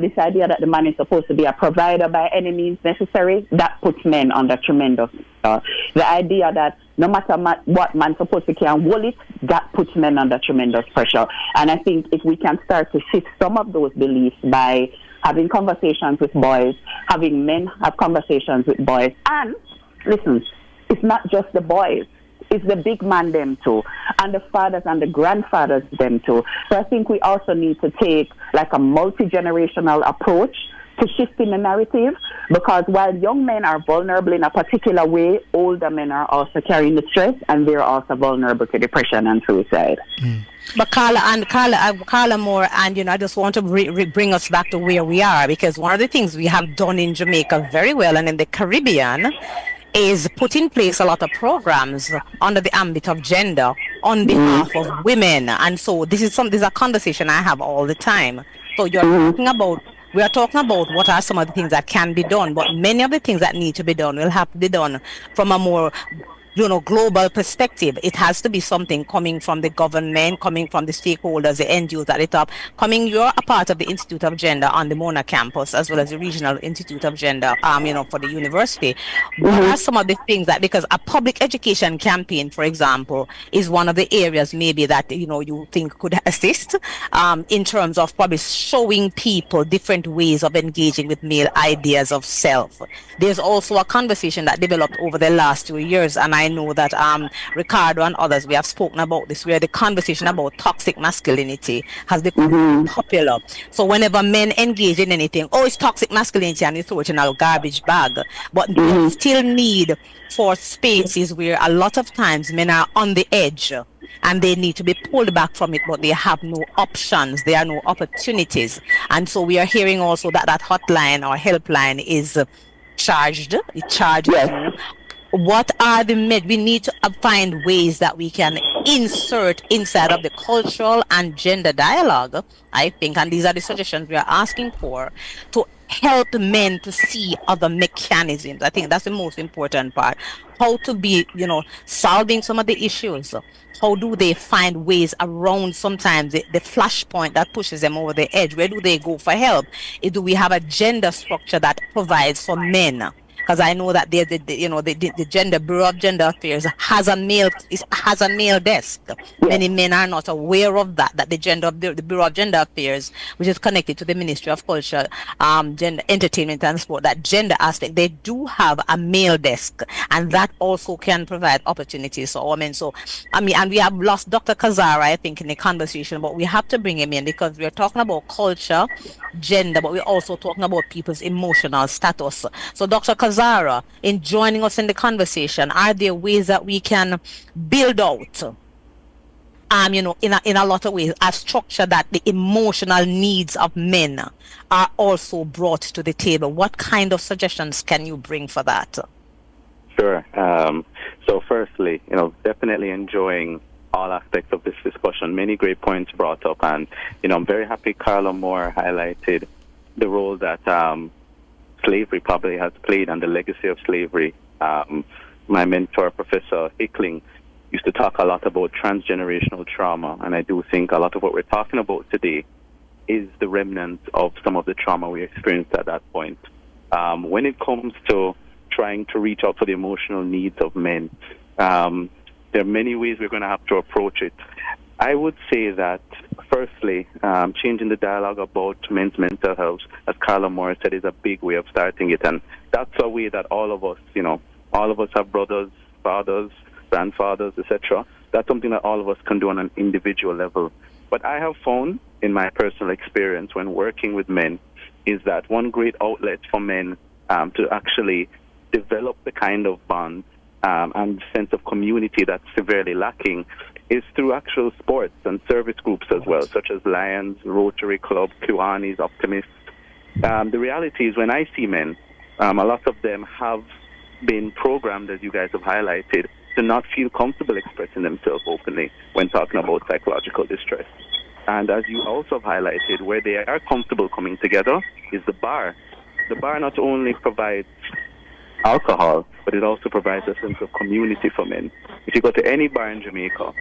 this idea that the man is supposed to be a provider by any means necessary, that puts men under tremendous the idea that no matter what man's supposed to can wool it, that puts men under tremendous pressure. And I think if we can start to shift some of those beliefs by having conversations with boys, having men have conversations with boys, and listen, it's not just the boys. It's the big man them too, and the fathers and the grandfathers them too. So I think we also need to take like a multi-generational approach to shifting the narrative, because while young men are vulnerable in a particular way, older men are also carrying the stress and they're also vulnerable to depression and suicide. But Carla Moore, and I just want to bring us back to where we are, because one of the things we have done in Jamaica very well and in the Caribbean is put in place a lot of programs under the ambit of gender on behalf of women. And so this is a conversation I have all the time. So we are talking about what are some of the things that can be done, but many of the things that need to be done will have to be done from a more global perspective. It has to be something coming from the government, coming from the stakeholders, the NGOs at the top. You're a part of the Institute of Gender on the Mona campus, as well as the Regional Institute of Gender, for the university. What are some of the things that, because a public education campaign, for example, is one of the areas maybe that, you think could assist in terms of probably showing people different ways of engaging with male ideas of self. There's also a conversation that developed over the last 2 years, and I know that Ricardo and others, we have spoken about this, where the conversation about toxic masculinity has become popular. So whenever men engage in anything, it's toxic masculinity, and you throw it in a garbage bag. But we still need for spaces where a lot of times men are on the edge and they need to be pulled back from it, but they have no options, there are no opportunities. And so we are hearing also that hotline or helpline is charged. It charges you. What are we need to find ways that we can insert inside of the cultural and gender dialogue, I think, and these are the suggestions we are asking for, to help men to see other mechanisms. I think that's the most important part. How to be, solving some of the issues. How do they find ways around sometimes the flashpoint that pushes them over the edge? Where do they go for help? Do we have a gender structure that provides for men? Because I know that the Gender Bureau of Gender Affairs has a male desk. Many men are not aware of that the Bureau of Gender Affairs, which is connected to the Ministry of Culture, Gender, Entertainment and Sport, that gender aspect, they do have a male desk, and that also can provide opportunities for women. So, and we have lost Dr. Kazara, I think, in the conversation, but we have to bring him in because we're talking about culture, gender, but we're also talking about people's emotional status. So, Dr. Kazara, Kazara, in joining us in the conversation? Are there ways that we can build out, in a lot of ways, a structure that the emotional needs of men are also brought to the table? What kind of suggestions can you bring for that? Sure. So firstly, definitely enjoying all aspects of this discussion. Many great points brought up, and I'm very happy Carla Moore highlighted the role that slavery probably has played and the legacy of slavery. My mentor, Professor Hickling, used to talk a lot about transgenerational trauma, and I do think a lot of what we're talking about today is the remnants of some of the trauma we experienced at that point. When it comes to trying to reach out for the emotional needs of men, there are many ways we're going to have to approach it. I would say that, firstly, changing the dialogue about men's mental health, as Carla Moore said, is a big way of starting it. And that's a way that all of us have brothers, fathers, grandfathers, etc. That's something that all of us can do on an individual level. But I have found, in my personal experience when working with men, is that one great outlet for men to actually develop the kind of bond and sense of community that's severely lacking is through actual sports and service groups as well, such as Lions, Rotary Club, Kiwanis, Optimists. The reality is when I see men, a lot of them have been programmed, as you guys have highlighted, to not feel comfortable expressing themselves openly when talking about psychological distress. And as you also have highlighted, where they are comfortable coming together is the bar. The bar not only provides alcohol, but it also provides a sense of community for men. If you go to any bar in Jamaica,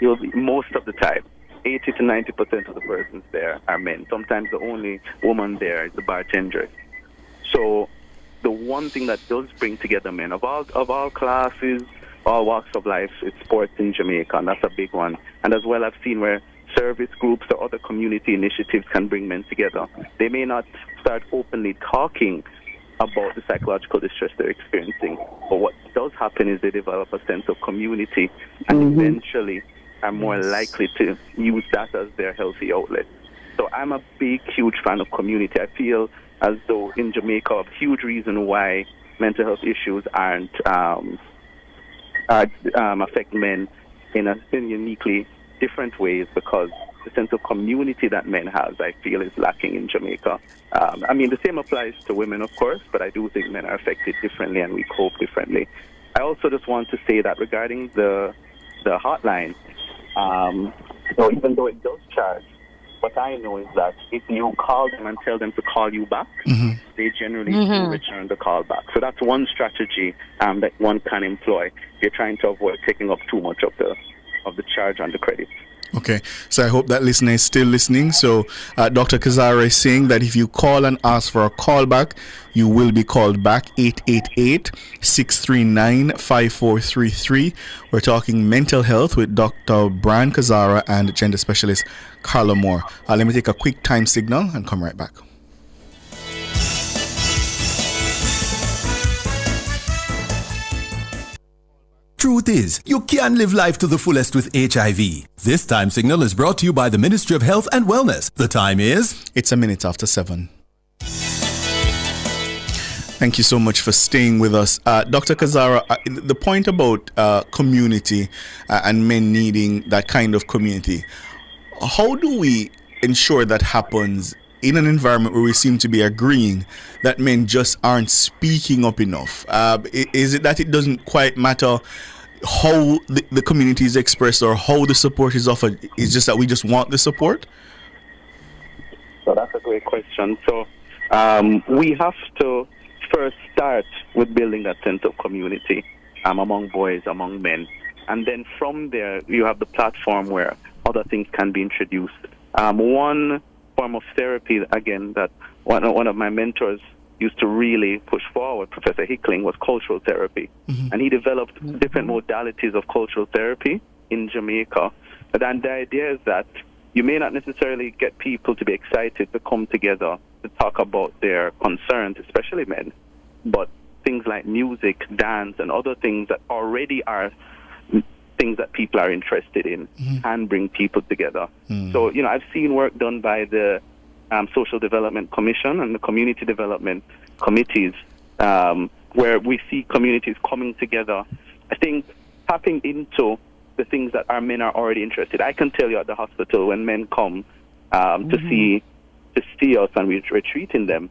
you'll be, most of the time, 80 to 90% of the persons there are men. Sometimes the only woman there is the bartender. So the one thing that does bring together men of all classes, all walks of life, is sports in Jamaica, and that's a big one. And as well, I've seen where service groups or other community initiatives can bring men together. They may not start openly talking about the psychological distress they're experiencing, but what does happen is they develop a sense of community and eventually are more likely to use that as their healthy outlet. So I'm a big, huge fan of community. I feel as though in Jamaica, a huge reason why mental health issues aren't affect men in uniquely different ways, because the sense of community that men have, I feel, is lacking in Jamaica. I mean, the same applies to women, of course, but I do think men are affected differently and we cope differently. I also just want to say that regarding the hotline, even though it does charge, what I know is that if you call them and tell them to call you back, they generally do return the call back. So that's one strategy that one can employ if you're trying to avoid taking up too much of the charge on the credit. Okay, so I hope that listener is still listening. So Dr. Kazara is saying that if you call and ask for a call back, you will be called back. 888-639-5433. We're talking mental health with Dr. Brian Kazara and gender specialist Carla Moore. Let me take a quick time signal and come right back. Truth is, you can live life to the fullest with HIV. This time signal is brought to you by the Ministry of Health and Wellness. The time is... It's 7:01. Thank you so much for staying with us. Dr. Kazara, the point about community and men needing that kind of community, how do we ensure that happens in an environment where we seem to be agreeing that men just aren't speaking up enough? Is it that it doesn't quite matter how the community is expressed or how the support is offered? It's just that we just want the support? So that's a great question. So we have to first start with building that sense of community among boys, among men. And then from there, you have the platform where other things can be introduced. One form of therapy, again, that one of my mentors used to really push forward, Professor Hickling, was cultural therapy. And he developed different modalities of cultural therapy in Jamaica. And the idea is that you may not necessarily get people to be excited to come together to talk about their concerns, especially men, but things like music, dance, and other things that already are things that people are interested in can bring people together. So, I've seen work done by the Social Development Commission and the Community Development Committees where we see communities coming together. I think tapping into the things that our men are already interested. I can tell you at the hospital when men come to see us and we're treating them,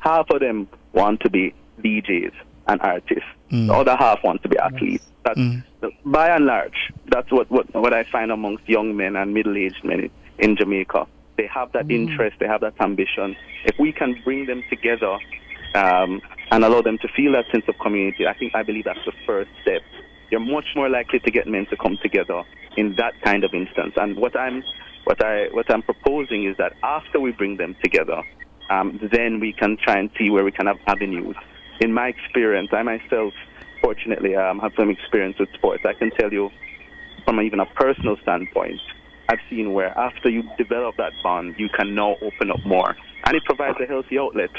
half of them want to be DJs and artists. The other half want to be athletes. That's, by and large, that's what I find amongst young men and middle-aged men in Jamaica. They have that interest, they have that ambition. If we can bring them together and allow them to feel that sense of community, I believe that's the first step. You're much more likely to get men to come together in that kind of instance. And what I'm proposing is that after we bring them together, then we can try and see where we can have avenues. In my experience, I myself, fortunately, have some experience with sports. I can tell you from even a personal standpoint, I've seen where after you develop that bond, you can now open up more. And it provides a healthy outlet.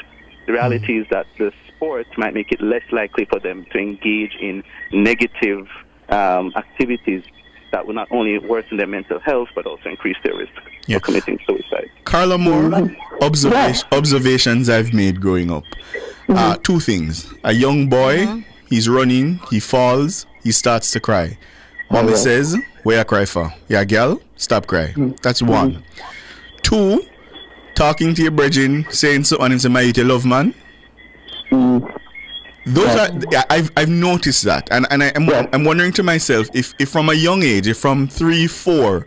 The reality is that the sport might make it less likely for them to engage in negative activities that will not only worsen their mental health, but also increase their risk of committing suicide. Carla Moore, observations I've made growing up. Two things. A young boy, he's running, he falls, he starts to cry. Mommy says, where you cry for? Yeah, girl, stop cry. That's one. Two, talking to your brethren, saying something and say, my you love man. Those are, I've noticed that, and I'm wondering to myself if from a young age, if from 3, 4,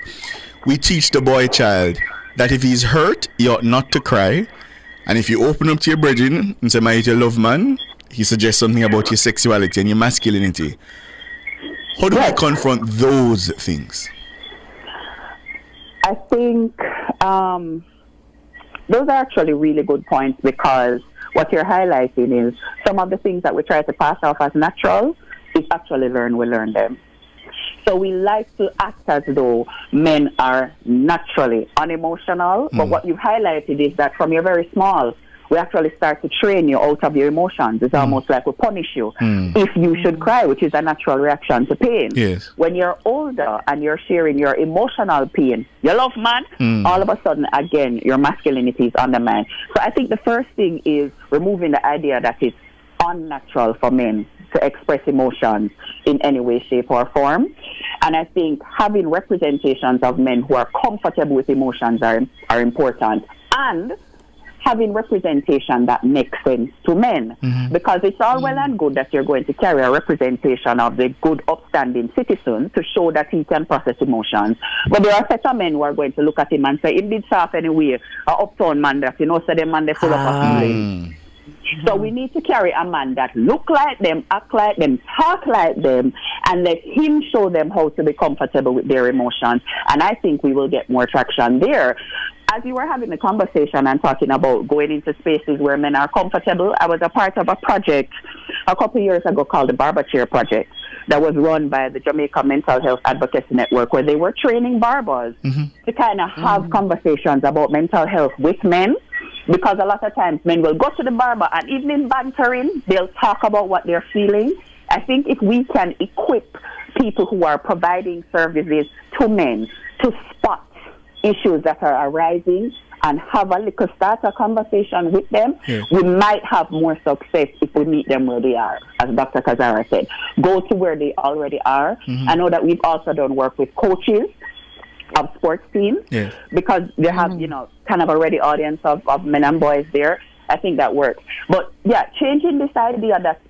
we teach the boy child that if he's hurt, he ought not to cry, and if you open up to your brethren and say, my you love man, he suggests something about your sexuality and your masculinity. How do we confront those things? I think those are actually really good points, because what you're highlighting is some of the things that we try to pass off as natural is actually we learn them. So we like to act as though men are naturally unemotional, but what you've highlighted is that from you're very small, we actually start to train you out of your emotions. It's almost like we punish you if you should cry, which is a natural reaction to pain. Yes. When you're older and you're sharing your emotional pain, you love man, all of a sudden, again, your masculinity is undermined. So I think the first thing is removing the idea that it's unnatural for men to express emotions in any way, shape, or form. And I think having representations of men who are comfortable with emotions are important. And having representation that makes sense to men, because it's all well and good that you're going to carry a representation of the good, upstanding citizen to show that he can process emotions. But there are set of men who are going to look at him and say, "It did soft anyway, a uptown man that, so the man they full of feelings." So we need to carry a man that look like them, act like them, talk like them, and let him show them how to be comfortable with their emotions. And I think we will get more traction there. As you were having the conversation and talking about going into spaces where men are comfortable, I was a part of a project a couple of years ago called the Barber Chair Project that was run by the Jamaica Mental Health Advocacy Network, where they were training barbers to kind of have conversations about mental health with men. Because a lot of times men will go to the barber and even in bantering, they'll talk about what they're feeling. I think if we can equip people who are providing services to men to spot issues that are arising and have a little starter conversation with them, we might have more success if we meet them where they are, as Dr. Kazara said. Go to where they already are. I know that we've also done work with coaches of sports teams because they have, kind of a ready audience of men and boys there. I think that works. But changing this idea that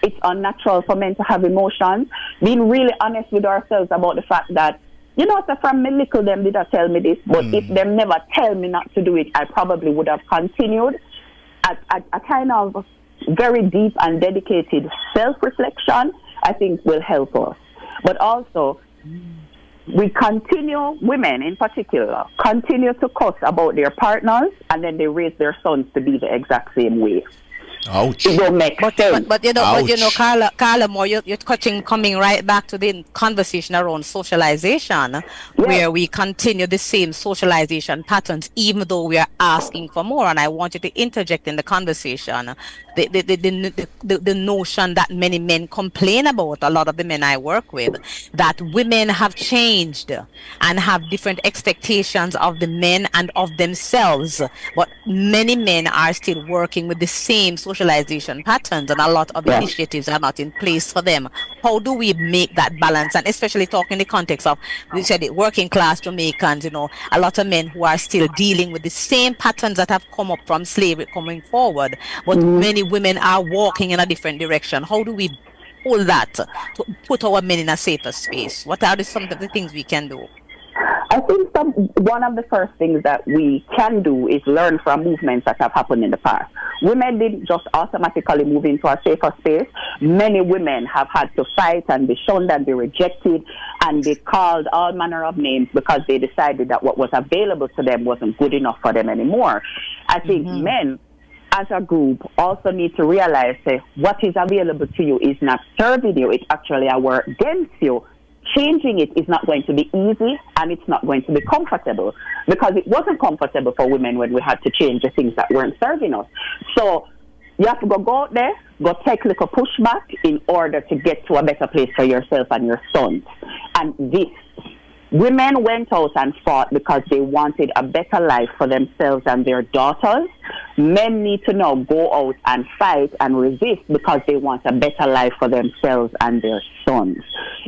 it's unnatural for men to have emotions, being really honest with ourselves about the fact that, from me little them did not tell me this, but if them never tell me not to do it, I probably would have continued. A kind of very deep and dedicated self-reflection, I think, will help us. But also, we continue, women in particular, continue to cuss about their partners, and then they raise their sons to be the exact same way. Ouch. It don't make sense. But Carla Moore, you're coming right back to the conversation around socialization, where we continue the same socialization patterns, even though we are asking for more. And I want you to interject in the conversation the notion that many men complain about, a lot of the men I work with, that women have changed and have different expectations of the men and of themselves, but many men are still working with the same social socialization patterns, and a lot of initiatives are not in place for them. How do we make that balance? And especially talking in the context of, you said it, working class Jamaicans, you know, a lot of men who are still dealing with the same patterns that have come up from slavery coming forward, but many women are walking in a different direction. How do we pull that to put our men in a safer space? What are some of the things we can do? I think one of the first things that we can do is learn from movements that have happened in the past. Women didn't just automatically move into a safer space. Many women have had to fight and be shunned and be rejected and be called all manner of names because they decided that what was available to them wasn't good enough for them anymore. I think men as a group also need to realize that what is available to you is not serving you, it's actually a work against you. Changing it is not going to be easy and it's not going to be comfortable because it wasn't comfortable for women when we had to change the things that weren't serving us. So you have to go out there, go take a little pushback in order to get to a better place for yourself and your sons. And this, women went out and fought because they wanted a better life for themselves and their daughters. Men need to now go out and fight and resist because they want a better life for themselves and their sons.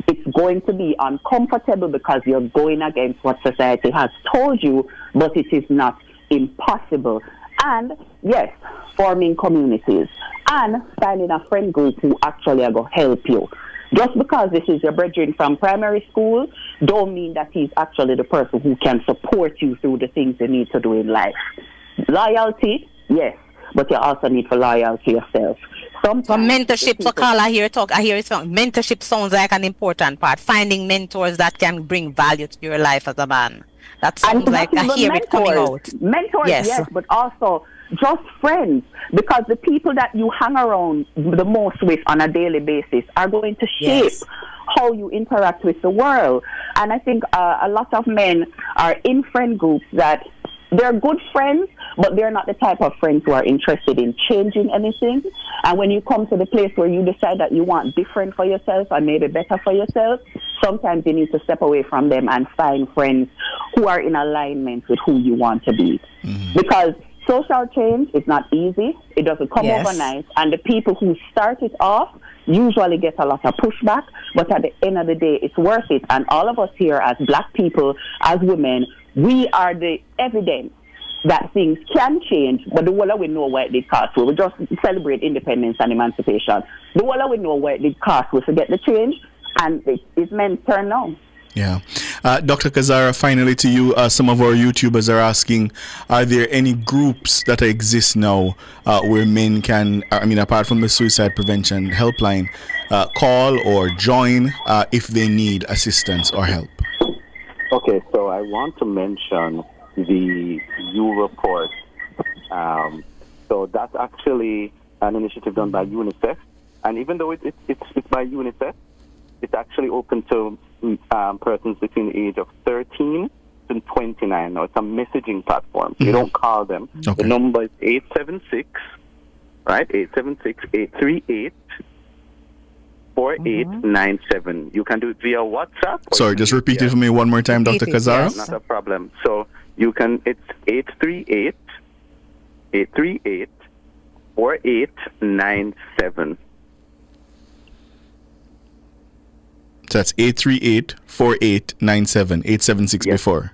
It's going to be uncomfortable because you're going against what society has told you, but it is not impossible. And yes, forming communities and finding a friend group who actually are going to help you. Just because this is your brethren from primary school, don't mean that he's actually the person who can support you through the things you need to do in life. Loyalty, yes, but you also need for loyalty yourself. So mentorship, so Carl, I hear you talk. Mentorship sounds like an important part. Finding mentors that can bring value to your life as a man. That sounds like I hear it coming out. Mentors, yes, but also just friends, because the people that you hang around the most with on a daily basis are going to shape how you interact with the world. And I think a lot of men are in friend groups that they're good friends, but they're not the type of friends who are interested in changing anything. And when you come to the place where you decide that you want different for yourself and maybe better for yourself, sometimes you need to step away from them and find friends who are in alignment with who you want to be. Because social change is not easy. It doesn't come overnight. And the people who start it off usually get a lot of pushback. But at the end of the day, it's worth it. And all of us here as black people, as women, we are the evidence that things can change. But the whole we know what it did cost. We just celebrate independence and emancipation. The whole we know what it did cost. We forget the change. And it's meant to turn now. Yeah. Dr. Kazara, finally to you, some of our YouTubers are asking, are there any groups that exist now where men can, apart from the suicide prevention helpline, call or join if they need assistance or help? Okay, so I want to mention the U report. So that's actually an initiative done by UNICEF. And even though it's by UNICEF, it's actually open to persons between the age of 13 and 29. Now, it's a messaging platform. So you don't call them. Okay. The number is 876, right? 876-838-4897. You can do it via WhatsApp. Sorry, just repeat it for me one more time, Dr. Kazara. Not a problem. So you can, it's 838-4897. So that's 838-4897, 876 before.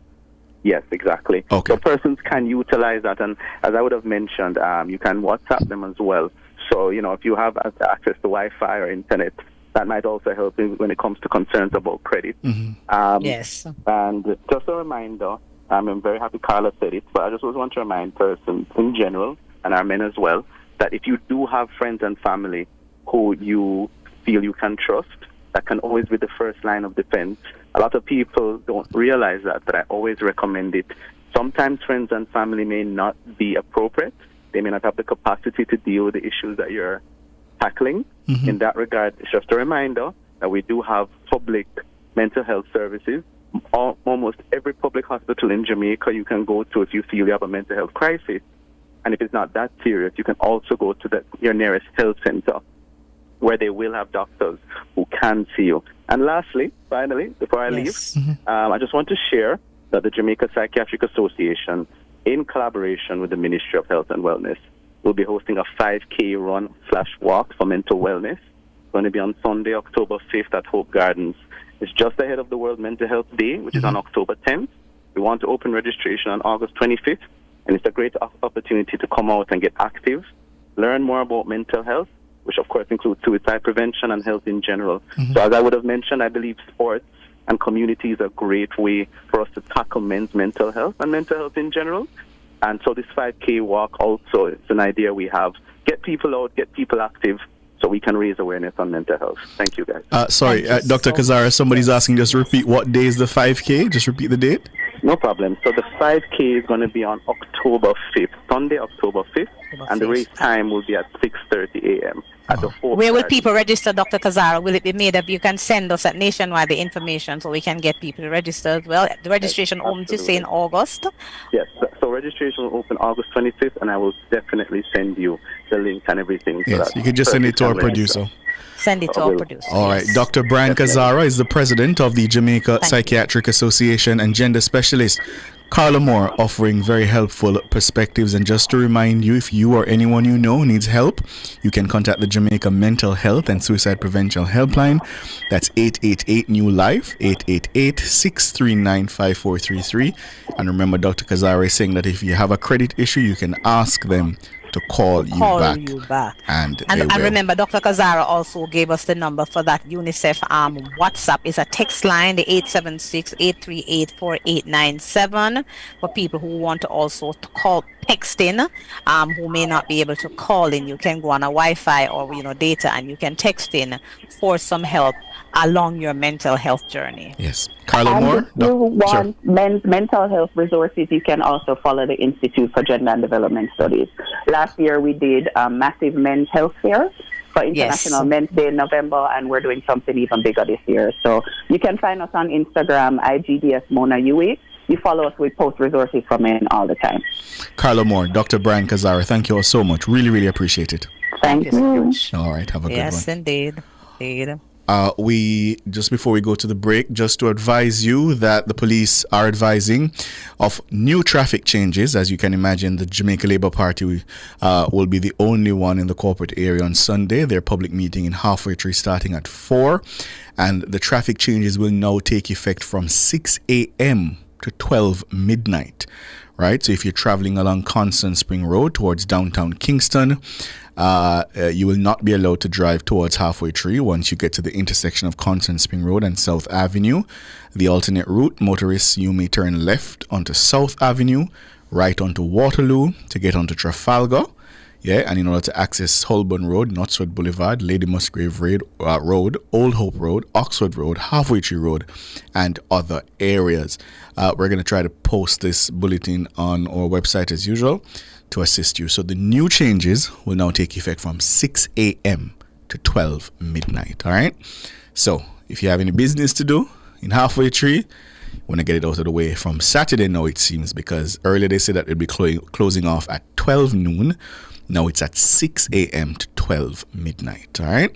Yes, exactly. Okay. So persons can utilize that, and as I would have mentioned, you can WhatsApp them as well. So, if you have access to Wi-Fi or internet, that might also help when it comes to concerns about credit. Yes. And just a reminder, I'm very happy Carla said it, but I just always want to remind persons in general, and our men as well, that if you do have friends and family who you feel you can trust, that can always be the first line of defense. A lot of people don't realize that, but I always recommend it. Sometimes friends and family may not be appropriate. They may not have the capacity to deal with the issues that you're tackling. In that regard, it's just a reminder that we do have public mental health services. Almost every public hospital in Jamaica you can go to if you feel you have a mental health crisis. And if it's not that serious, you can also go to your nearest health center, where they will have doctors who can see you. And lastly, finally, before I leave, I just want to share that the Jamaica Psychiatric Association, in collaboration with the Ministry of Health and Wellness, we'll be hosting a 5K run/walk for mental wellness. It's going to be on Sunday, October 5th at Hope Gardens. It's just ahead of the World Mental Health Day, which is on October 10th. We want to open registration on August 25th, and it's a great opportunity to come out and get active, learn more about mental health, which of course includes suicide prevention and health in general. So as I would have mentioned, I believe sports and community is a great way for us to tackle men's mental health and mental health in general. And so this 5K walk also, it's an idea we have. Get people out, get people active, so we can raise awareness on mental health. Thank you, guys. Dr. Kazara, somebody's asking just repeat what day is the 5K? Just repeat the date. No problem. So the 5K is going to be on October 5th, Sunday, October 5th, and the race time will be at 6:30 a.m. at the Hope Where will Garden. people register, Dr. Kazara? Will it be made up? You can send us at Nationwide the information so we can get people to register as well. The registration opens to say in August. Yes, so registration will open August 25th, and I will definitely send you the link and everything. Yes, you can just send it to our producer. Send it to our producer. All right. Dr. Brian Kazara is the president of the Jamaica Psychiatric Association and gender specialist. Carla Moore offering very helpful perspectives. And just to remind you, if you or anyone you know needs help, you can contact the Jamaica Mental Health and Suicide Prevention Helpline. That's 888-NEW-LIFE, 888-639-5433. And remember, Dr. Kazara is saying that if you have a credit issue, you can ask them to call you back. And remember, Dr. Kazara also gave us the number for that UNICEF WhatsApp. It's a text line, the 876-838-4897, for people who want to also text in, who may not be able to call in. You can go on a Wi-Fi or data, and you can text in for some help along your mental health journey. Yes. Carla Moore? If you want mental health resources, you can also follow the Institute for Gender and Development Studies. Last year we did a massive men's health fair for International Men's Day in November, and we're doing something even bigger this year. So you can find us on Instagram, IGDS Mona UE. You follow us, we post resources for men all the time. Carla Moore, Dr. Brian Kazara, thank you all so much. Really, really appreciate it. Thank you. All right, have a good one. Yes, indeed. We just before we go to the break, just to advise you that the police are advising of new traffic changes. As you can imagine, the Jamaica Labour Party will be the only one in the corporate area on Sunday. Their public meeting in Halfway Tree starting at 4, and the traffic changes will now take effect from 6 a.m. to 12 midnight. Right, so if you're traveling along Constant Spring Road towards downtown Kingston, you will not be allowed to drive towards Halfway Tree once you get to the intersection of Constant Spring Road and South Avenue. The alternate route, motorists, you may turn left onto South Avenue, right onto Waterloo to get onto Trafalgar. Yeah, and in order to access Holborn Road, Knutsford Boulevard, Lady Musgrave Road, Old Hope Road, Oxford Road, Halfway Tree Road, and other areas. We're going to try to post this bulletin on our website as usual to assist you. So the new changes will now take effect from 6 a.m. to 12 midnight. All right. So if you have any business to do in Halfway Tree, want to get it out of the way from Saturday now, it seems, because earlier they said that it'd be closing off at 12 noon. Now it's at 6 a.m. to 12 midnight. All right.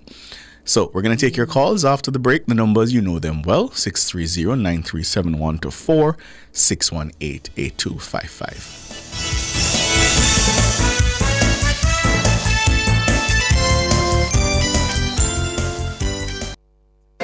So we're going to take your calls after the break. The numbers, you know them well. 630-9371-4, 618-8255.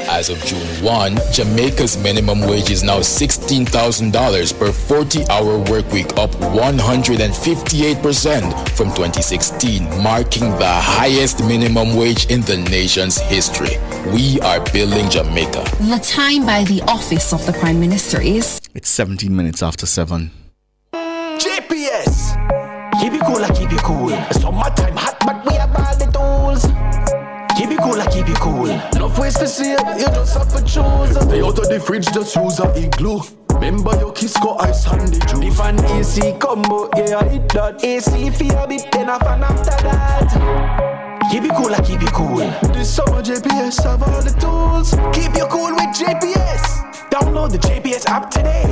As of June 1, Jamaica's minimum wage is now $16,000 per 40-hour work week, up 158% from 2016, marking the highest minimum wage in the nation's history. We are building Jamaica. The time by the office of the Prime Minister is... It's 17 minutes after 7. GPS! Keep it cool, keep it cool. Summertime hot, but we have all the tools. Keep it cool, keep it cool. Enough ways to see it, you just have to choose. Stay out of the fridge, just use a igloo. Remember your Kisco ice and the juice. If an AC combo, yeah, I hit that. AC for a bit, then a fan after that. Keep it cool, keep it cool. This summer JPS have all the tools. Keep you cool with JPS. Download the JPS app today.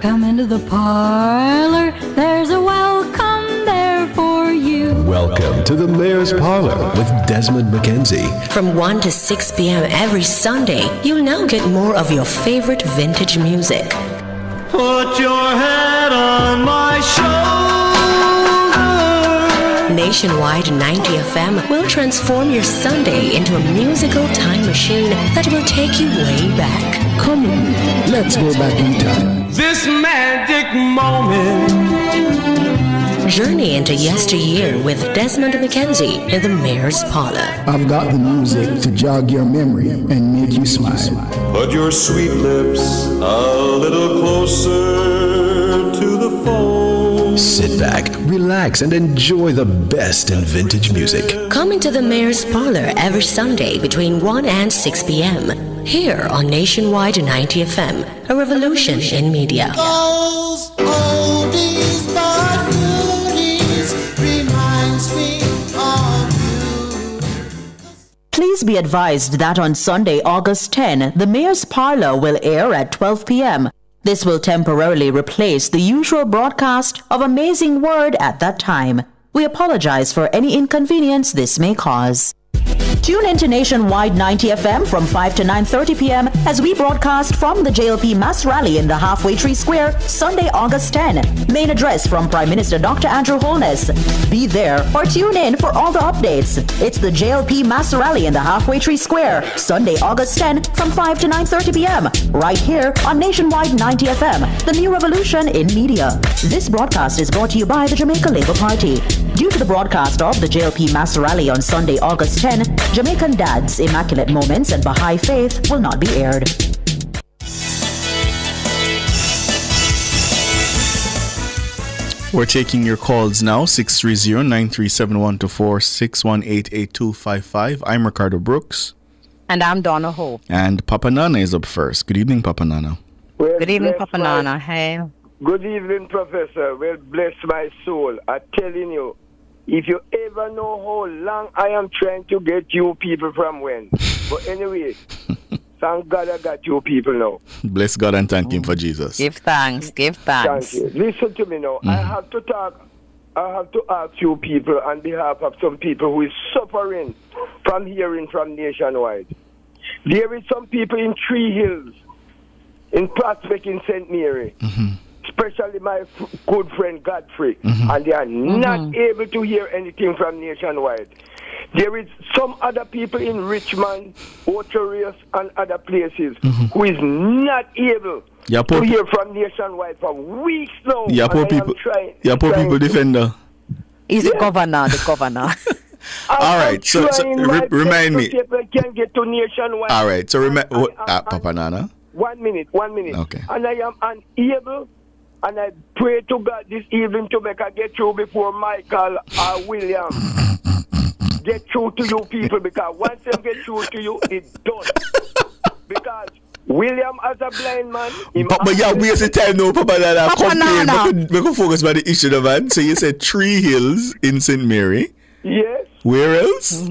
Come into the parlor, there's a welcome there for you. Welcome to the Mayor's Parlor with Desmond McKenzie. From 1 to 6 p.m. every Sunday, you'll now get more of your favorite vintage music. Put your head on my shoulder. Nationwide 90 FM will transform your Sunday into a musical time machine that will take you way back. Come on, let's go back in time. This magic moment. Journey into yesteryear with Desmond McKenzie in the Mayor's Parlor. I've got the music to jog your memory and make you smile. Put your sweet lips a little closer to the phone. Sit back, relax, and enjoy the best in vintage music. Come into the Mayor's Parlor every Sunday between 1 and 6 p.m. here on Nationwide 90 FM, a revolution in media. Those oldies but goodies reminds me of you. Please be advised that on Sunday, August 10, the Mayor's Parlor will air at 12 p.m. This will temporarily replace the usual broadcast of Amazing Word at that time. We apologize for any inconvenience this may cause. Tune into Nationwide 90 FM from 5 to 9:30 p.m. as we broadcast from the JLP Mass Rally in the Halfway Tree Square, Sunday, August 10. Main address from Prime Minister Dr. Andrew Holness. Be there or tune in for all the updates. It's the JLP Mass Rally in the Halfway Tree Square, Sunday, August 10 from 5 to 9:30 p.m. right here on Nationwide 90 FM, the new revolution in media. This broadcast is brought to you by the Jamaica Labour Party. Due to the broadcast of the JLP Mass Rally on Sunday, August 10, Jamaican Dads, Immaculate Moments, and Baha'i Faith will not be aired. We're taking your calls now, 630-937-124, 618-8255. I'm Ricardo Brooks. And I'm Donna Hope. And Papa Nana is up first. Good evening, Papa Nana. Well, good evening, Papa Nana. Hey. Good evening, Professor. Well, bless my soul. I'm telling you, if you ever know how long I am trying to get you people from when. But anyway, thank God I got you people now. Bless God and thank Him for Jesus. Give thanks. Give thanks. Thank you. Listen to me now. I have to ask you people on behalf of some people who is suffering from hearing from Nationwide. There is some people in Tree Hills, in Prospect, in St. Mary. Especially my good friend Godfrey, and they are not able to hear anything from Nationwide. There is some other people in Richmond, Ocho and other places who is not able to hear from Nationwide for weeks now. Yeah, poor people. Yeah, poor people defender. He's the governor. The governor. All right, so remind me. Can get to Nationwide. All right, so Papa Nana. 1 minute. Okay. And I am unable. And I pray to God this evening to make I get through before Michael or William get through to you people, because once they get through to you, it's done. Because William, as a blind man, but yeah, we have to time now, Papa Nana. We can focus on the issue, the man. So you said Tree Hills in St. Mary. Yes. Where else?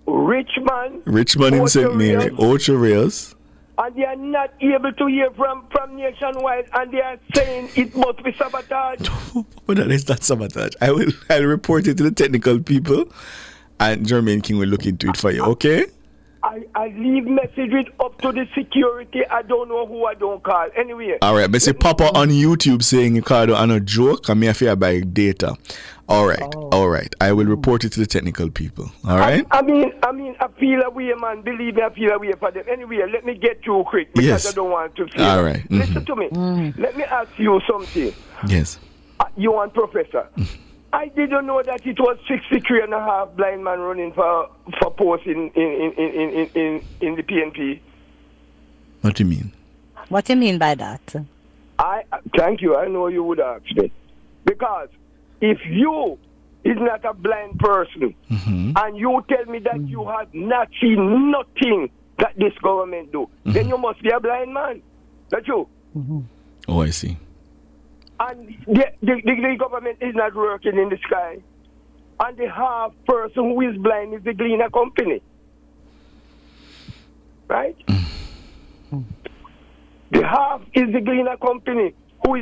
Richmond in St. Mary. Ocho Rios. And they are not able to hear from Nationwide, and they are saying it must be sabotage. But that is not sabotage. I'll report it to the technical people, and Jermaine King will look into it for you, okay? I leave messages up to the security. I don't know who I don't call. Anyway. All right, but say Papa on YouTube saying you called on a joke, and me I fear by data. All right. I will report it to the technical people. All right. I mean, I feel a way, man. Believe me, I feel a way for them. Anyway, let me get through quick because I don't want to feel. All right. Listen to me. Let me ask you something. Yes. You and Professor. I didn't know that it was 63 and a half blind man running for post in the PNP. What do you mean? What do you mean by that? Thank you. I know you would ask me. Because if you is not a blind person and you tell me that you have not seen nothing that this government do, then you must be a blind man. That's you. Oh, I see. And the government is not working in the sky. And the half person who is blind is the Gleaner Company. Right? The half is the Gleaner Company who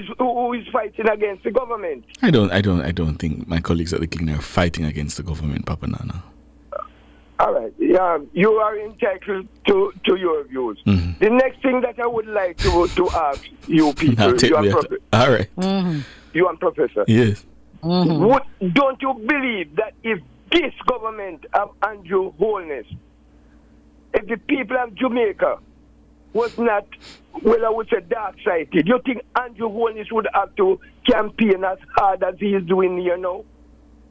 is fighting against the government. I don't think my colleagues at the Gleaner are fighting against the government, Papa Nana. All right. Yeah, you are entitled to your views. The next thing that I would like to ask you people, All right. You and Professor. Yes. Don't you believe that if this government of Andrew Holness, if the people of Jamaica was not, well, I would say dark-sided, you think Andrew Holness would have to campaign as hard as he is doing here now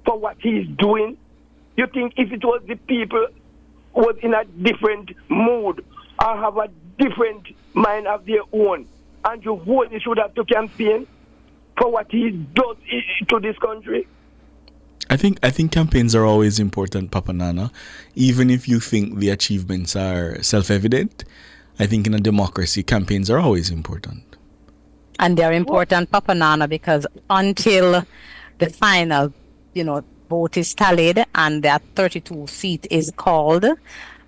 for what he's doing? You think if it was the people was in a different mood or have a different mind of their own, Andrew Holness would have to campaign for what he does to this country? I think campaigns are always important, Papa Nana. Even if you think the achievements are self-evident, I think in a democracy, campaigns are always important. And they're important, Papa Nana, because until the final, vote is tallied and that 32 seat is called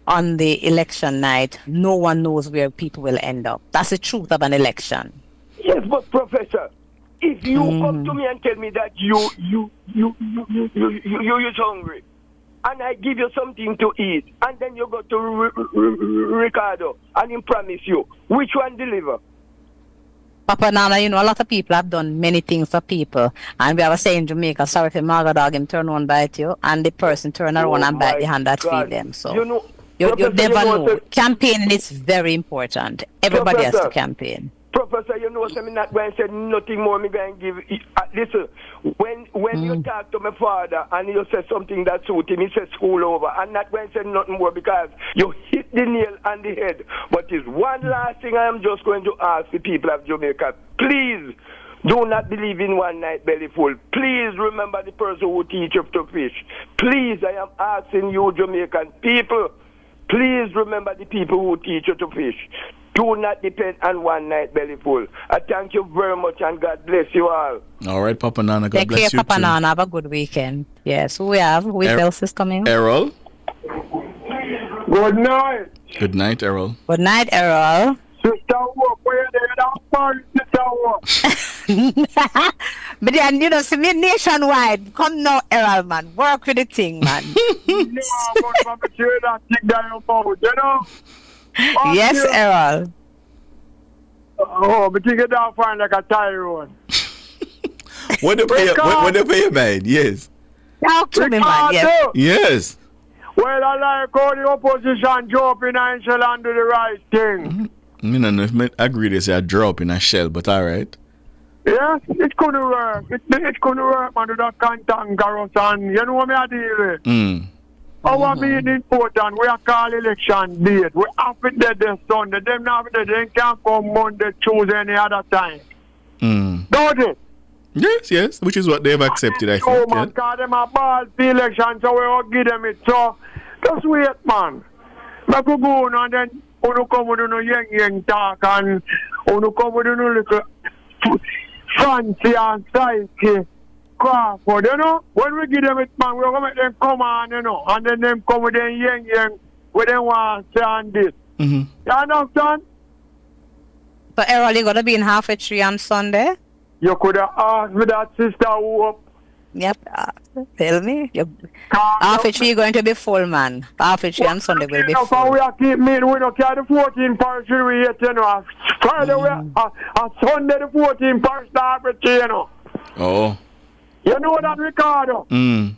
on the election night, no one knows where people will end up. That's the truth of an election. Yes, but Professor, if you come to me and tell me that you're hungry, and I give you something to eat, and then you go to Ricardo and he promise you, which one deliver? Papa Nana, a lot of people have done many things for people. And we have a saying in Jamaica, sorry if Marga dog him turn one bite you, and the person turn around and bite the hand that feed them. So you never know. Campaigning is very important. Everybody has to campaign. Professor, I'm not going to say nothing more. I'm going to give. Listen, when you talk to my father and you say something that suits him, he says school over. I'm not going to say nothing more because you hit the nail on the head. But there's one last thing I am just going to ask the people of Jamaica. Please do not believe in one night belly full. Please remember the person who teach you to fish. Please, I am asking you, Jamaican people, please remember the people who teach you to fish. Do not depend on one night belly full. I thank you very much and God bless you all. All right, Papa Nana, God bless you. Take care, Papa Nana. Have a good weekend. Yes, who we have? Who else is coming? Errol. Good night. Good night, Errol. Good night, Errol. Sister Walk, where they are, Sister Walk. But then, see me nationwide. Come now, Errol, man. Work with the thing, man. Yes, Errol. Oh, but you get down fine like a Tyrone. What they pay you, man? Yes. Talk to me, man. Yes. Yes. Well, I like how the opposition drop in and shall and do the right thing. I don't know if I agree to say I drop in a shell, but all right. Yes, it couldn't work. It couldn't work, man, with that cantankerous and you know what I deal with? Our meeting important. We are call election date. We have it there this Sunday. Them now they can't come Monday, Tuesday, any other time. Don't it? Yes, which is what they've accepted, I think. Oh, man, because them are ball the election, so we will give them it. So, just wait, man. We could go on and then you come with no young talk and you come with no little fancy and psyche. Crawford, when we give them it, man, we're going to make them come on, and then them come with them young, with them want to say on this. You understand? So, Errol, you going to be in Half a Tree on Sunday? You could have asked me that, Sister Hope. Yep, tell me. Half a Tree going to be full, man. Half a Tree on Sunday will be full. We are keep meeting, we don't care the 14 parish we yet, Friday, on Sunday, the 14 parish, Half a Tree, Oh. You know that, Ricardo? Because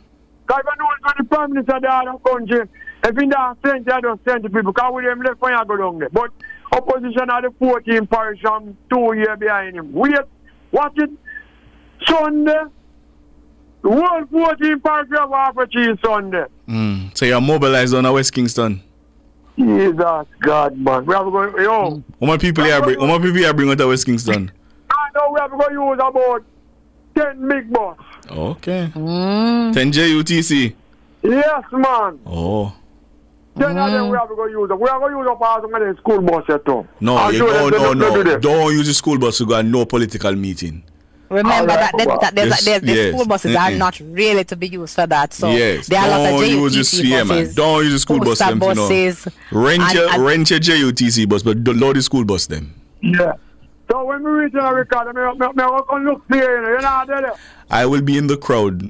I know it's the Prime Minister of the other country. If he doesn't send, I don't send the people. Because with them left, I go down there. But opposition at the 14 parish, I'm 2 years behind him. Wait, watch it. Sunday. The whole 14 parish have Half a Tree Sunday. So you're mobilized on West Kingston? Jesus God, man. We have to go, yo. How many people you bring out to West Kingston? I know we have to go use about 10 big bus. Okay. 10 JUTC. Yes, man. Oh. 10 of them we have to go use them. We are going to use up all the school bus at home. No, don't use the school bus to go and no political meeting. Remember that the school buses are not really to be used for that. So yes, there are a lot of JUTC buses. Don't use the school bus them. Rent your JUTC bus, but don't load the school bus them. Yeah. So when we reach our record, I will look there, you know. I will be in the crowd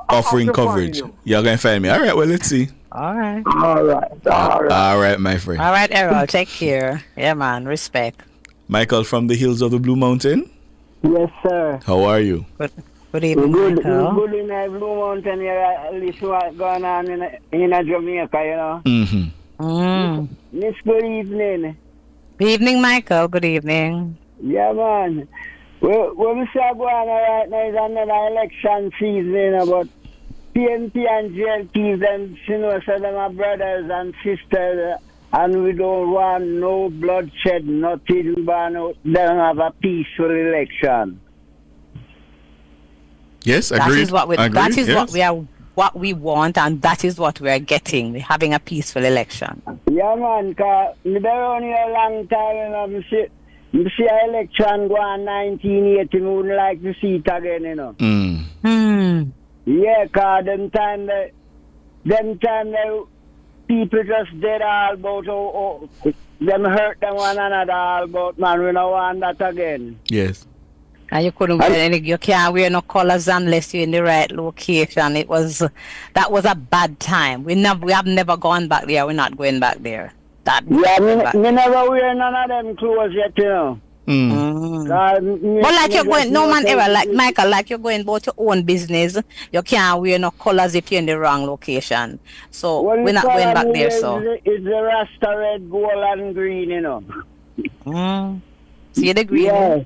offering coverage. You're going to find me. All right, well, let's see. All right. All right, my friend. All right, Errol, take care. Yeah, man, respect. Michael from the hills of the Blue Mountain? Yes, sir. How are you? Good evening, Michael. Good in Blue Mountain here, at least what's going on in Jamaica, you know. Miss, good evening. Good evening, Michael. Good evening. Yeah, man. Well, we see going on right now is another election season, you know, but PNP and GLPs and, you know, so them are brothers and sisters, and we don't want no bloodshed, nothing, but no, they don't have a peaceful election. Yes, agreed. That is what Agreed, what we want, and that is what we are getting. We're having a peaceful election. Yeah, man, because we've been around here a long time, you know, you see an election go on 1980, we wouldn't like to see it again, you know. Yeah, because them time the people just dead all about them hurt them one another all about, man, we don't want that again. Yes. And you couldn't wear any, you can't wear no colors unless you're in the right location. That was a bad time. We have never gone back there. We're not going back there. Me never wear none of them clothes yet, you know. But like you're going, no man ever, like Michael, like you're going about your own business, you can't wear no colors if you're in the wrong location. So we're not going back there. So it's the Rasta red, gold, and green, you know. See the green? Yeah.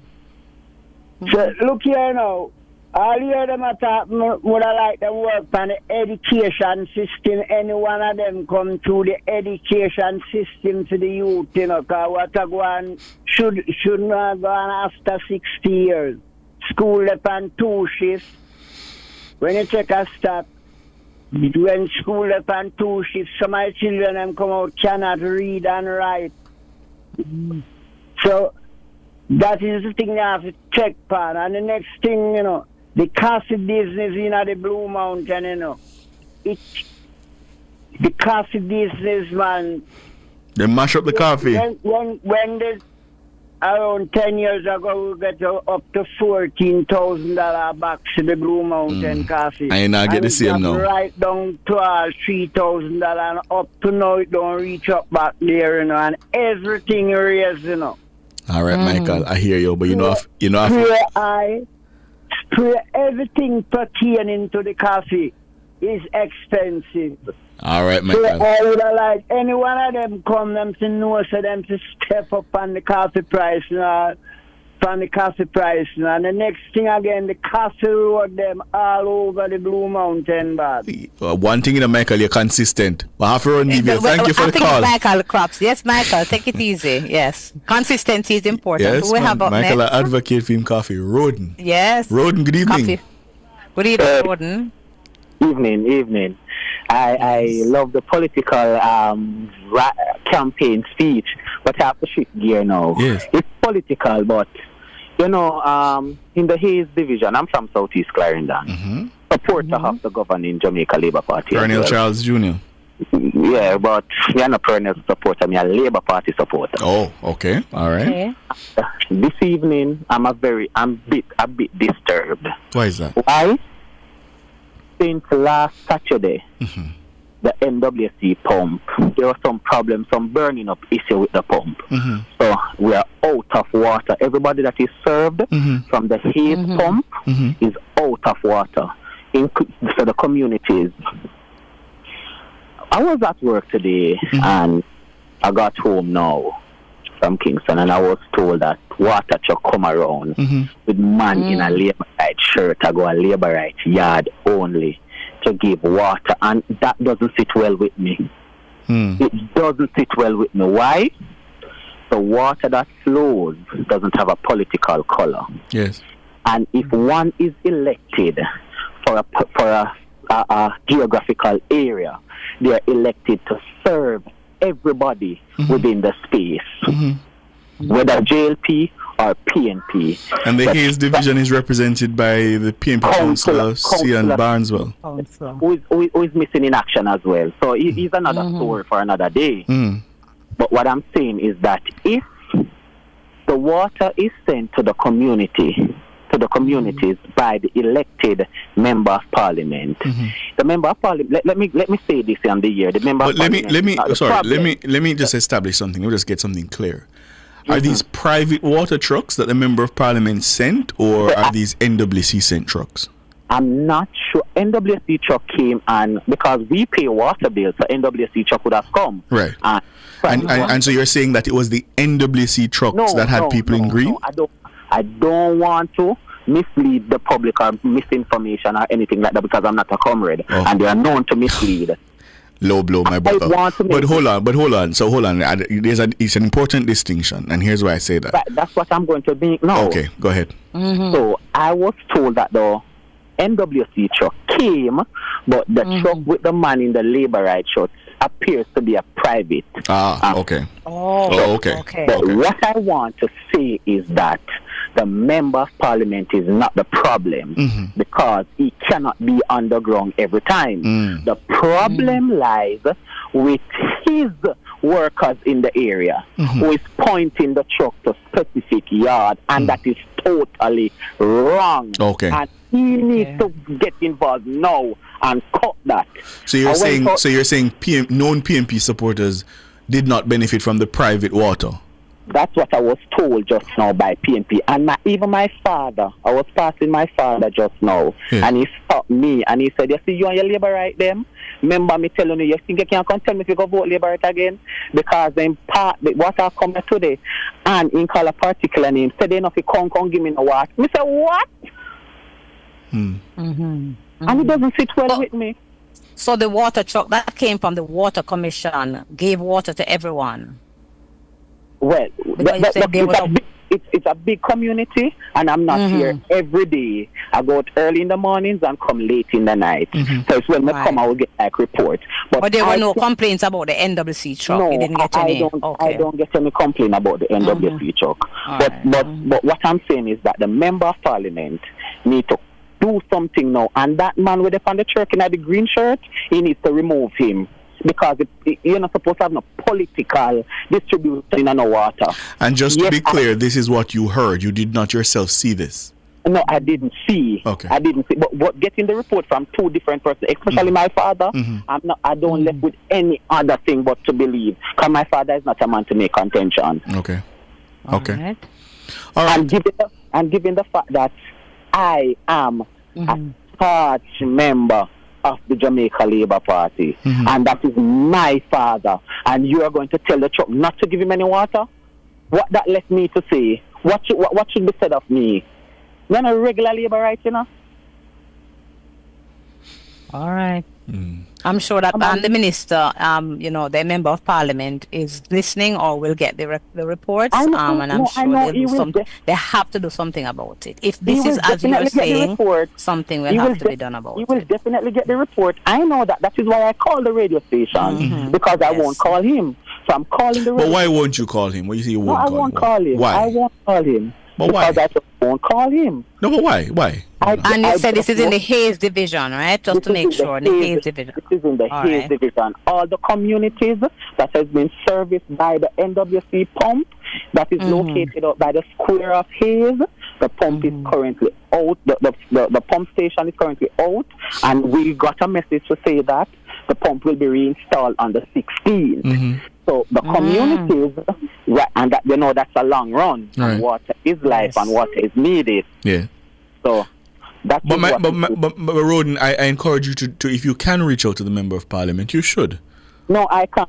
So look here now. All you them attack would I like them work on the education system. Any one of them come through the education system to the youth, you know, because what I go on should not go on after 60 years. School upon 2 shifts. When you take a stop, when school upon 2 shifts, some of the children them come out cannot read and write. So that is the thing you have to check on. And the next thing, you know, the coffee business in the Blue Mountain, you know. The coffee business, man. They mash up the coffee. When around 10 years ago, we got up to $14,000 box in the Blue Mountain coffee. I ain't not get the same now. Right down to $3,000 and up to now it don't reach up back there, you know, and everything raised, you know. All right, Michael, I hear you, but you know, spray everything pertaining to the coffee is expensive. All right, So Michael. I would like any one of them come them to know so them to step up on the coffee price now. And the next thing again, the coffee road them all over the Blue Mountain, bad. One thing, Michael, you're consistent. But have to run you. Thank you for the call. Michael Crops. Yes, Michael, take it easy. Yes. Consistency is important. Yes, we have up Michael, next? I advocate for him coffee. Roden. Yes. Roden, good evening. Coffee. Good evening, Roden. Evening. I love the political campaign speech, but I have to shift gear now. Yes. It's political, but you know, in the Hayes division, I'm from Southeast Clarendon. Supporter of the governing Jamaica Labour Party. Colonel Charles Jr. Yeah, but me are not Colonel supporter, me a Labour Party supporter. Oh, okay. All right. Okay. This evening, I'm a bit disturbed. Why is that? Why? Since last Saturday, the NWC pump, there was some problems, some burning up issue with the pump. So we are out of water. Everybody that is served from the Hayes pump is out of water. So the communities. I was at work today and I got home now from Kingston and I was told that water truck come around with man in a Labour right shirt. I go a Labour right yard only to give water, and that doesn't sit well with me. It doesn't sit well with me. Why? The water that flows doesn't have a political color. Yes. And if one is elected for a geographical area, they are elected to serve everybody within the space, whether JLP or PNP. And the Hayes division is represented by the PNP councillor, Cian Barneswell. Who is missing in action as well. So he's another story for another day. But what I'm saying is that if the water is sent to the community, to the communities by the elected member of parliament, the member of parliament. Let me say this on the year. The member. But of parliament. let me just establish something. Let me just get something clear. Are these private water trucks that the Member of Parliament sent, or are these NWC sent trucks? I'm not sure. NWC truck came, and because we pay water bills, so NWC truck would have come. Right. And so you're saying that it was the NWC trucks that had people in green? No, I don't want to mislead the public or misinformation or anything like that, because I'm not a comrade, and they are known to mislead. Low blow, my brother. But hold on. So hold on. It's an important distinction, and here's why I say that. That's what I'm going to be now. Okay, go ahead. So I was told that the NWC truck came, but the truck with the man in the labor right shirt appears to be a private. Okay. Okay. But what I want to say is that the Member of Parliament is not the problem, because he cannot be underground every time. The problem lies with his workers in the area who is pointing the truck to specific yard, and that is totally wrong. Okay. And he needs to get involved now and cut that. So you're saying known PMP supporters did not benefit from the private water? That's what I was told just now by PNP. And even my father, I was passing my father just now, and he stopped me and he said, you see, you and your labor right them? Remember me telling you think you can't come tell me if you go vote labor right again? Because them part, what I come here today, and in call a particular name, said they enough you come give me no water. Me say, what? And it doesn't sit well with me. So the water truck that came from the Water Commission gave water to everyone? Well, it's a big community, and I'm not here every day. I go out early in the mornings and come late in the night. So it's when I come, I will get like report. But there were no complaints about the NWC truck? No, you didn't get any? I don't get any complaint about the NWC truck. But what I'm saying is that the Member of Parliament need to do something now, and that man with the truck in the green shirt, he needs to remove him. Because you're not supposed to have no political distribution in no water. And just to be clear, this is what you heard. You did not yourself see this. No, I didn't see. Okay. I didn't see. But getting the report from two different persons, especially my father, I don't left with any other thing but to believe. Because my father is not a man to make contention. Okay. All right. And given the fact that I am a large member of the Jamaica Labour Party, and that is my father, and you are going to tell the truck not to give him any water? What that left me to say? What should be said of me? I'm a regular Labour right, you know? All right. I'm sure that the minister, the Member of Parliament is listening or will get the reports. And I'm sure they have to do something about it. If this is as you are saying, something will have to be done about it. He will definitely get the report. I know that. That is why I call the radio station, because I won't call him. So I'm calling the radio. But why won't you call him? What you say you won't call him? I won't call him. Why? I won't call him. But because why? I just won't call him. No, but why? Why? And you said this is in the Hayes division, right? Just to make sure, the Hayes division. This is in the Hayes division. All the communities that has been serviced by the NWC pump that is located out by the square of Hayes. The pump is currently out. The pump station is currently out, and we got a message to say that the pump will be reinstalled on the 16th. So the communities, and that, that's a long run. Right. And water is life, and water is needed. Yeah. So that's. But Roden, I encourage you to, if you can reach out to the Member of Parliament, you should. No, I can't.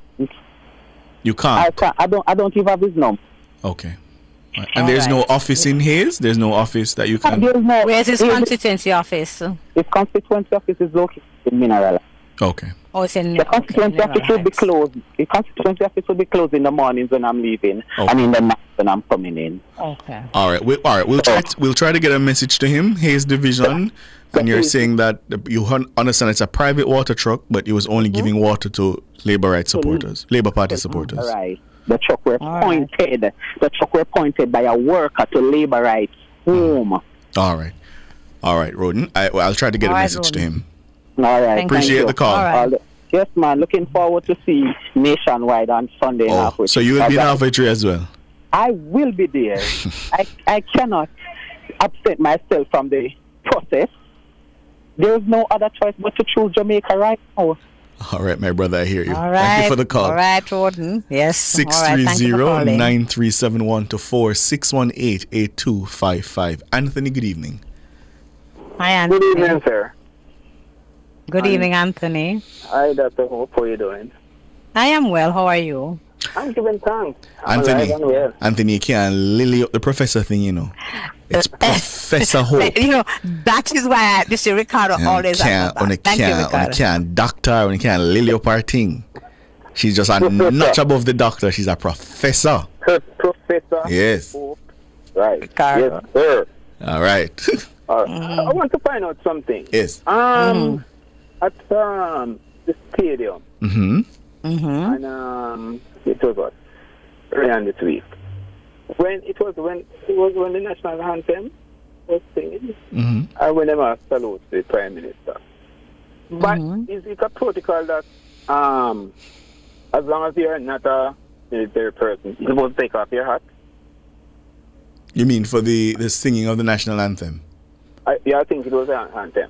You can't. I can't. I don't even have his number. Okay. Right. And there's no office in Hayes. There's no office that you can. Where's his constituency office? His constituency office is located in Mineral. Okay. Oh, it's in the constituency office will be closed. The constituency office will be closed in the mornings when I'm leaving, and in the night when I'm coming in. Okay. All right. We'll try to get a message to him. Hayes division, and you're saying that you understand it's a private water truck, but it was only giving water to Labour Party supporters. All right. The truck were pointed. The truck were pointed by a worker to Labour Rights home. All right, Roden. I'll try to get a message to him. All right. Appreciate the call. All right. Yes, man. Looking forward to see Nationwide on Sunday. So you will be in Halfway Tree as well? I will be there. I cannot absent myself from the process. There is no other choice but to choose Jamaica right now. All right, my brother, I hear you. All right. Thank you for the call. All right, Jordan. Yes. All right, thank you for calling. 630-9371-4 Anthony, good evening. Hi, Anthony. Good evening, sir. Good evening, Anthony. Hi, Dr. Hope. How are you doing? I am well. How are you? I'm giving thanks. I'm alive and well. Anthony, you can't lily up the professor thing, you know. It's Professor Hope. You know, that is why Mr. Ricardo always Thank you, Ricardo. Can't doctor, when you can't lily up her thing. She's just a notch above the doctor. She's a professor. Professor. Yes. Hope. Right. Ricardo. Yes, sir. All right. I want to find out something. Yes. At the stadium. Mm-hmm. And it was what? Earlier this week. When the national anthem was singing, I went to salute the Prime Minister. But is it a protocol that as long as you're not a military person, you're supposed to take off your hat? You mean for the singing of the national anthem? I think it was an anthem.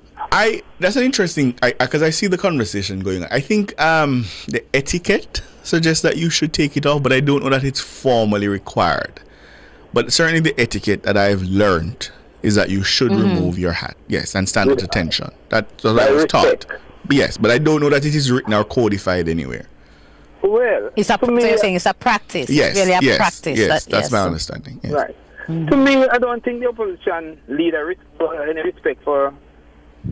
That's an interesting, because I see the conversation going on. I think the etiquette suggests that you should take it off, but I don't know that it's formally required. But certainly the etiquette that I've learned is that you should remove your hat, yes, and stand at attention. That's what I was taught. Yes, but I don't know that it is written or codified anywhere. Well, it's a practice. Yes, it's really a practice. Yes, that's my understanding. Yes. Right. To me, I don't think the opposition leader any respect for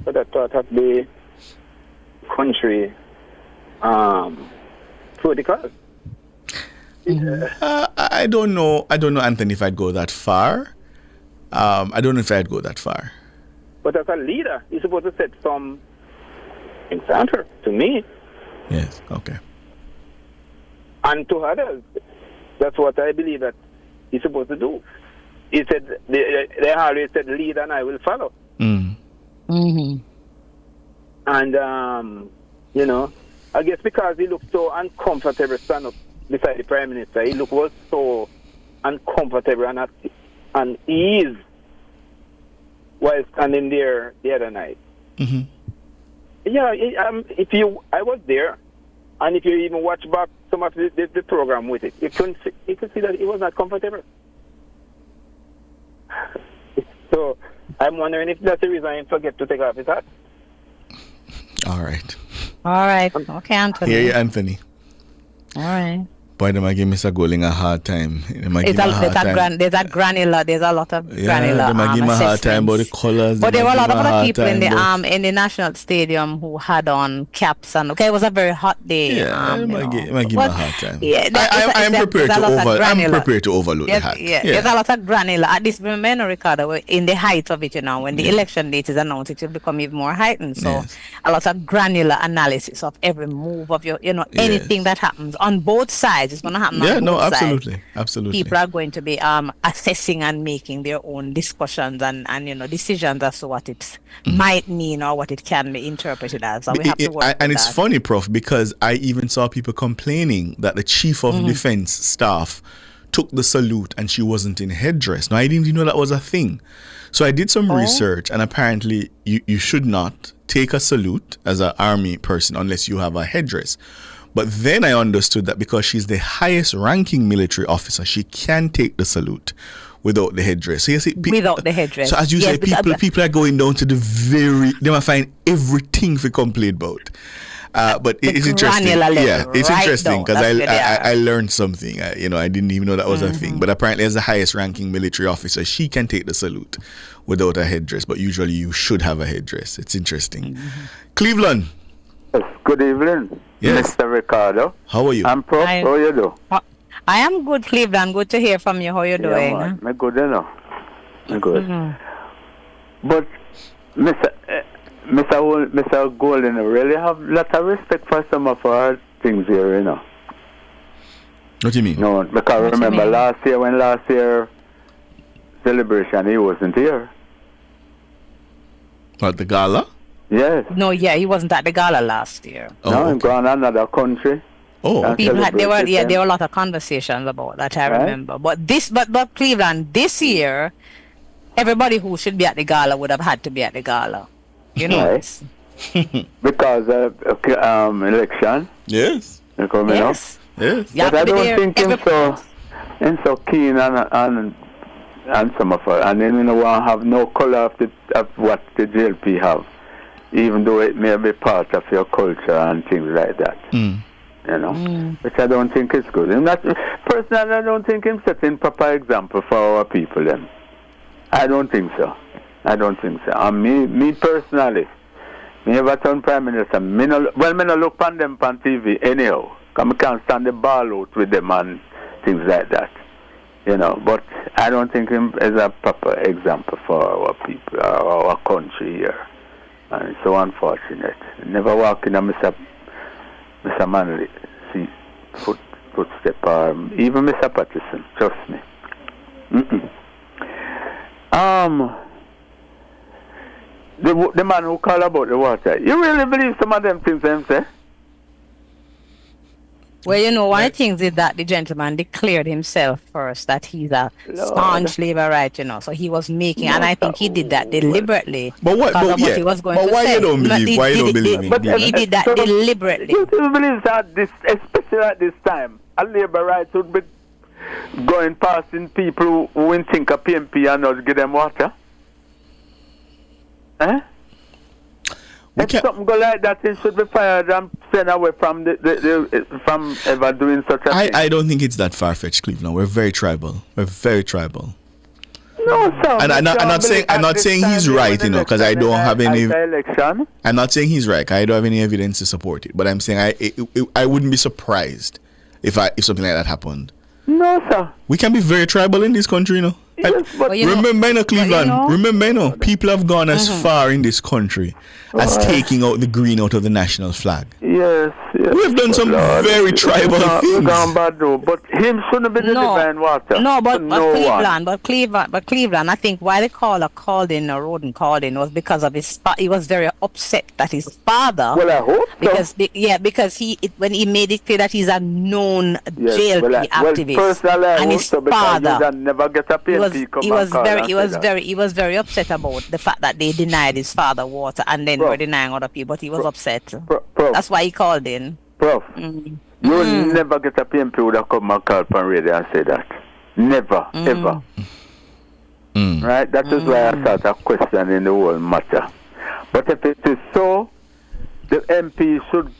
that part of the country protocol. I don't know, Anthony, if I'd go that far. I don't know if I'd go that far. But as a leader, you're supposed to set some example to me. Yes, okay. And to others. That's what I believe that he's supposed to do. He said, they always said, lead and I will follow. And, you know, I guess because he looked so uncomfortable standing up beside the Prime Minister, he was so uncomfortable and ease while standing there the other night. Yeah, I was there, and if you even watch back some of the program with it, you could see that he was not comfortable. So I'm wondering if that's the reason he forget to take off his hat. All right. Okay, Anthony. Hear you, Anthony. All right. Boy, they might give Mr. Goling a hard time. There's a lot of granular. They might give him a hard time about the colors. But there were a lot of other people in the National Stadium who had on caps and it was a very hot day. Yeah, they might give him a hard time. Yeah, I'm prepared to overlook the hat. There's a lot of granular. At this moment, Ricardo, in the height of it, when the election date is announced, it will become even more heightened. So a lot of granular analysis of every move of your, anything that happens on both sides. It's going to happen on both sides. Absolutely. People are going to be assessing and making their own discussions and decisions as to what it might mean or what it can be interpreted as. So we have to work and it's funny, Prof, because I even saw people complaining that the Chief of Defense Staff took the salute and she wasn't in headdress. Now, I didn't even know that was a thing. So I did some research, and apparently you should not take a salute as an army person unless you have a headdress. But then I understood that because she's the highest ranking military officer, she can take the salute without the headdress. So you see, without the headdress. So as you say, people are going down to they might find everything to complain about. But it's interesting. It's interesting because I learned something. I didn't even know that was a thing. But apparently, as the highest ranking military officer, she can take the salute without a headdress. But usually, you should have a headdress. It's interesting. Cleveland. Good evening, Mr. Ricardo. How are you? I'm Prof. How you do? I am good, Cleveland. Good to hear from you. How you doing? I'm good, I'm good. But Mr. Golden really have a lot of respect for some of our things here, What do you mean? No, because remember last year celebration, he wasn't here. What, the gala? Yes. No, he wasn't at the gala last year. He gone another country. There were a lot of conversations about that. I remember. But Cleveland this year, everybody who should be at the gala would have had to be at the gala. because of election. Yes. Coming up. Yes. But I don't think him so keen on some of us. And then we don't want to have no color of what the JLP have, even though it may be part of your culture and things like that. You know, which I don't think is good. Personally, I don't think him setting proper example for our people. Then I don't think so. And me personally, me ever turn prime minister. Me no look on them on TV anyhow. Cause I can't stand the ball out with them and things like that. You know, but I don't think him is a proper example for our people, our country here. And it's so unfortunate. Never walk in a Mr. Manley footstep, or even Mr. Patterson, trust me. The man who called about the water, you really believe some of them things them say? Well, you know, one of the things is that the gentleman declared himself first that he's a staunch labor right, you know. So he was making, and I think he did that deliberately. But what? Because of what he was going to why say. you don't believe? Why you don't believe me? But he did that deliberately. You do believe that this, especially at this time, a labor right would be going past in people who wouldn't think of PMP and not give them water? Eh? If something go like that, it should be fired and sent away from from ever doing such a thing. I don't think it's that far-fetched, Cleveland. We're very tribal. No, sir. And I'm not saying he's right, you know, because I don't have any. I'm not saying he's right. I don't have any evidence to support it. But I'm saying I wouldn't be surprised if something like that happened. No, sir. We can be very tribal in this country, you know. Yes, remember, Cleveland. People have gone as far in this country as taking out the green out of the national flag. Yes. We've done some very tribal things. But him shouldn't be delivering water. No, but Cleveland, I think why the caller called in, or Roden called in, was because of he was very upset that his father. Well, I hope so. Because when he made it clear that he's a known JLP activist, personally, and his father never get a PMP he was very upset about the fact that they denied his father water and then were denying other people. But he was upset. That's why he called in. Prof, you will never get a PMP who would come and call on radio and say that. Never, ever. Right? That is why I start questioning the whole matter. But if it is so, the MP should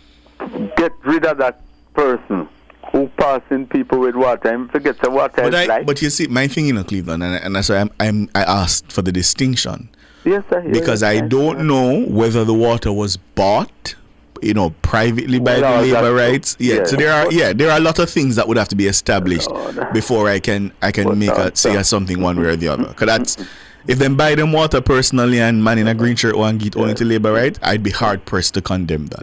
get rid of that person who passing people with water and forget the water is life. But you see, my thing in Cleveland, and that's why I asked for the distinction. Yes, sir. Because I don't know whether the water was bought, you know, privately by the labor rights. So there are a lot of things that would have to be established before I can say something one way or the other. Because that's, if them buy them water personally and man in a green shirt and get only to labor right, I'd be hard pressed to condemn that.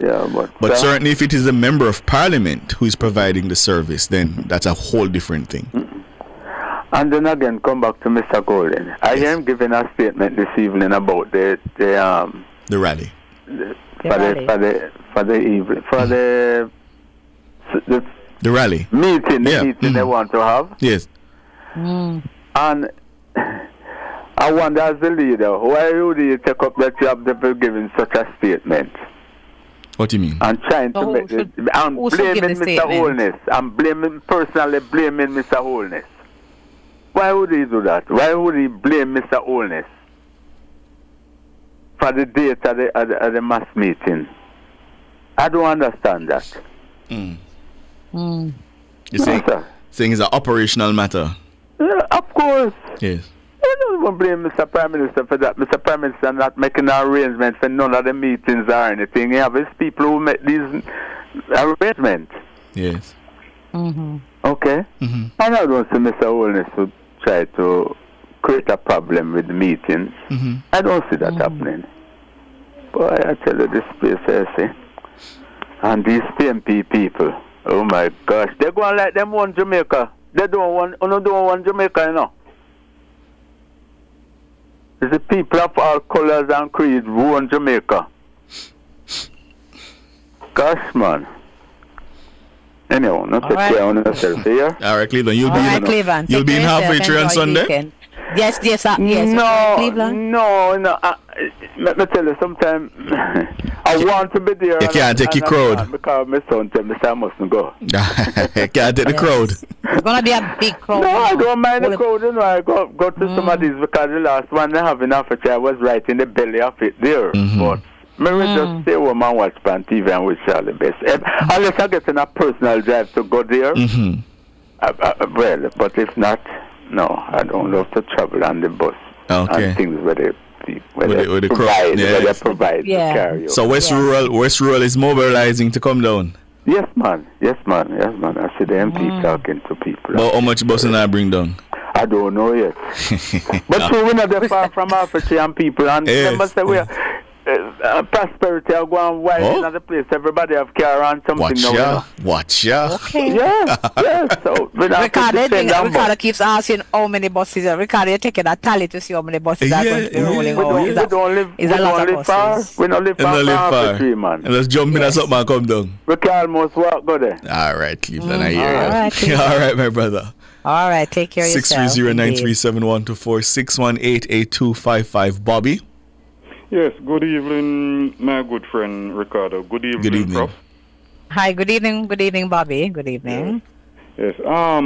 But certainly if it is a member of parliament who is providing the service, then that's a whole different thing. And then again, come back to Mr. Golden. I hear him giving a statement this evening about the rally. For the rally meeting they want to have. Yes. And I wonder, as the leader, why would you take up that job for giving such a statement? What do you mean? And trying to make it, I'm blaming Mr. Holness. I'm personally blaming Mr. Holness. Why would he do that? Why would he blame Mr. Holness for the date at the mass meeting? I don't understand that. You saying it's an operational matter? Of course. Yes. I don't want to blame Mr. Prime Minister for that. Mr. Prime Minister not making arrangements for none of the meetings or anything. You have his people who make these arrangements. Yes. Okay? And I don't see Mr. Holness would try to create a problem with the meetings. I don't see that happening. Boy, I tell you, this place, I say. And these PMP people, oh my gosh, they're going like them one Jamaica. They don't want Jamaica, you know. It's the people of all colors and creeds who want Jamaica. Gosh, man. Anyway, not to care on yourself here. All right, Cleveland, you'll be in halfway tree on Sunday? Yes. No. Let me tell you, sometimes I want to be there. You can't take your crowd. Because my son tell me I mustn't go. You can't take the crowd. It's gonna be a big crowd. No, I don't mind the crowd. You know, I go to some of these because the last one they have in Africa, I was right in the belly of it there. But maybe just stay home and watch on TV and wish all the best. Unless I get in a personal drive to go there. Well, but if not, no, I don't love to travel on the bus. Okay. And things where they With the provide, yeah. where they provide the carry. So West Rural is mobilizing to come down. Yes, man. I see the MP talking to people. But how much bus I bring down? I don't know yet. But we're not that far from Africa and people, and they must say we are. Prosperity are going wide in other place. Everybody have car and something now. Watch ya. Okay. Yeah. So Ricardo keeps asking how many buses. Ricardo, you're taking a tally to see how many buses are going to be rolling out. We don't live far. We don't live far from Africa, man. And let's jump in and something and come down. We can almost walk go there. All right, Cleveland, I hear you. All right, my brother. All right, take care of yourself. 630-937-124, 618-8255. Bobby? Yes, good evening, my good friend Ricardo. Good evening, Prof. Hi, good evening, Bobby. Good evening. Yes. I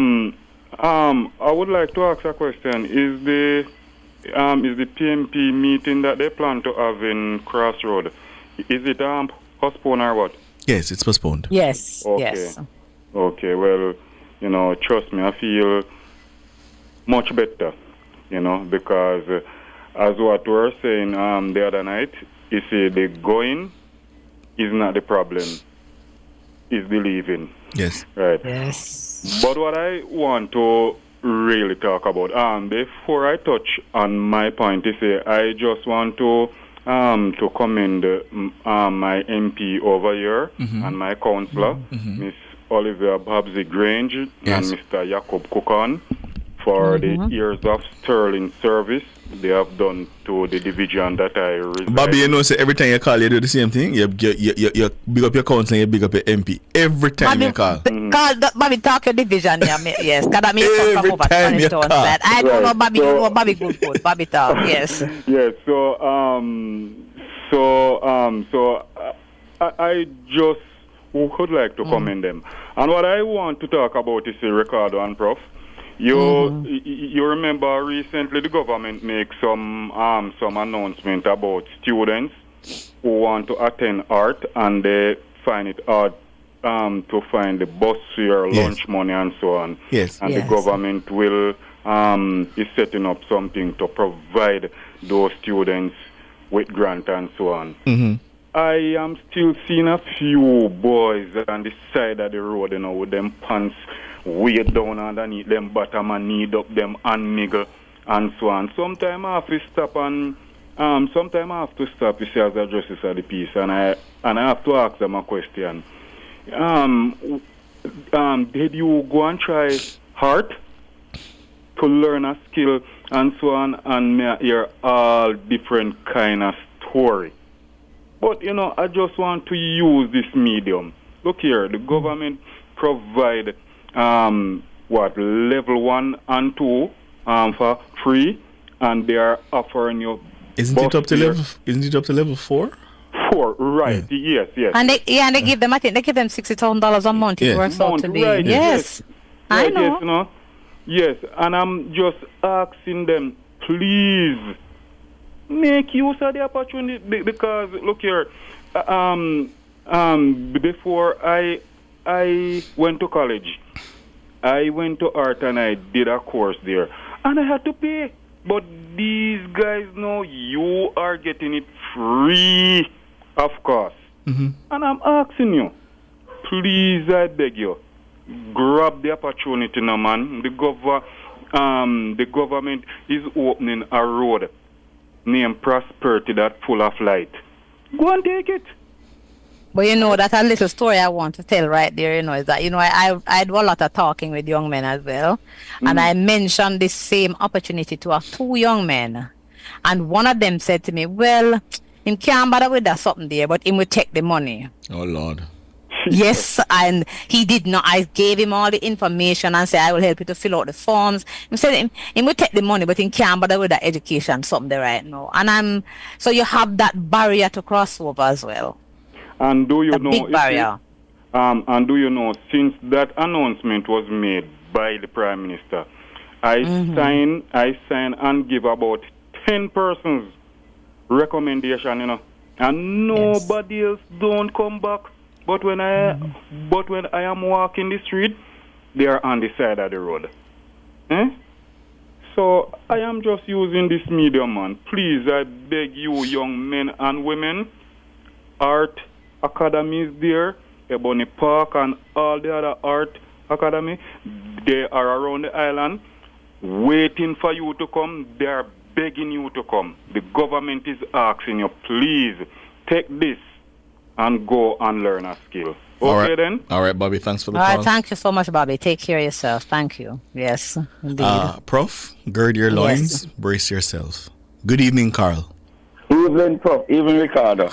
would like to ask a question. Is the PMP meeting that they plan to have in Crossroad, is it postponed or what? Yes, it's postponed. Yes. Okay. Yes. Okay. Well, trust me, I feel much better. Because. As what we were saying the other night, you see, the going is not the problem, it's the leaving. Yes. Right. Yes. But what I want to really talk about, before I touch on my point, you see, I just want to commend my MP over here and my councillor, Miss Olivia Babsy Grange and Mr. Jacob Cookon, for the years of sterling service they have done to the division that I reside. Bobby, say every time you call, you do the same thing. You big up your council and you big up your MP. Every time you call. Bobby, talk your division. Yes, because that means every come over time you call. I don't know, Bobby. You know Bobby good. Bobby talk. Yes. Yes. So I just would like to commend them. And what I want to talk about is Ricardo and Prof. You remember recently the government make some announcement about students who want to attend art and they find it hard to find the bus fare, lunch money and so on. Yes. And the government will is setting up something to provide those students with grant and so on. I am still seeing a few boys on the side of the road, with them pants way down underneath them bottom and need up them and niggle and so on. Sometimes I have to stop you see, as a justice of the peace, and I have to ask them a question. Did you go and try hard to learn a skill and so on, and may hear all different kind of story? But, I just want to use this medium. Look here, the government provide, level 1 and 2 for free, and they are offering you... Isn't it up to level 4? 4, right, yes. And they give them, I think they give them $60,000 a month. It works out to be. Right, yes. I know. Yes, and I'm just asking them, please... make use of the opportunity because look here, before I went to college, I went to art and I did a course there, and I had to pay. But these guys know you are getting it free, of course. And I'm asking you, please, I beg you, grab the opportunity now, man. The government is opening a road named Prosperity that full of light. Go and take it. But that's a little story I want to tell right there, is that, I do a lot of talking with young men as well. And I mentioned this same opportunity to 2 young men. And one of them said to me, well, him can't bother with that something there, but him will take the money. Oh, Lord. Yes, and he did not. I gave him all the information and said, I will help you to fill out the forms. He said, he will take the money, but he can't bother with that education, something there right now. And so you have that barrier to cross over as well. And do you know? Big barrier. And do you know? Since that announcement was made by the Prime Minister, I sign and give about 10 persons recommendation, and nobody else don't come back. But when I am walking the street, they are on the side of the road. So I am just using this medium, man. Please, I beg you, young men and women, art academies there, Ebony Park and all the other art academy, they are around the island waiting for you to come. They are begging you to come. The government is asking you, please take this and go and learn a skill. Okay, then? All right, Bobby, thanks for the All call. right, thank you so much, Bobby. Take care of yourself. Thank you. Yes, indeed. Prof, gird your loins, brace yourself. Good evening, Carl. Evening, Prof. Evening, Ricardo.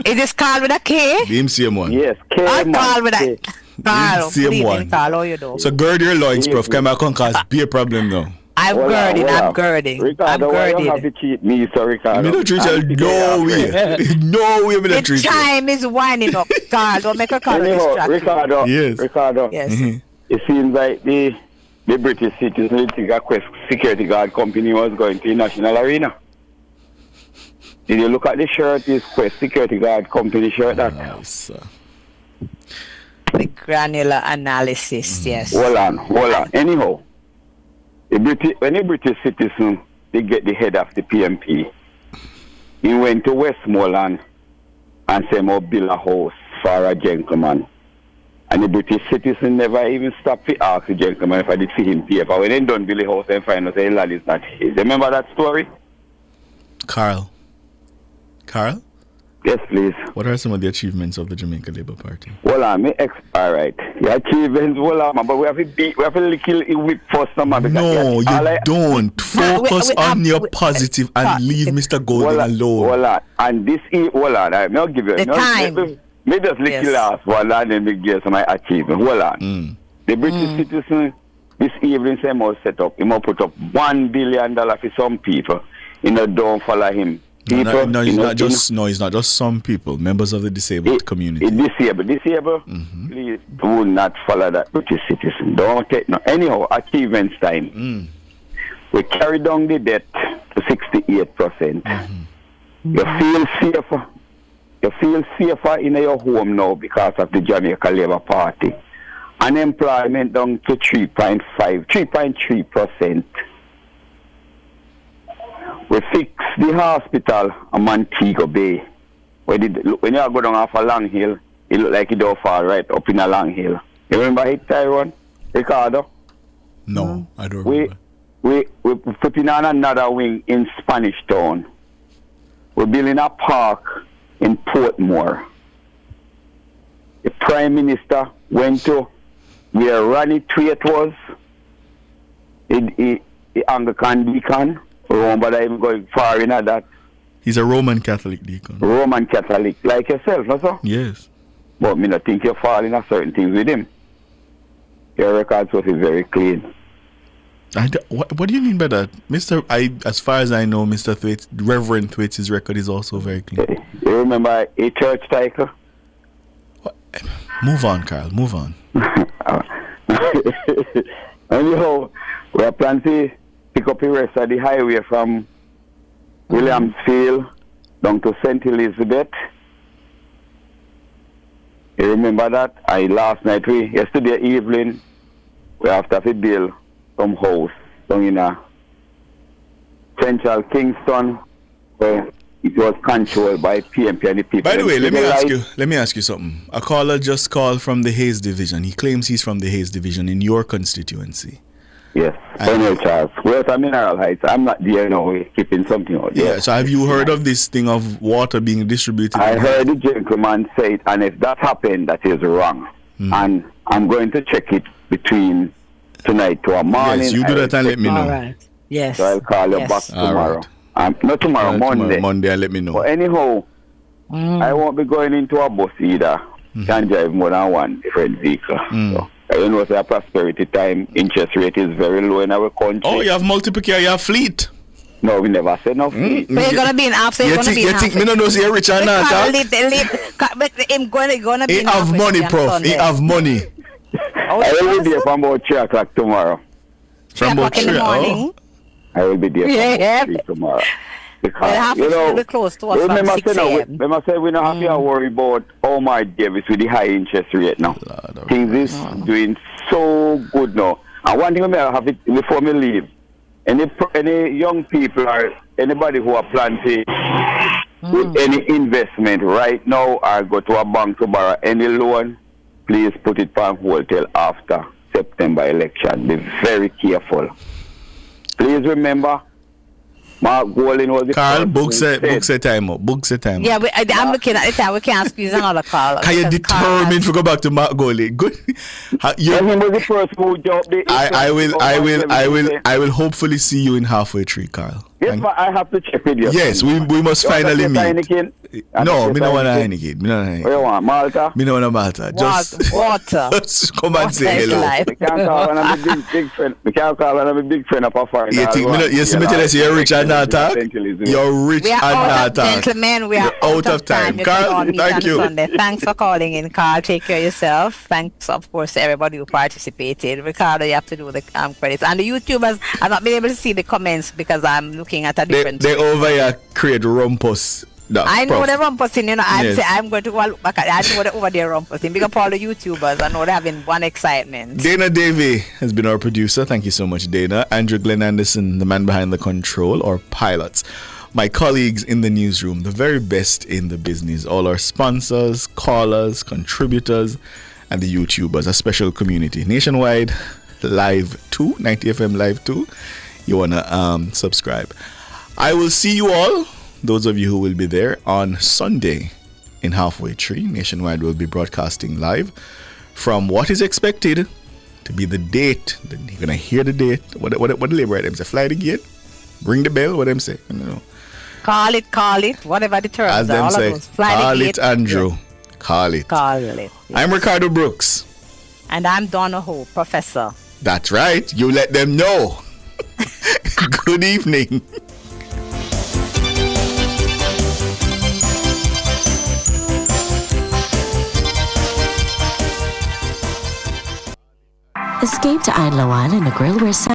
Is this Carl with a K? The same one. Yes, K. Carl with a Carl. Same Good evening, one. Carl. How you doing? So gird your loins, Prof. Come back and cause be a problem now. I'm girding. I'm girding. Ricardo, why you have to cheat me, sir, Ricardo? Me don't treat you no way. No way me don't treat The you. time is winding up, Carl. Don't make a call. Anyhow, Ricardo, Yes. Ricardo, Yes. it seems like the British citizens think a Quest security guard company was going to the National Arena. Did you look at the shirt? This Quest security guard company shirt that? The granular analysis, yes. Hold on. Anyhow, when the British citizen, they get the head of the PMP, he went to Westmoreland and said, "I'll build a house for a gentleman." And the British citizen never even stopped to ask the gentleman if I did see him paper. When they done build the house and find out the lad is not his. Remember that story? Carl? Yes, please. What are some of the achievements of the Jamaica Labour Party? Well, all right. The achievements, but we have to kill it with first man. No, you don't. Focus on your positive and leave Mr. Golden alone. And this is, I'll give you the time. Me just lick the last one and then we give some achievement. The British citizen this evening say must set up. He must put up $1 billion for some people. Don't follow him. People, he's not just some people, members of the disabled community. Disabled. Please do not follow that British citizen. Don't take no. Anyhow, achievements time. We carry down the debt to 68%. You feel safer. You feel safer in your home now because of the Jamaica Labour Party. Unemployment down to 3.3%. We fix the hospital at Montego Bay. When you go down off a Long Hill, it look like it don't fall right up in a Long Hill. You remember it, Tyrone? Ricardo? No, I don't remember. We putting on another wing in Spanish Town. We're building a park in Portmore. The Prime Minister went to where Ronnie Tweet was, the Anglican deacon. But I'm going far in that. He's a Roman Catholic deacon. Roman Catholic, like yourself, no sir? Yes. But me not think you're falling at certain things with him. Your record was very clean. What do you mean by that? As far as I know, Mr. Thwaites, Reverend Thwaites' record is also very clean. You remember a church title? Move on, Carl, move on. Anyhow, we are planning to pick up the rest of the highway from Williamsfield down to St. Elizabeth. You remember that? Yesterday evening, we have to build some house down in Central Kingston, where it was controlled by PMP and the people. By the way, let me ask you something. A caller just called from the Hayes Division. He claims he's from the Hayes Division in your constituency. Yes, Charles. Where's the Mineral Heights? I'm not there now. We're keeping something out there. Yeah, so have you heard of this thing of water being distributed? I heard the gentleman say it, and if that happened, that is wrong. And I'm going to check it between tonight to morning. Yes, you do that and let me know. All right. Yes. So I'll call you back tomorrow. Right. Not tomorrow, Monday. Monday, and let me know. But anyhow, I won't be going into a bus either. Can't drive more than one different vehicle. So, you know, it's a prosperity time. Interest rate is very low in our country. Oh, you have multiple car, you have fleet. No, we never said no fleet. But you're going to be in half, so you're going to be in half. You think me no know say you're rich or not? Carl, but him gonna be. He have money, Prof. He have money. I will be there from about 3 o'clock tomorrow. From about 3 in the morning. I will be there from about 3 tomorrow. Because, you know, be close to us remember, from 6 a.m. remember say we don't have to worry about Omar Davis with the high interest rate now. Things is doing so good now. And one thing I have it before me leave, any young people or anybody who are planning with any investment right now or go to a bank to borrow any loan, please put it on hold till after September election. Be very careful. Please remember, Mark Golding was the Carl, books a time up. Books a time up. Yeah, I'm looking at the time. We can't squeeze another call. Can you determined to go back to Mark Golding? Good. He was the first who jumped the I will hopefully see you in halfway tree, Carl. Yes, but I have to check with you. Yes, we must finally meet. No, me no want a Heineken. Me no want a Heineken. What you want, Malta? Me no want a Malta. Just water. Just come and say hello. We can't call one of my big friend. We can't call one of my big friend up a foreign. You think me? You see me tell us you're rich and not talk. You're rich and not talk. Gentlemen, we are out of time. Carl, thank you. Thanks for calling in, Carl. Take care of yourself. Thanks, of course, to everybody who participated. Ricardo, you have to do the credits. And the YouTubers, I've not been able to see the comments because I'm looking at a different. They over here create rumpus. No, I know they're rumpusing, you know. I'm going to go look back at it. I know they're over there rumpusing. Big up all the YouTubers. I know they're having one excitement. Dana Davey has been our producer. Thank you so much, Dana. Andrew Glenn Anderson, the man behind the control, or pilots. My colleagues in the newsroom, the very best in the business. All our sponsors, callers, contributors, and the YouTubers, a special community. Nationwide Live 2, 90 FM Live 2. You want to subscribe. I will see you all, those of you who will be there, on Sunday in Halfway Tree. Nationwide will be broadcasting live from what is expected to be the date. You're going to hear the date. What the labor items? Fly the gate? Ring the bell? What them say? I don't know. Call it. Whatever the terms as are. Them all say, of those. Fly call the it, gate. Andrew. Yeah. Call it. Call it. Yes. I'm Ricardo Brooks. And I'm Donna Ho, Professor. That's right. You let them know. Good evening. Escape to Idlewild in a grill where